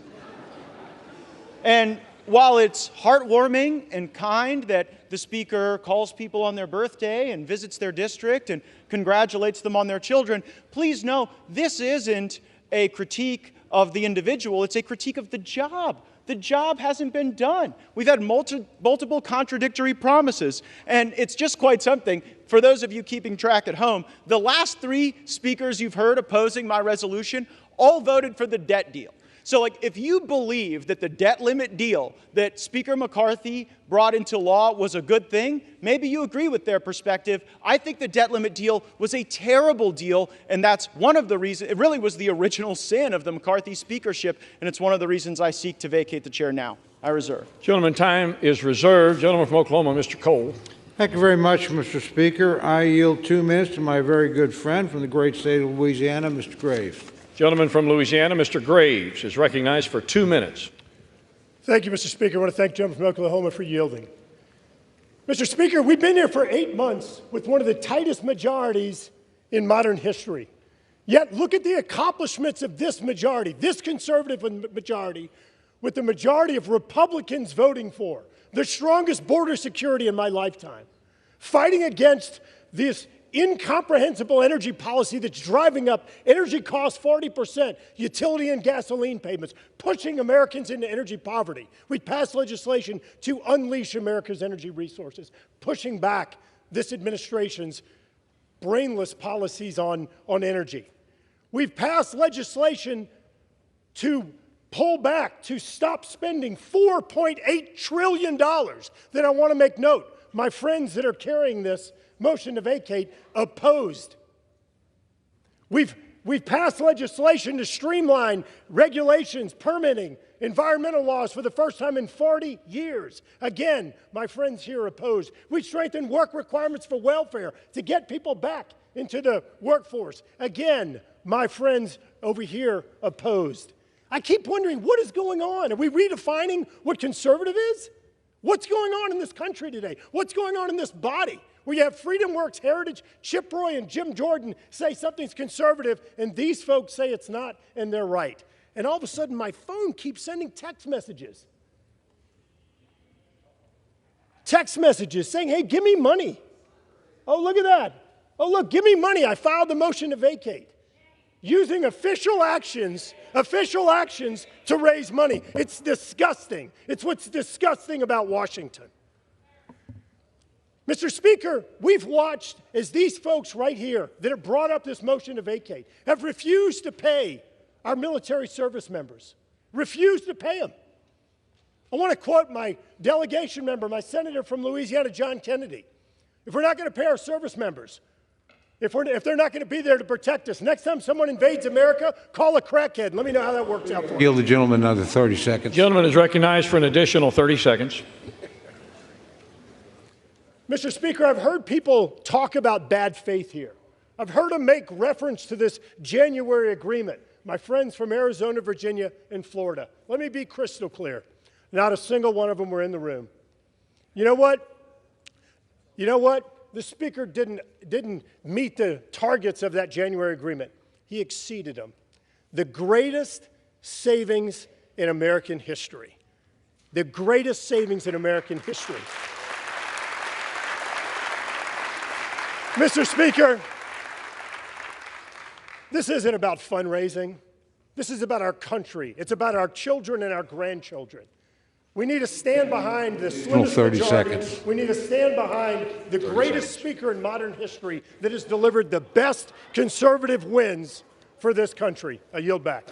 And while it's heartwarming and kind that the Speaker calls people on their birthday and visits their district and congratulates them on their children, please know this isn't a critique of the individual, it's a critique of the job. The job hasn't been done. We've had multiple contradictory promises, and it's just quite something. For those of you keeping track at home, the last 3 speakers you've heard opposing my resolution all voted for the debt deal. So if you believe that the debt limit deal that Speaker McCarthy brought into law was a good thing, maybe you agree with their perspective. I think the debt limit deal was a terrible deal, and that's one of the reasons. It really was the original sin of the McCarthy speakership, and it's one of the reasons I seek to vacate the chair now. I reserve. Gentleman, time is reserved. Gentleman from Oklahoma, Mr. Cole. Thank you very much, Mr. Speaker. I yield 2 minutes to my very good friend from the great state of Louisiana, Mr. Graves. Gentleman from Louisiana, Mr. Graves, is recognized for 2 minutes. Thank you, Mr. Speaker. I want to thank the gentleman from Oklahoma for yielding. Mr. Speaker, we've been here for 8 months with one of the tightest majorities in modern history. Yet look at the accomplishments of this majority, this conservative majority, with the majority of Republicans voting for the strongest border security in my lifetime, fighting against this incomprehensible energy policy that's driving up energy costs 40%, utility and gasoline payments, pushing Americans into energy poverty. We passed legislation to unleash America's energy resources, pushing back this administration's brainless policies on energy. We've passed legislation to pull back, to stop spending $4.8 trillion that I want to make note. My friends that are carrying this motion to vacate opposed. We've passed legislation to streamline regulations, permitting, environmental laws for the first time in 40 years. Again, my friends here opposed. We strengthened work requirements for welfare to get people back into the workforce. Again, my friends over here opposed. I keep wondering, what is going on? Are we redefining what conservative is? What's going on in this country today? What's going on in this body? Where you have Freedom Works, Heritage, Chip Roy, and Jim Jordan say something's conservative, and these folks say it's not, and they're right. And all of a sudden, my phone keeps sending text messages. Text messages saying, hey, give me money. Oh, look at that. Oh, look, give me money. I filed the motion to vacate. Using official actions to raise money. It's disgusting. It's what's disgusting about Washington. Mr. Speaker, we've watched as these folks right here that have brought up this motion to vacate have refused to pay our military service members, refused to pay them. I want to quote my delegation member, my senator from Louisiana, John Kennedy. If we're not going to pay our service members, if they're not going to be there to protect us, next time someone invades America, call a crackhead. Let me know how that works out for you. Yield the gentleman another 30 seconds. Gentleman is recognized for an additional 30 seconds. Mr. Speaker, I've heard people talk about bad faith here. I've heard them make reference to this January agreement. My friends from Arizona, Virginia, and Florida. Let me be crystal clear. Not a single one of them were in the room. You know what? The Speaker didn't meet the targets of that January agreement. He exceeded them. The greatest savings in American history. The greatest savings in American history. Mr. Speaker, this isn't about fundraising. This is about our country. It's about our children and our grandchildren. We need to stand behind the slimmest 30 majority. seconds. We need to stand behind the greatest speaker in modern history that has delivered the best conservative wins for this country. I yield back.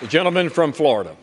The gentleman from Florida.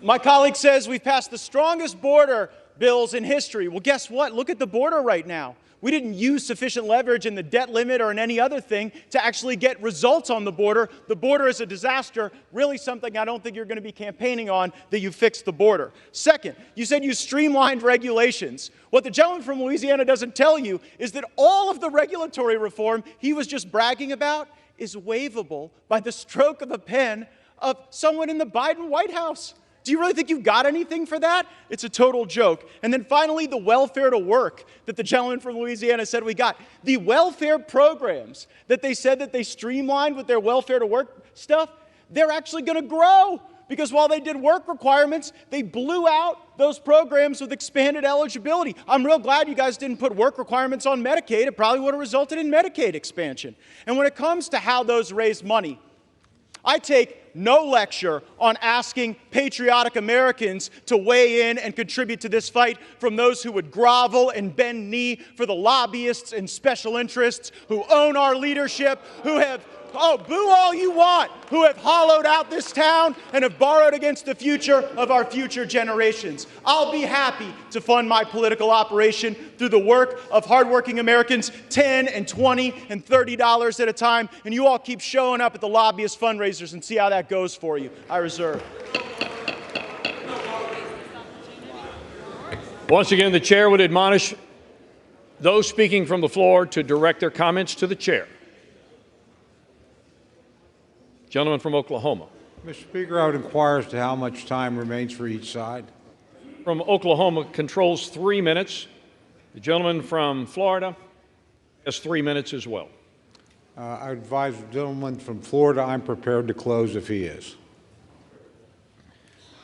My colleague says we've passed the strongest border bills in history. Well, guess what? Look at the border right now. We didn't use sufficient leverage in the debt limit or in any other thing to actually get results on the border. The border is a disaster, really something I don't think you're going to be campaigning on, that you fixed the border. Second, you said you streamlined regulations. What the gentleman from Louisiana doesn't tell you is that all of the regulatory reform he was just bragging about is waivable by the stroke of a pen of someone in the Biden White House. Do you really think you've got anything for that? It's a total joke. And then finally, the welfare to work that the gentleman from Louisiana said we got. The welfare programs that they said that they streamlined with their welfare to work stuff, they're actually going to grow. Because while they did work requirements, they blew out those programs with expanded eligibility. I'm real glad you guys didn't put work requirements on Medicaid. It probably would have resulted in Medicaid expansion. And when it comes to how those raise money, I take no lecture on asking patriotic Americans to weigh in and contribute to this fight from those who would grovel and bend knee for the lobbyists and special interests who own our leadership, who have, oh, boo all you want, who have hollowed out this town and have borrowed against the future of our future generations. I'll be happy to fund my political operation through the work of hardworking Americans, $10 and $20 and $30 at a time, and you all keep showing up at the lobbyist fundraisers and see how that goes for you. I reserve. Once again, the chair would admonish those speaking from the floor to direct their comments to the chair. Gentleman from Oklahoma. Mr. Speaker, I would inquire as to how much time remains for each side. From Oklahoma controls 3 minutes. The gentleman from Florida has 3 minutes as well. I advise the gentleman from Florida I'm prepared to close if he is.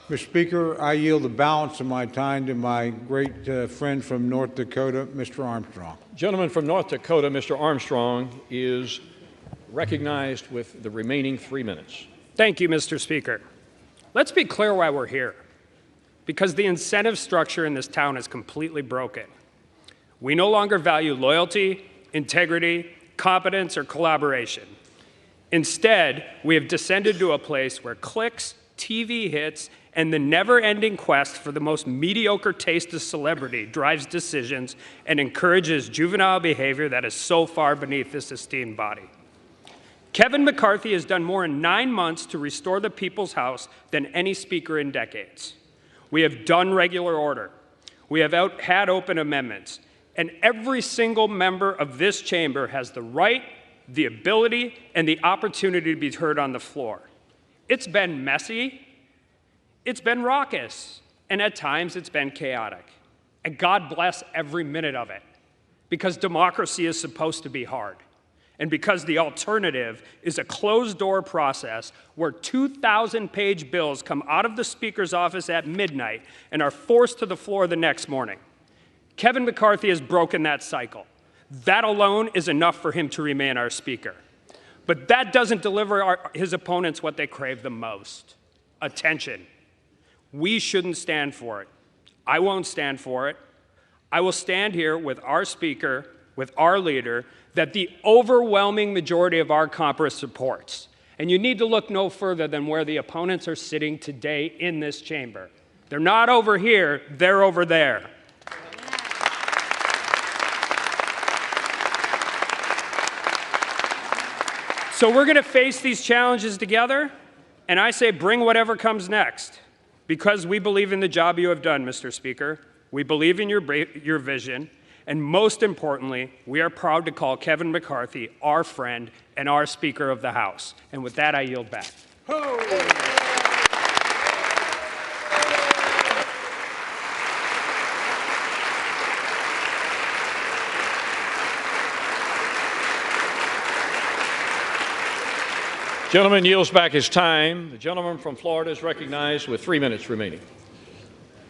Mr. Speaker, I yield the balance of my time to my great friend from North Dakota, Mr. Armstrong. Gentleman from North Dakota, Mr. Armstrong, is recognized with the remaining 3 minutes. Thank you, Mr. Speaker. Let's be clear why we're here. Because the incentive structure in this town is completely broken. We no longer value loyalty, integrity, competence, or collaboration. Instead, we have descended to a place where clicks, TV hits, and the never-ending quest for the most mediocre taste of celebrity drives decisions and encourages juvenile behavior that is so far beneath this esteemed body. Kevin McCarthy has done more in 9 months to restore the people's house than any speaker in decades. We have done regular order. We have had open amendments. And every single member of this chamber has the right, the ability, and the opportunity to be heard on the floor. It's been messy. It's been raucous. And at times, it's been chaotic. And God bless every minute of it. Because democracy is supposed to be hard. And because the alternative is a closed-door process where 2,000-page bills come out of the Speaker's office at midnight and are forced to the floor the next morning. Kevin McCarthy has broken that cycle. That alone is enough for him to remain our Speaker. But that doesn't deliver his opponents what they crave the most: attention. We shouldn't stand for it. I won't stand for it. I will stand here with our Speaker, with our leader, that the overwhelming majority of our Congress supports. And you need to look no further than where the opponents are sitting today in this chamber. They're not over here, they're over there. So we're going to face these challenges together, and I say bring whatever comes next, because we believe in the job you have done, Mr. Speaker. We believe in your vision. And most importantly, we are proud to call Kevin McCarthy our friend and our Speaker of the House. And with that, I yield back. Gentleman yields back his time. The gentleman from Florida is recognized with 3 minutes remaining.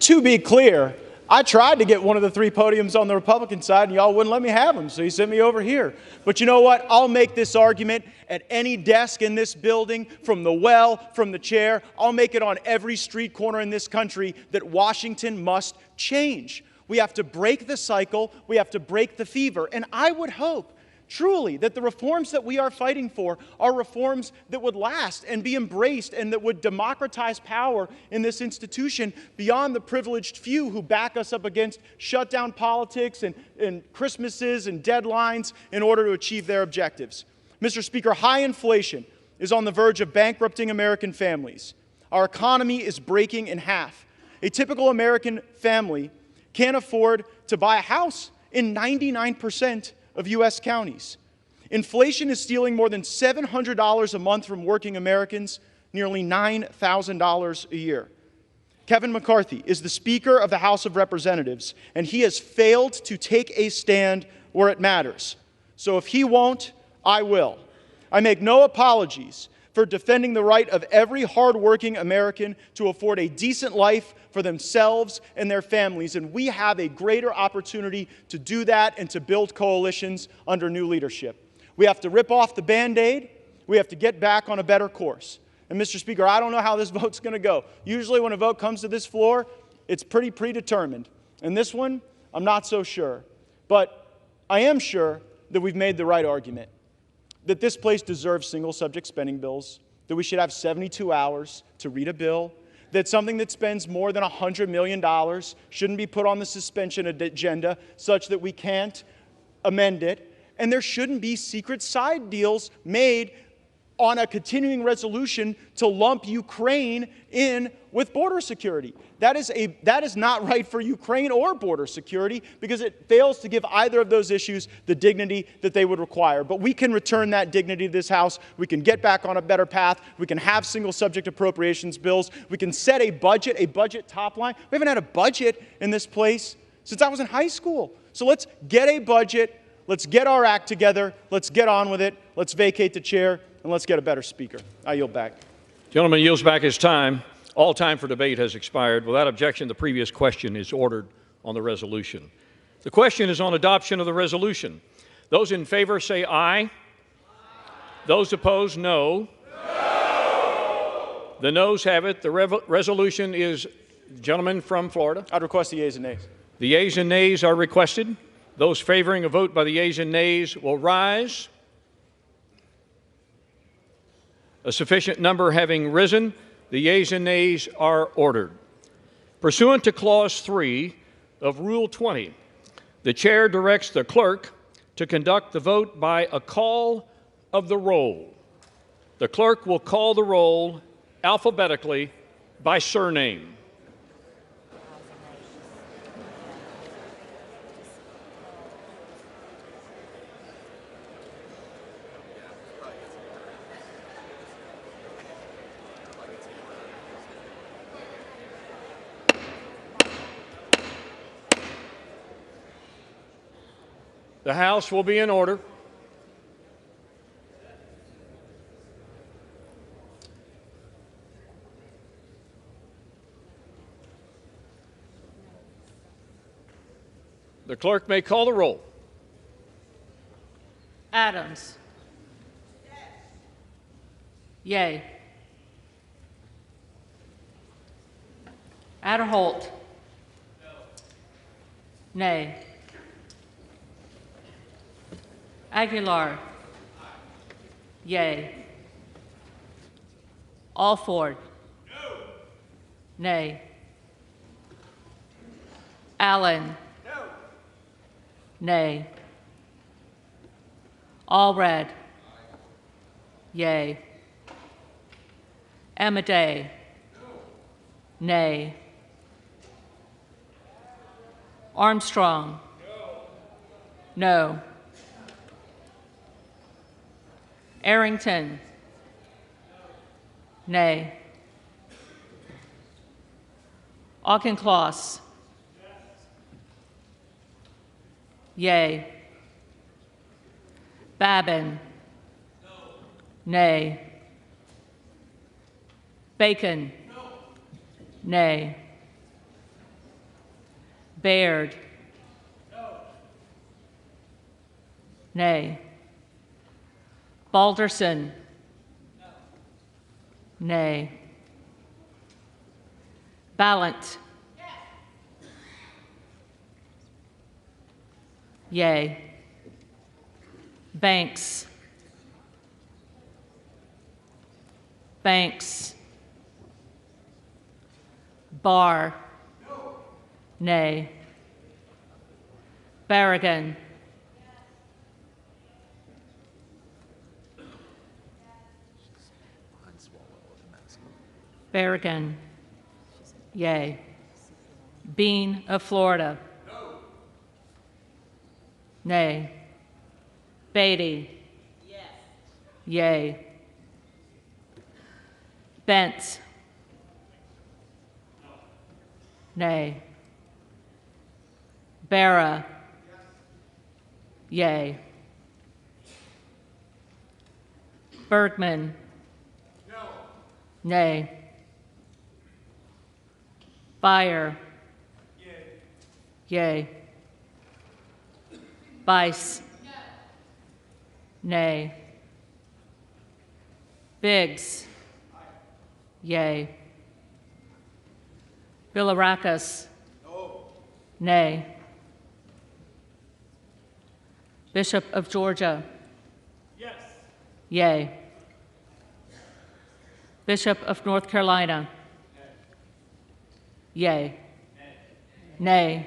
To be clear, I tried to get one of the 3 podiums on the Republican side, and y'all wouldn't let me have them, so he sent me over here. But you know what? I'll make this argument at any desk in this building, from the well, from the chair. I'll make it on every street corner in this country that Washington must change. We have to break the cycle. We have to break the fever. And I would hope, truly, that the reforms that we are fighting for are reforms that would last and be embraced and that would democratize power in this institution beyond the privileged few who back us up against shutdown politics and Christmases and deadlines in order to achieve their objectives. Mr. Speaker, high inflation is on the verge of bankrupting American families. Our economy is breaking in half. A typical American family can't afford to buy a house in 99% of U.S. counties. Inflation is stealing more than $700 a month from working Americans, nearly $9,000 a year. Kevin McCarthy is the Speaker of the House of Representatives, and he has failed to take a stand where it matters. So if he won't, I will. I make no apologies for defending the right of every hardworking American to afford a decent life for themselves and their families, and we have a greater opportunity to do that and to build coalitions under new leadership. We have to rip off the Band-Aid. We have to get back on a better course. And Mr. Speaker, I don't know how this vote's going to go. Usually when a vote comes to this floor, it's pretty predetermined. And this one, I'm not so sure. But I am sure that we've made the right argument, that this place deserves single-subject spending bills, that we should have 72 hours to read a bill, that something that spends more than $100 million shouldn't be put on the suspension agenda such that we can't amend it, and there shouldn't be secret side deals made on a continuing resolution to lump Ukraine in with border security. That is not right for Ukraine or border security because it fails to give either of those issues the dignity that they would require. But we can return that dignity to this House. We can get back on a better path. We can have single subject appropriations bills. We can set a budget top line. We haven't had a budget in this place since I was in high school. So let's get a budget. Let's get our act together. Let's get on with it. Let's vacate the chair. And let's get a better speaker. I yield back. Gentleman yields back his time. All time for debate has expired. Without objection, the previous question is ordered on the resolution. The question is on adoption of the resolution. Those in favor say aye. Aye. Those opposed, no. No. The noes have it. The resolution is, gentleman from Florida. I'd request the yeas and nays. The yeas and nays are requested. Those favoring a vote by the yeas and nays will rise. A sufficient number having risen, the yeas and nays are ordered. Pursuant to Clause 3 of Rule 20, the chair directs the clerk to conduct the vote by a call of the roll. The clerk will call the roll alphabetically by surname. The House will be in order. The clerk may call the roll. Adams. Yay. Adderholt. Nay. Aguilar. Yay. Alford. No. Nay. Allen. No. Nay. Allred. Yay. Amadei. No. Nay. Armstrong. No. No. Arrington. Nay. Auchincloss. Yay. Babin. Nay. Bacon. Nay. Baird. Nay. Balderson. Nay. Ballant. Yay. Banks. Banks. Barr. Nay. Barragan. Barragan. Yay. Bean of Florida. Nay. Beatty. Yay. Bentz. Nay. Barra. Yay. Bergman. Nay. Beyer. Yay. Bice. Nay. Biggs. Yay. Bilirakis. Nay. Bishop of Georgia. Yay. Bishop of North Carolina. Yay. Nay.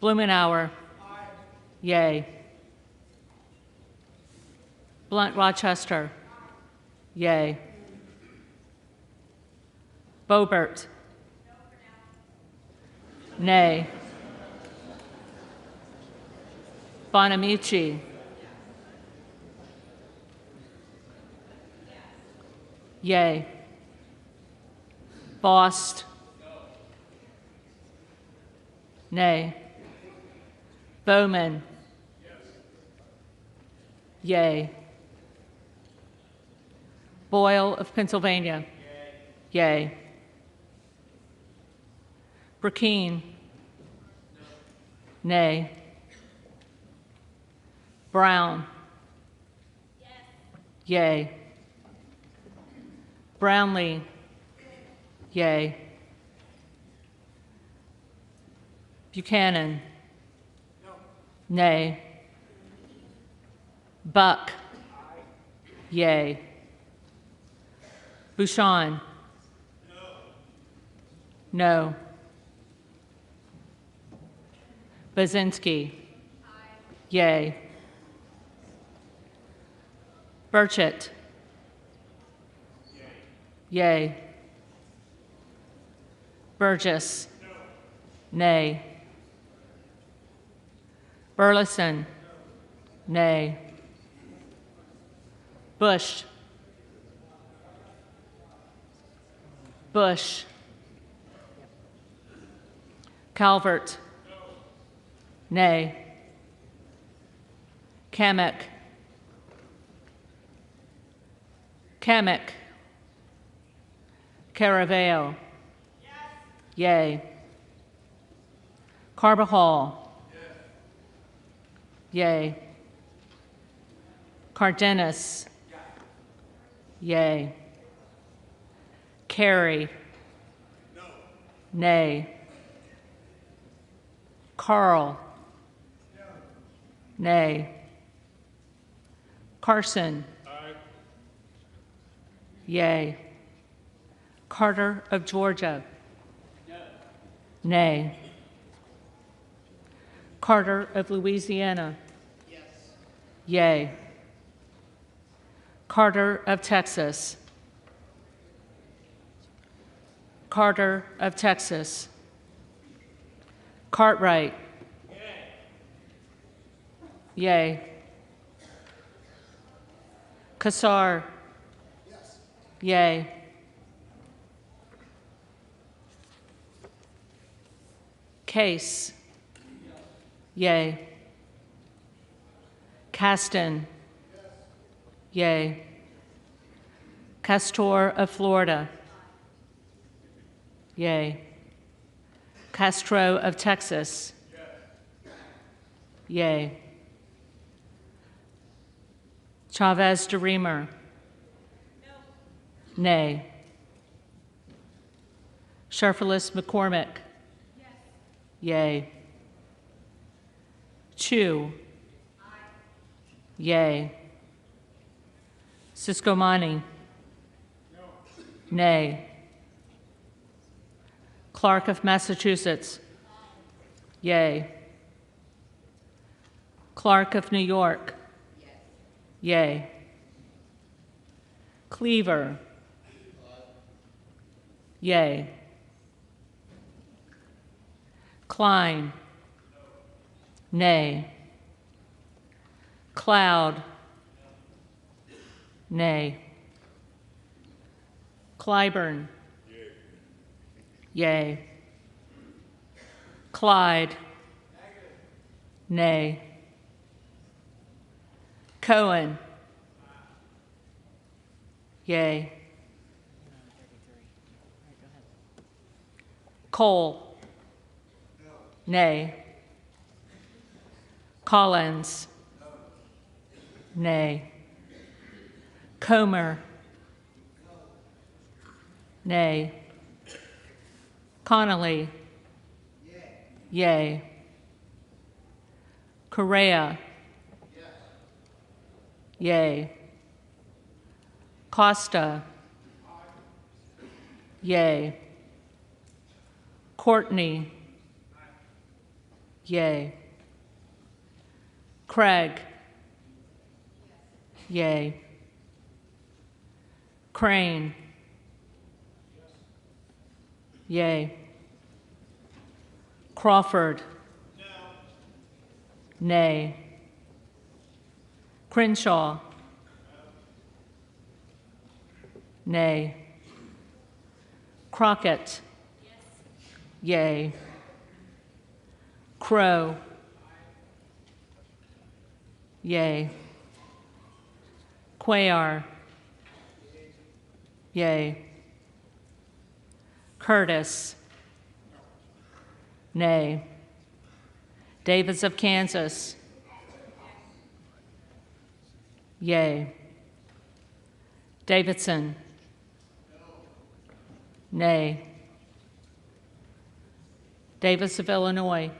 Blumenauer. Yay. Blunt Rochester. Yay. Boebert. Nay. Bonamici. Yay. Bost. Nay. Bowman. Yay. Boyle of Pennsylvania. Yay. Burkine. Nay. Brown. Yay. Brownlee. Yay. Buchanan. Nay. Buck. Yay. Bouchon. No. Bazinski. Yay. Burchett. Yay. Burgess. Nay. Burleson. Nay. Bush. Bush. Calvert. Nay. Kamek. Kamek. Caraveo. Yay. Carbajal. Yay. Cardenas. Yay. Carey. Nay. Carl. Nay. Carson. Yay. Carter of Georgia. Nay. Carter of Louisiana. Yay. Carter of Texas. Carter of Texas. Cartwright. Yay. Kassar. Yay. Case. Yay. Caston. Yay. Castor of Florida. Yay. Castro of Texas. Yay. Chavez de Reamer. Nay. Sharfelis McCormick. Yay. Chu. Yay. Siscomani. Nay. Clark of Massachusetts. Yay. Clark of New York. Yay. Cleaver. Yay. Klein. Nay. Cloud. Nay. Clyburn. Yay. Clyde. Nay. Cohen. Yay. Cole. Nay. Collins. Nay. Comer. Nay. Connolly. Yay. Correa. Yay. Costa. Yay. Courtney. Yay. Craig. Yay. Crane. Yay. Crawford. Nay. Crenshaw. Nay. Crockett. Yay. Crow. Yay. Cuellar. Yay. Curtis. Nay. Davis of Kansas. Yay. Davidson. Nay. Davis of Illinois.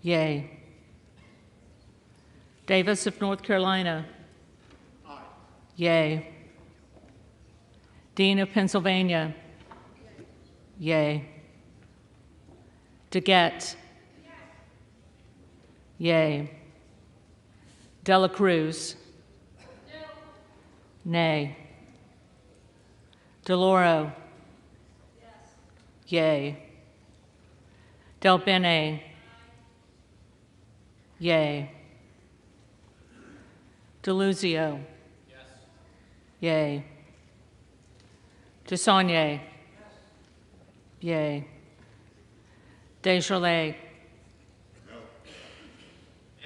Yay. Davis of North Carolina. Yay. Dean of Pennsylvania. Yay. DeGette. Yay. Dela Cruz. Nay. DeLauro. Yay. Del Bene. Yay. DeLuzio. Yay. DeSaulnier. Yay. Desjardins.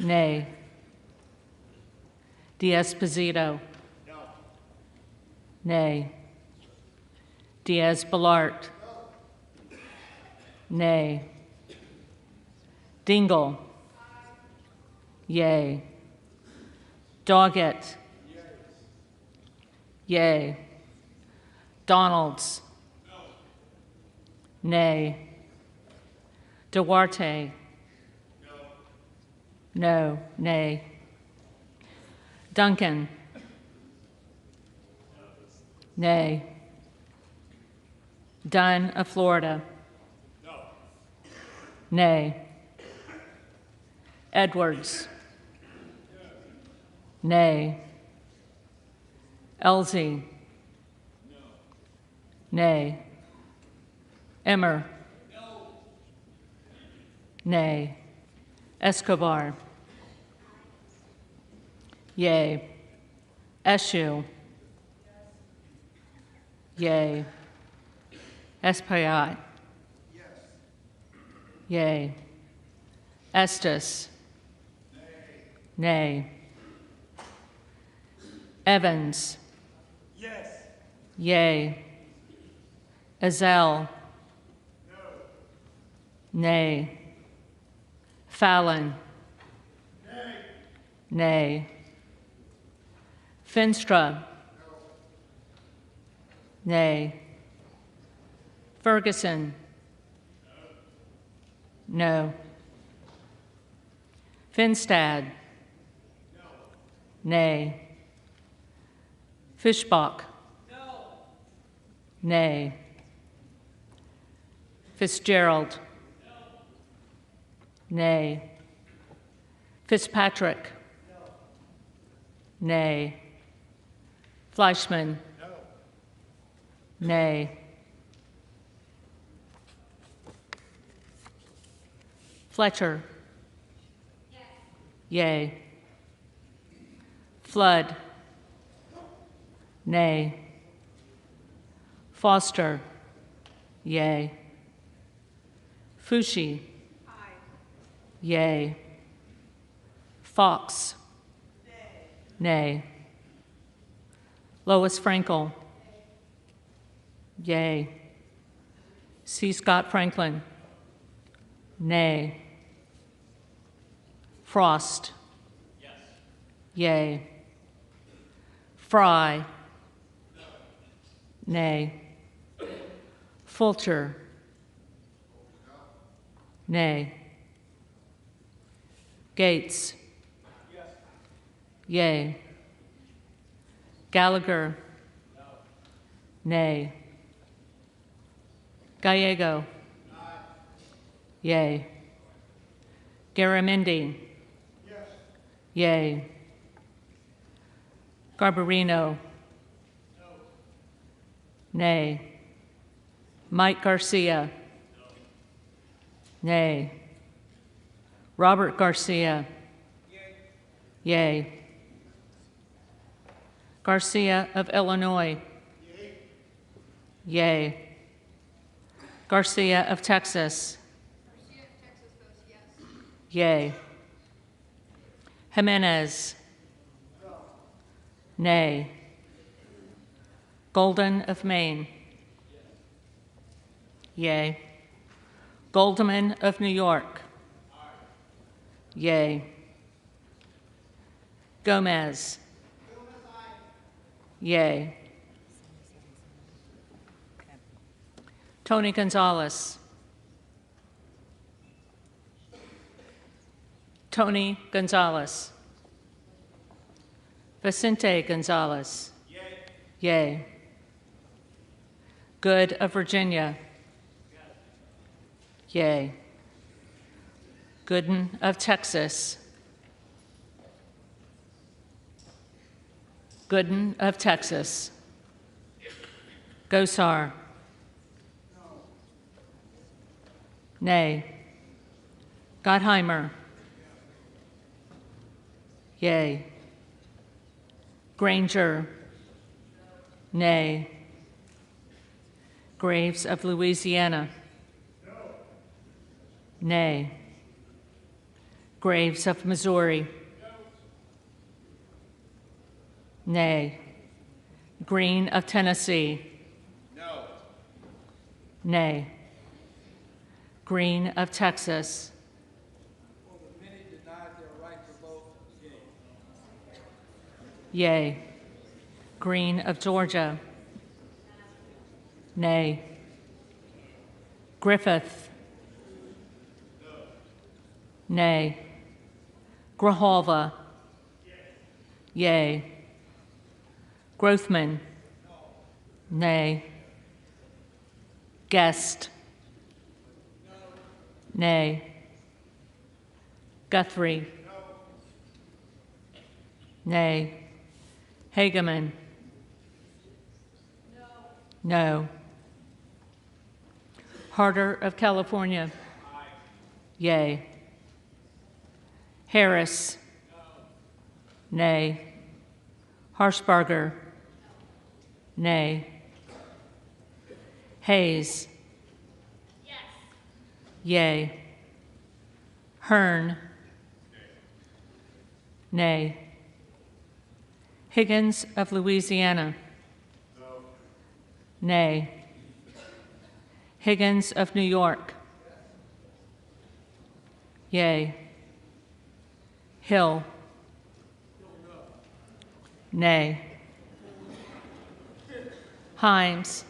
Nay. D'Esposito. Nay. Diaz-Balart. Nay. Dingle. Yay. Doggett. Yay. Donalds. Nay. Duarte. No. Nay. Duncan. Nay. Dunn of Florida. Nay. Edwards. Nay. Elsie. Nay. Emmer. Nay. Escobar. Yay. Eshue. Yay. Espaillat. Yay. Estes. Nay. Evans. Yes. Yay. Ezell. Nay. Fallon. Nay. Finstra. Nay. Ferguson. No. Finstad. Nay. Fischbach. Nay. Fitzgerald. Nay. Fitzpatrick. Nay. Fleischman. Nay. Fletcher. Yea. Flood. Nay. Foster. Yea. Fushi. Yea. Fox. Nay. Lois Frankel. Yea. C. Scott Franklin. Nay. Frost. Yea. Fry. Nay. Fulcher. Nay. Gates. Yea. Gallagher. Nay. Gallego. Yea. Garamendi. Yea. Garbarino. Nay. Mike Garcia. Nay. Robert Garcia. Yea. Garcia of Illinois. Yea. Garcia of Texas. Yea. Jimenez. Nay. Golden of Maine. Yea. Goldman of New York. Yea. Gomez. Yea. Tony Gonzalez. Tony Gonzalez. Vicente Gonzalez. Yea. Good of Virginia. Yea. Gooden of Texas. Gooden of Texas. Gosar. Nay. Gottheimer. Yea. Granger. Nay. Graves of Louisiana. Nay. Graves of Missouri. Nay. Green of Tennessee. Nay. Green of Texas. Yea. Green of Georgia. Nay. Griffith. Nay. Grijalva. Yea. Grothman. Nay. Guest. Nay. Guthrie. Nay. Hageman. No. Harder of California. Yea. Harris. Nay. Harshbarger. Nay. Hayes. Yea. Hearn. Nay. Higgins of Louisiana. Nay. Higgins of New York. Yay. Hill. Nay. Himes.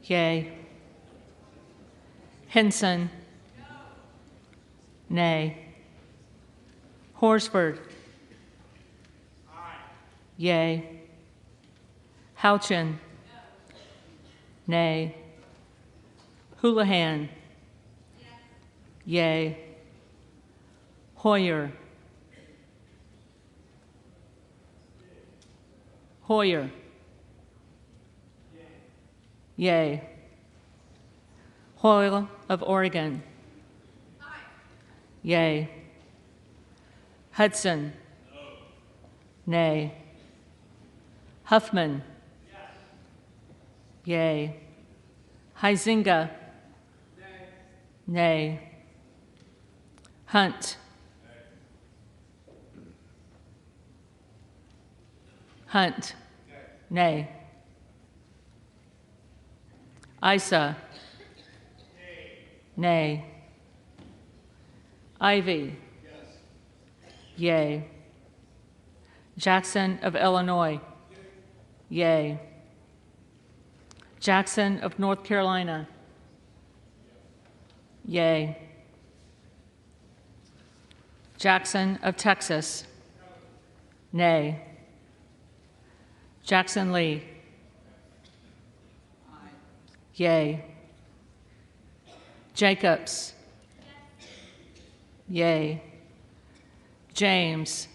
Yay. Henson. Nay. Horsford. Yay. Houchin. Nay. Houlihan. Yay. Hoyer. Hoyer. Yay. Hoyle of Oregon. Yay. Hudson. Nay. Huffman. Yay. Huizinga. Nay. Hunt. Hunt. Nay. Isa. Nay. Ivy. Yay. Jackson of Illinois. Yay. Jackson of North Carolina. Yay. Jackson of Texas. Nay. Jackson Lee. Yay. Jacobs. Yay. James.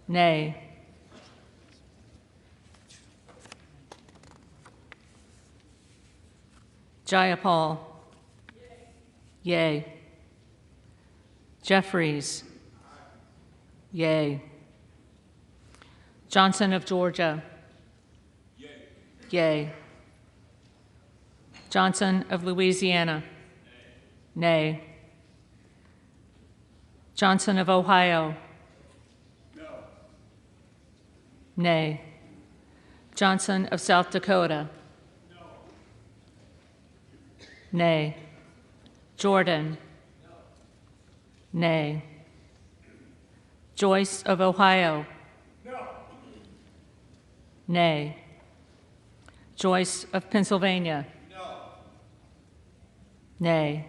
Nay. Jayapal. Yay. Jeffries. Yay. Johnson of Georgia. Yay. Johnson of Louisiana. Nay. Johnson of Ohio. Nay. Johnson of South Dakota. Nay. Jordan. Nay. Joyce of Ohio. Nay. Joyce of Pennsylvania. Nay.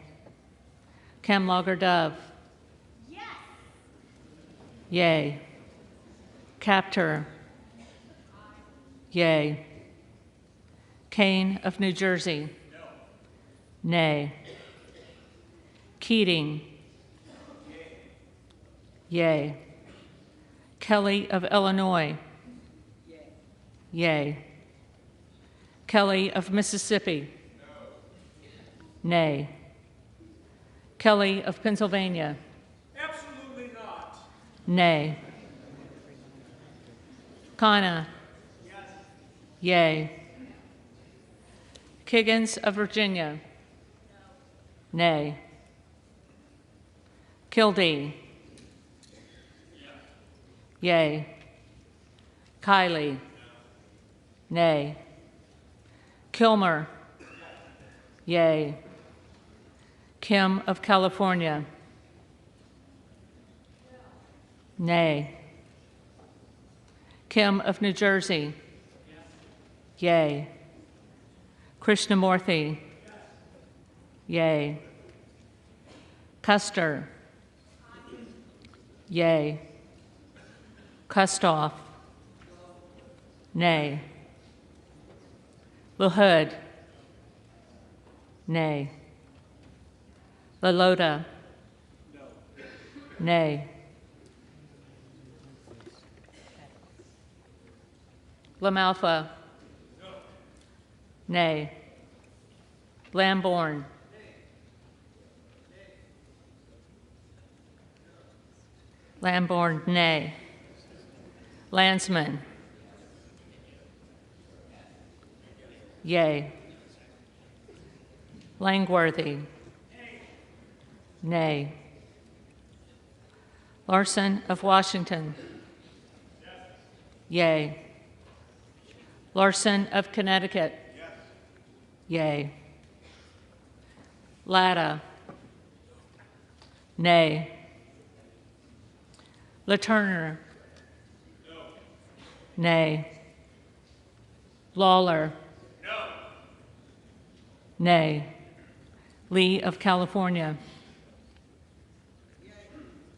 Camlogger Dove. Yay. Captor. Yay. Kane of New Jersey. Nay. Keating. Yay. Kelly of Illinois. Yay. Kelly of Mississippi. Nay. Kelly of Pennsylvania. Absolutely not. Nay. Kana. Yay. Kiggins of Virginia. Nay. Kildee. Yay. Kiley. Nay. Kilmer. Yay. Kim of California. Nay. Kim of New Jersey. Yay. Krishnamurthy. Yay. Custer. Yay. Kustoff. Nay. LaHood. Nay. LaLota. Nay. LaMalfa. Nay. Lamborn. Lamborn, nay. Landsman. Yay. Langworthy. Nay. Larson of Washington. Yay. Larson of Connecticut. Yay. Latta. Nay. LaTurner. Nay. Lawler. Nay. Lee of California.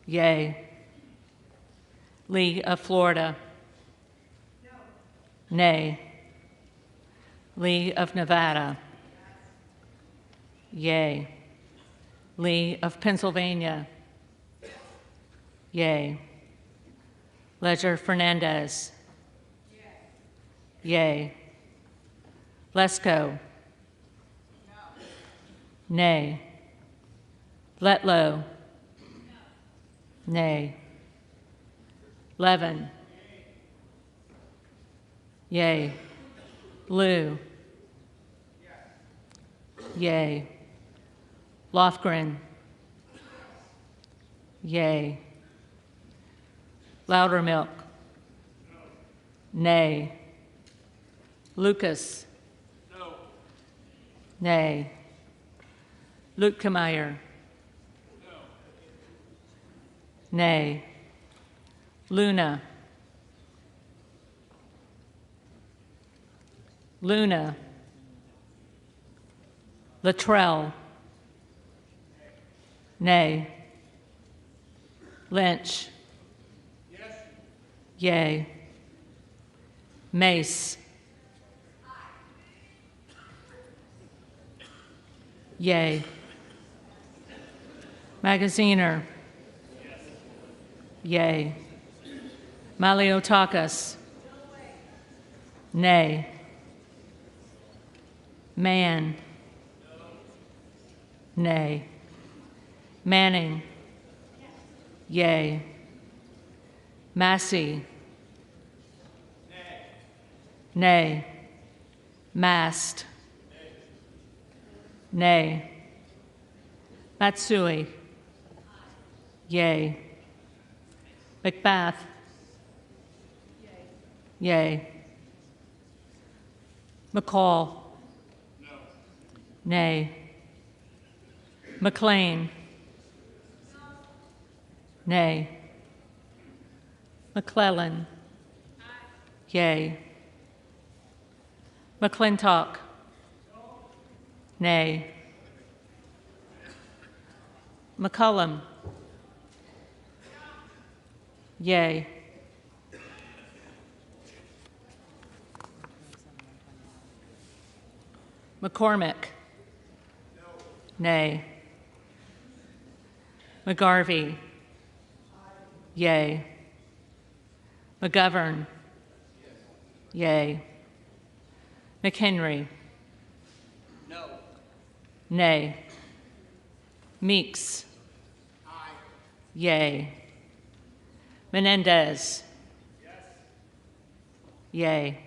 Yay. Lee of Florida. Nay. Lee of Nevada. Yay. Lee of Pennsylvania. Yay. Ledger Fernandez. Yay. Lesko. Nay. Letlow. Nay. Levin. Yay. Liu. Yay. Lofgren. Yay. Loudermilk. Nay. Lucas. Nay. Lutkemeyer. Nay. Luna. Luna. Luttrell. Nay. Lynch. Yay. Mace. Yay. Magaziner. Yay. Maliotakis. Nay. Man. Nay. Manning. Yay. Massey. Nay. Mast. Nay. Matsui. Yay. Macbeth. Yay. McCall. Nay. McLean. Nay. McClellan. Yay. McClintock. Nay. McCullum. Yay. McCormick. Nay. McGarvey. Yay. McGovern. Yay. McHenry. No. Nay. Meeks. Yay. Menendez. Yay.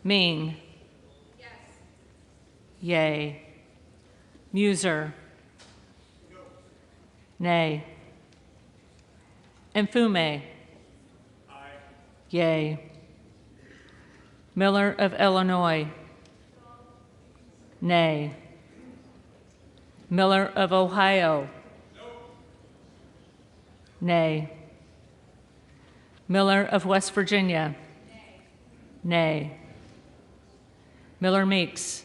Ming. Yay. Muser. Nay. Mfume. Yay. Miller of Illinois. Nay. Miller of Ohio. Nay. Miller of West Virginia. Nay. Miller Meeks.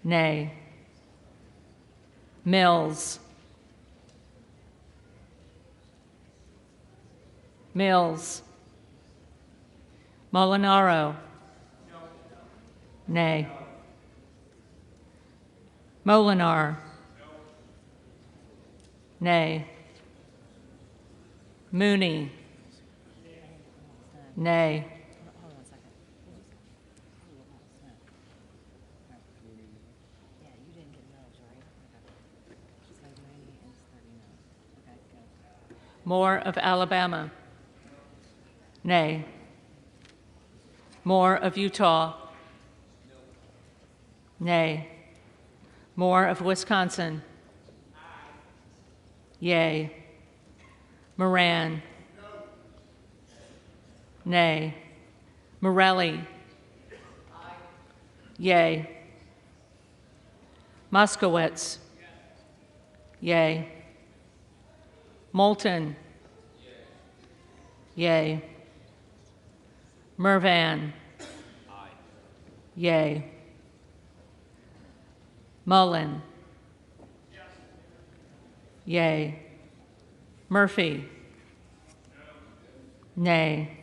Nay. Mills. Mills. Molinaro. Nay. Molinar. Nay. Mooney. Nay. Moore of Alabama. Nay. Moore of Utah. Nay. Moore of Wisconsin. Yay. Moran. Nay. Morelli. Yay. Moskowitz. Yay. Moulton. Yay. Mervan. Yay. Mullen. Yay. Murphy. Nay.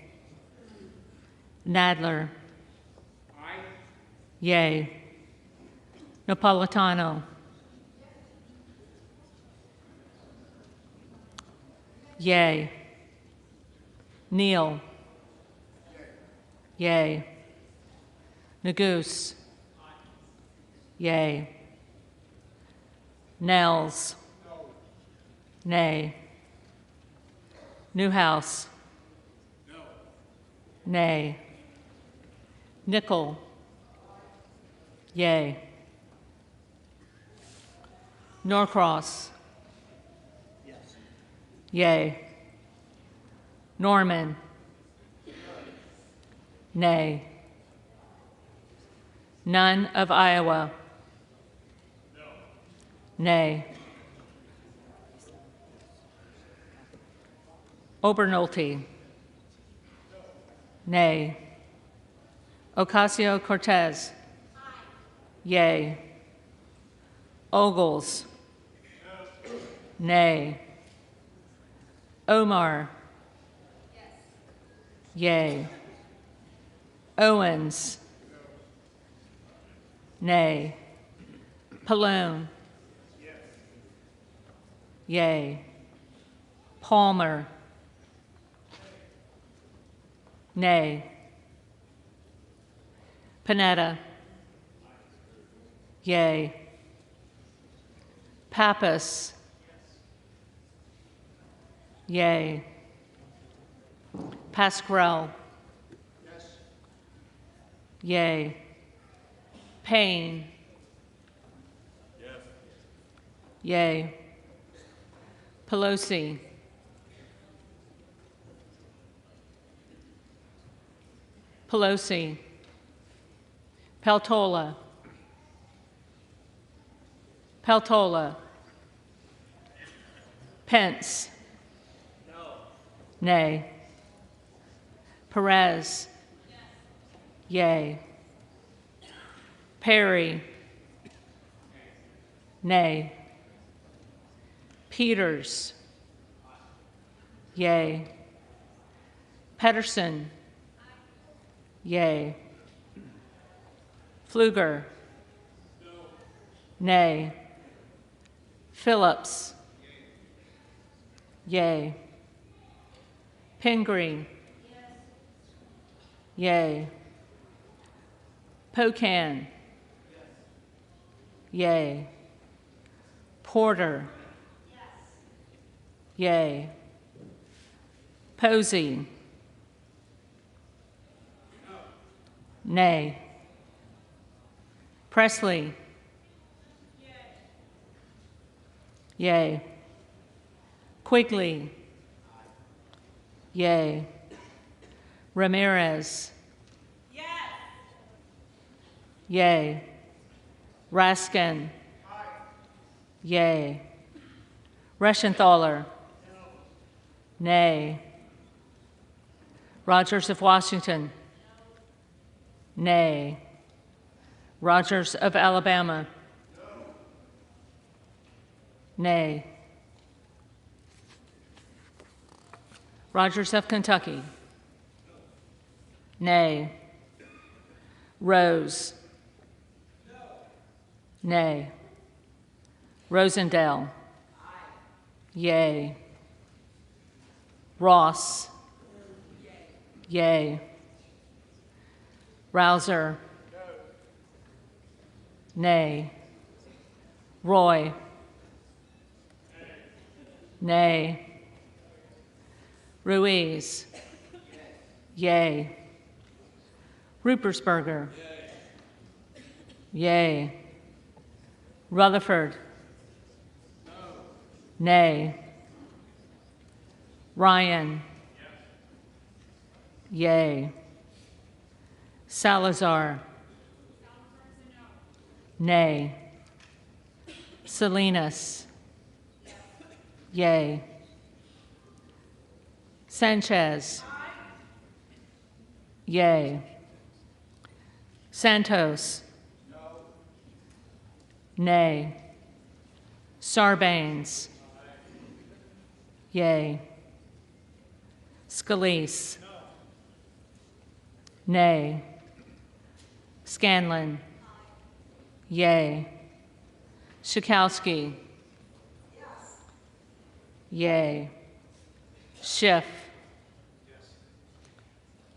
Nadler. Yay. Napolitano. Yay. Neal. Yay. Neguse. Yay. Nels. Nay. Newhouse. Nay. Nickel. Yay. Norcross. Yay. Norman. Nay. None of Iowa. Nay. Obernolte. Nay. Ocasio-Cortez. Yay. Ogles. Nay. Omar. Yay. Owens. Nay. Pallone. Yay. Palmer. Nay. Panetta. Yay. Pappas. Yay. Pasquarel. Yay. Payne. Yay. Pelosi. Pelosi. Peltola. Peltola. Pence. No. Nay. Perez. Yes. Yay. Perry. Nay. Peters. Yay. Pedersen. Yay. Pfluger. No. Nay. Phillips. Yay. Pingree. Yes. Yay. Pocan. Yes. Yay. Porter. Yes. Yay. Posey. No. Nay. Presley. Yay. Quigley. Yay. Ramirez. Yes. Yay. Raskin. Yay. Reschenthaler. Nay. Rogers of Washington. Nay. Rogers of Alabama. Nay. Rogers of Kentucky. Nay. Rose. Nay. Rosendale. Yay. Ross. Yay. Rouser. Nay. Roy. Nay. Ruiz. Yay. Rupersberger. Yay. Rutherford. Nay. Ryan. Yay. Salazar. Nay. Salinas. Yay. Sanchez. Yay. Santos. Nay. Sarbanes. Yay. Scalise. Nay. Scanlon. Yay. Schakowsky. Yay. Schiff.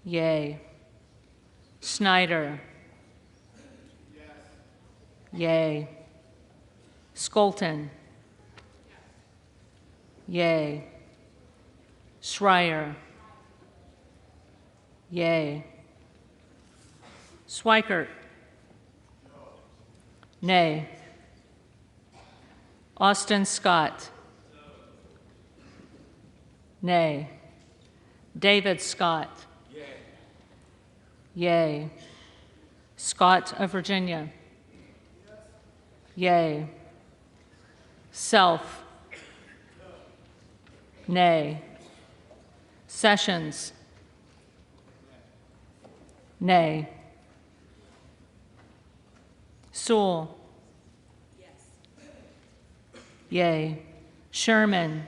Yay. Snyder. Yay. Skolton. Yay. Schreier. Yay. Swikert. Nay. Austin Scott. Nay. David Scott. Yay. Scott of Virginia. Yay. Self. Nay. Sessions. Nay. Sewell. Yay. Sherman.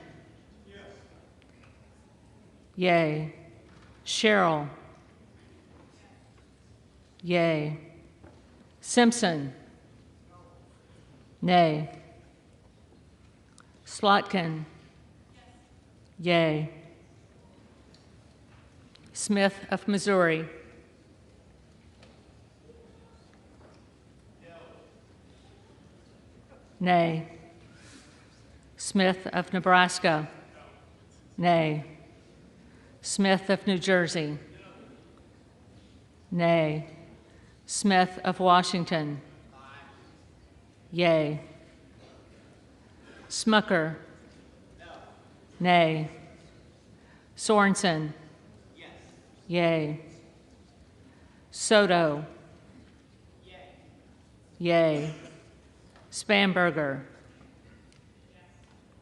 Yay. Sherrill. Yay. Simpson. Nay. Slotkin. Yay. Smith of Missouri. Nay. Smith of Nebraska. Nay. Smith of New Jersey. Nay. Smith of Washington. Yay. Smucker. Nay. Sorensen. Yay. Soto. Yay. Spamberger.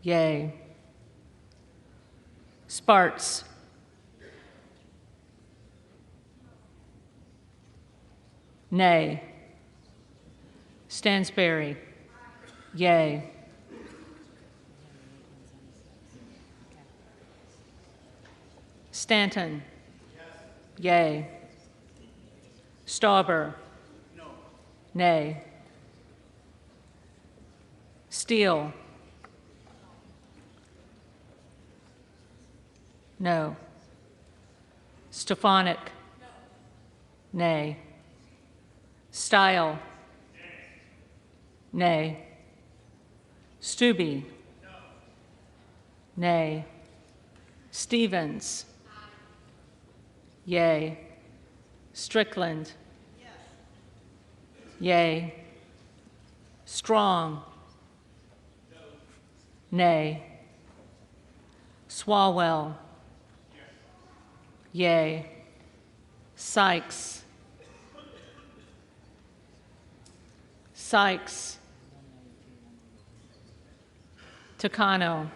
Yay. Sparts. Nay. Stansberry. Yay. Stanton. Yay. Stauber. Nay. Steele. No. Stefanik. Nay. Style. Nay. Stube. Nay. Stevens. Yay. Strickland. Yay. Strong. Nay. Swalwell. Yay. Sykes. Sykes. Takano.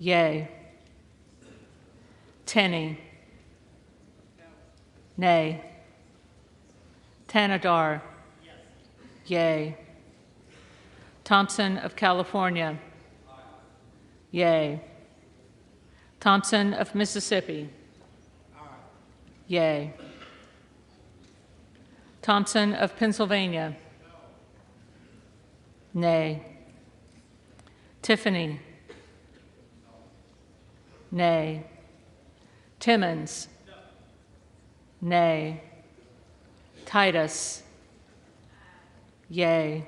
Yay. Tenney. Nay. Tanadar. Yay. Thompson of California. Yay. Thompson of Mississippi. Yay. Thompson of Pennsylvania. Nay. Tiffany. Nay. Timmons. Nay. Titus. Yay.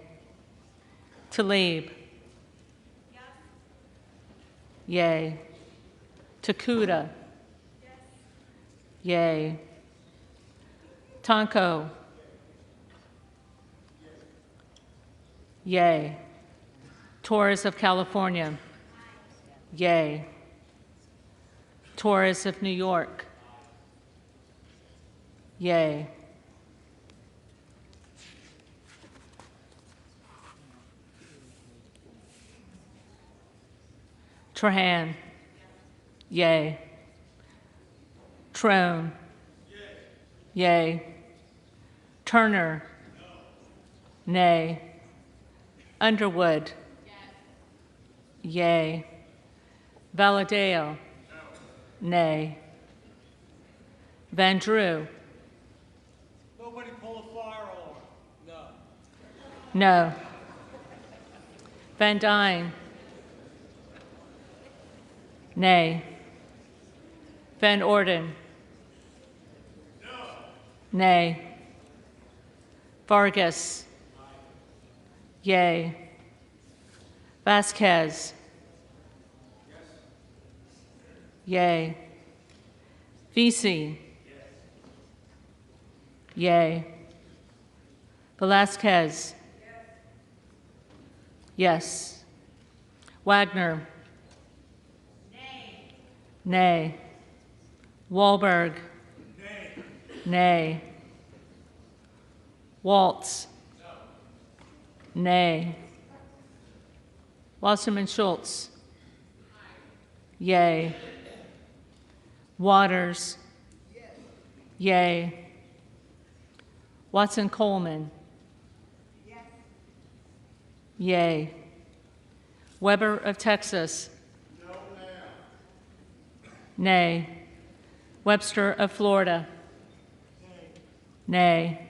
Talib. Yay. Takuda. Yay. Tonko. Yay. Torres of California. Yay. Torres of New York. Yay. Trahan. Yay. Trone. Yay. Turner. Nay. Underwood. Yay. Valadao. Nay. Van Drew. Nobody pull a fire alarm. No. No. Van Dyne. Nay. Van Orden. No. Nay. Vargas. Yay. Vasquez. Yay. Vesey. Yay. Velasquez. Yes. Wagner. Nay. Wahlberg. Nay. Waltz. Nay. Wasserman Schultz. Yay. Waters. Yay. Watson Coleman. Yay. Weber of Texas. Nay. Webster of Florida. Nay.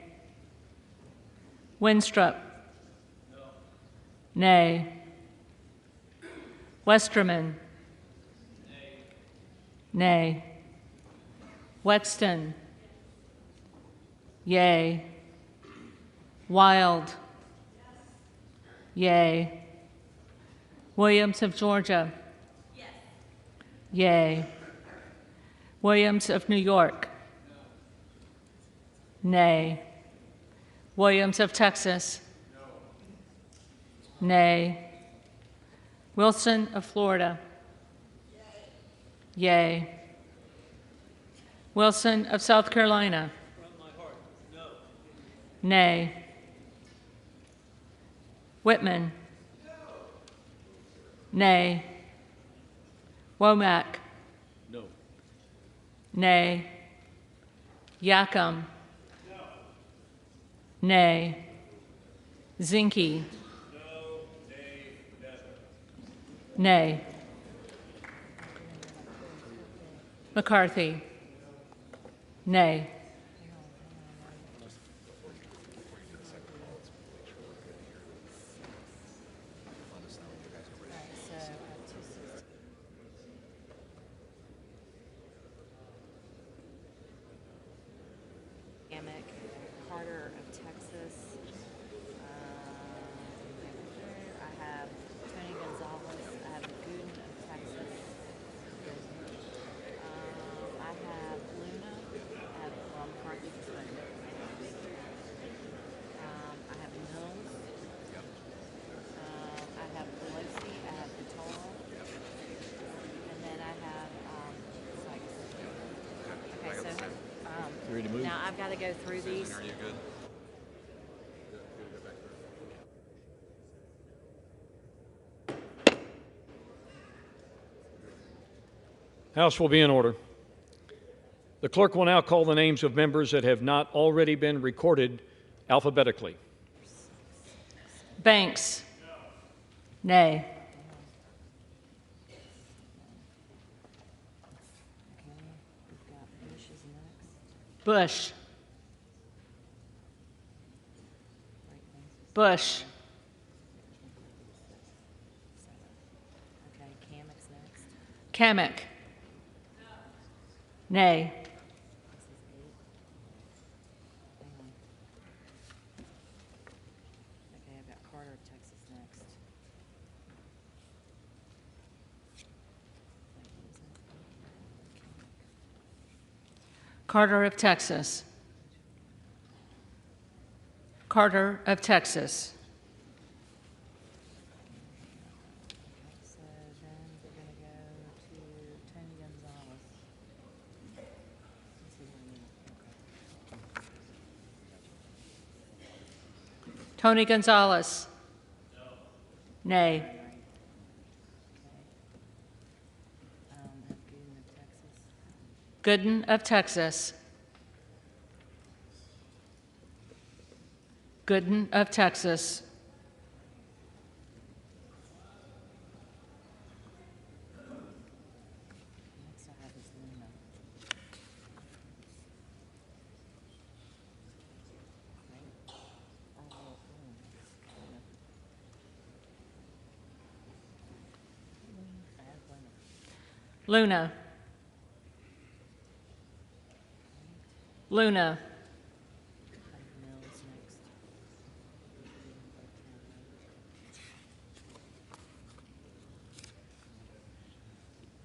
Winstrup. Nay. Westerman. Nay. Wexton. Yay. Wild. Yay. Williams of Georgia. Yay. Williams of New York. Nay. Williams of Texas. Nay. Wilson of Florida. Yay. Wilson of South Carolina. Nay. Whitman. Nay. Womack. No. Nay. Yackham. Nay. Zinke. Nay. McCarthy. Nay. Carter of Texas. I have Tony Gonzalez. I have Gooden of Texas. I have Luna. I have McCarthy. I have Mills. I have Pelosi. I have Vitola. And then I have Sykes. Okay, so You ready to move? now I've got to go through these. Are you good? House will be in order. The clerk will now call the names of members that have not already been recorded alphabetically. Banks. Nay. Bush. Bush. Okay, Kamek's next. Kamek. Nay. Okay, I've got Carter of Texas next. Carter of Texas. Carter of Texas. So then we're going to go to Tony Gonzalez. Let's see what I need. Tony Gonzalez. Nay. Gooden of Texas. Gooden of Texas. Luna. Luna.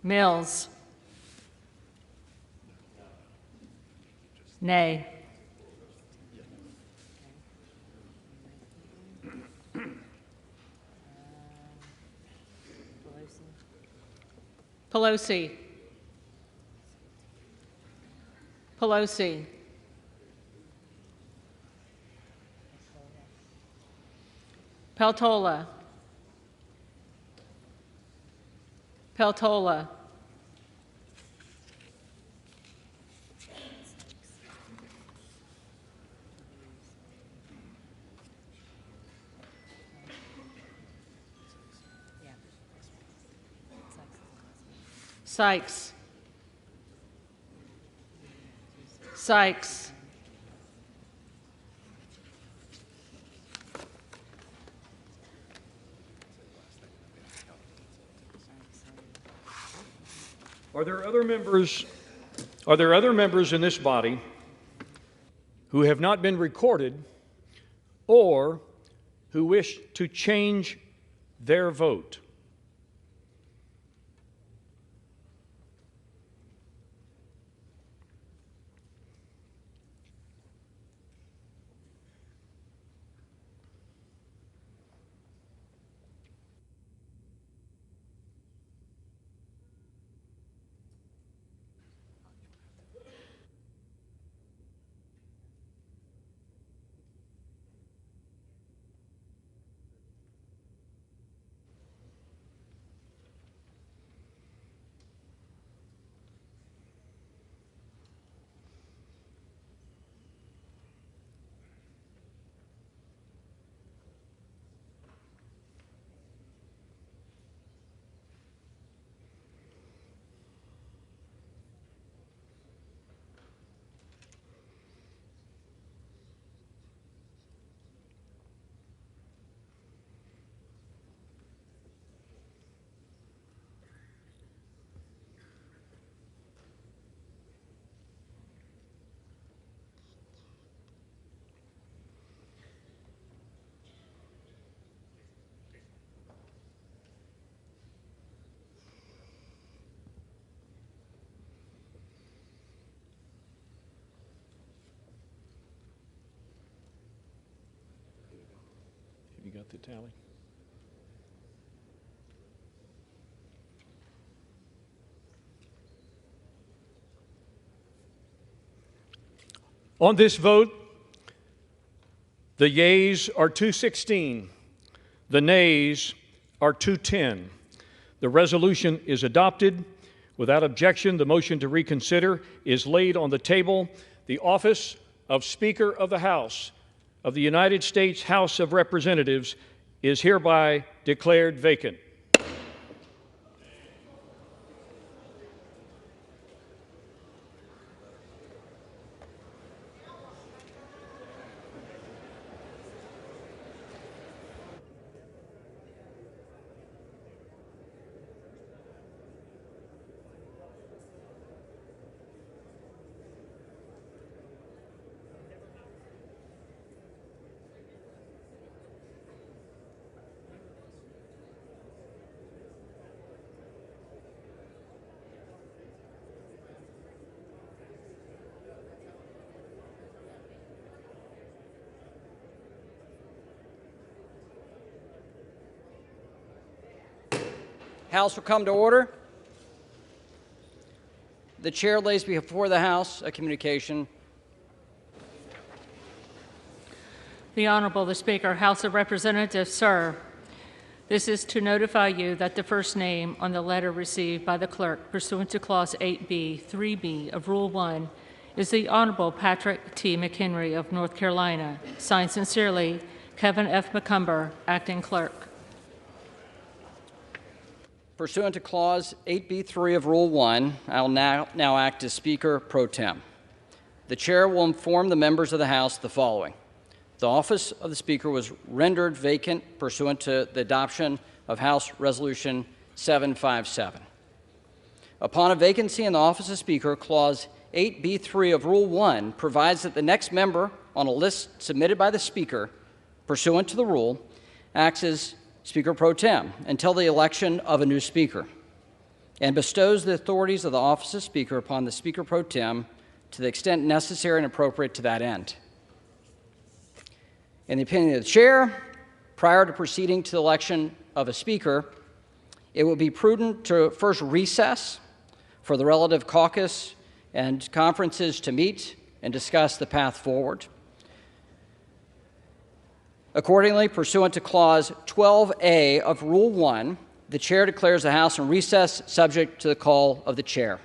Mills. Nay. Pelosi. Pelosi. Peltola. Peltola. Sykes. Sykes. Are there other members in this body who have not been recorded or who wish to change their vote? You got the tally? On this vote, the yeas are 216, the nays are 210. The resolution is adopted. Without objection, the motion to reconsider is laid on the table. The office of Speaker of the House of the United States House of Representatives is hereby declared vacant. House will come to order. The chair lays before the House a communication. The Honorable the Speaker, House of Representatives, sir. This is to notify you that the first name on the letter received by the clerk pursuant to Clause 8B, 3B of Rule 1 is the Honorable Patrick T. McHenry of North Carolina. Signed sincerely, Kevin F. McCumber, Acting Clerk. Pursuant to Clause 8B3 of Rule 1, I will now act as Speaker pro tem. The Chair will inform the members of the House the following. The office of the Speaker was rendered vacant pursuant to the adoption of House Resolution 757. Upon a vacancy in the office of Speaker, Clause 8B3 of Rule 1 provides that the next member on a list submitted by the Speaker pursuant to the rule acts as Speaker pro tem until the election of a new Speaker and bestows the authorities of the office of Speaker upon the Speaker pro tem to the extent necessary and appropriate to that end. In the opinion of the Chair, prior to proceeding to the election of a Speaker, it would be prudent to first recess for the relative caucus and conferences to meet and discuss the path forward. Accordingly, pursuant to Clause 12A of Rule 1, the Chair declares the House in recess subject to the call of the Chair.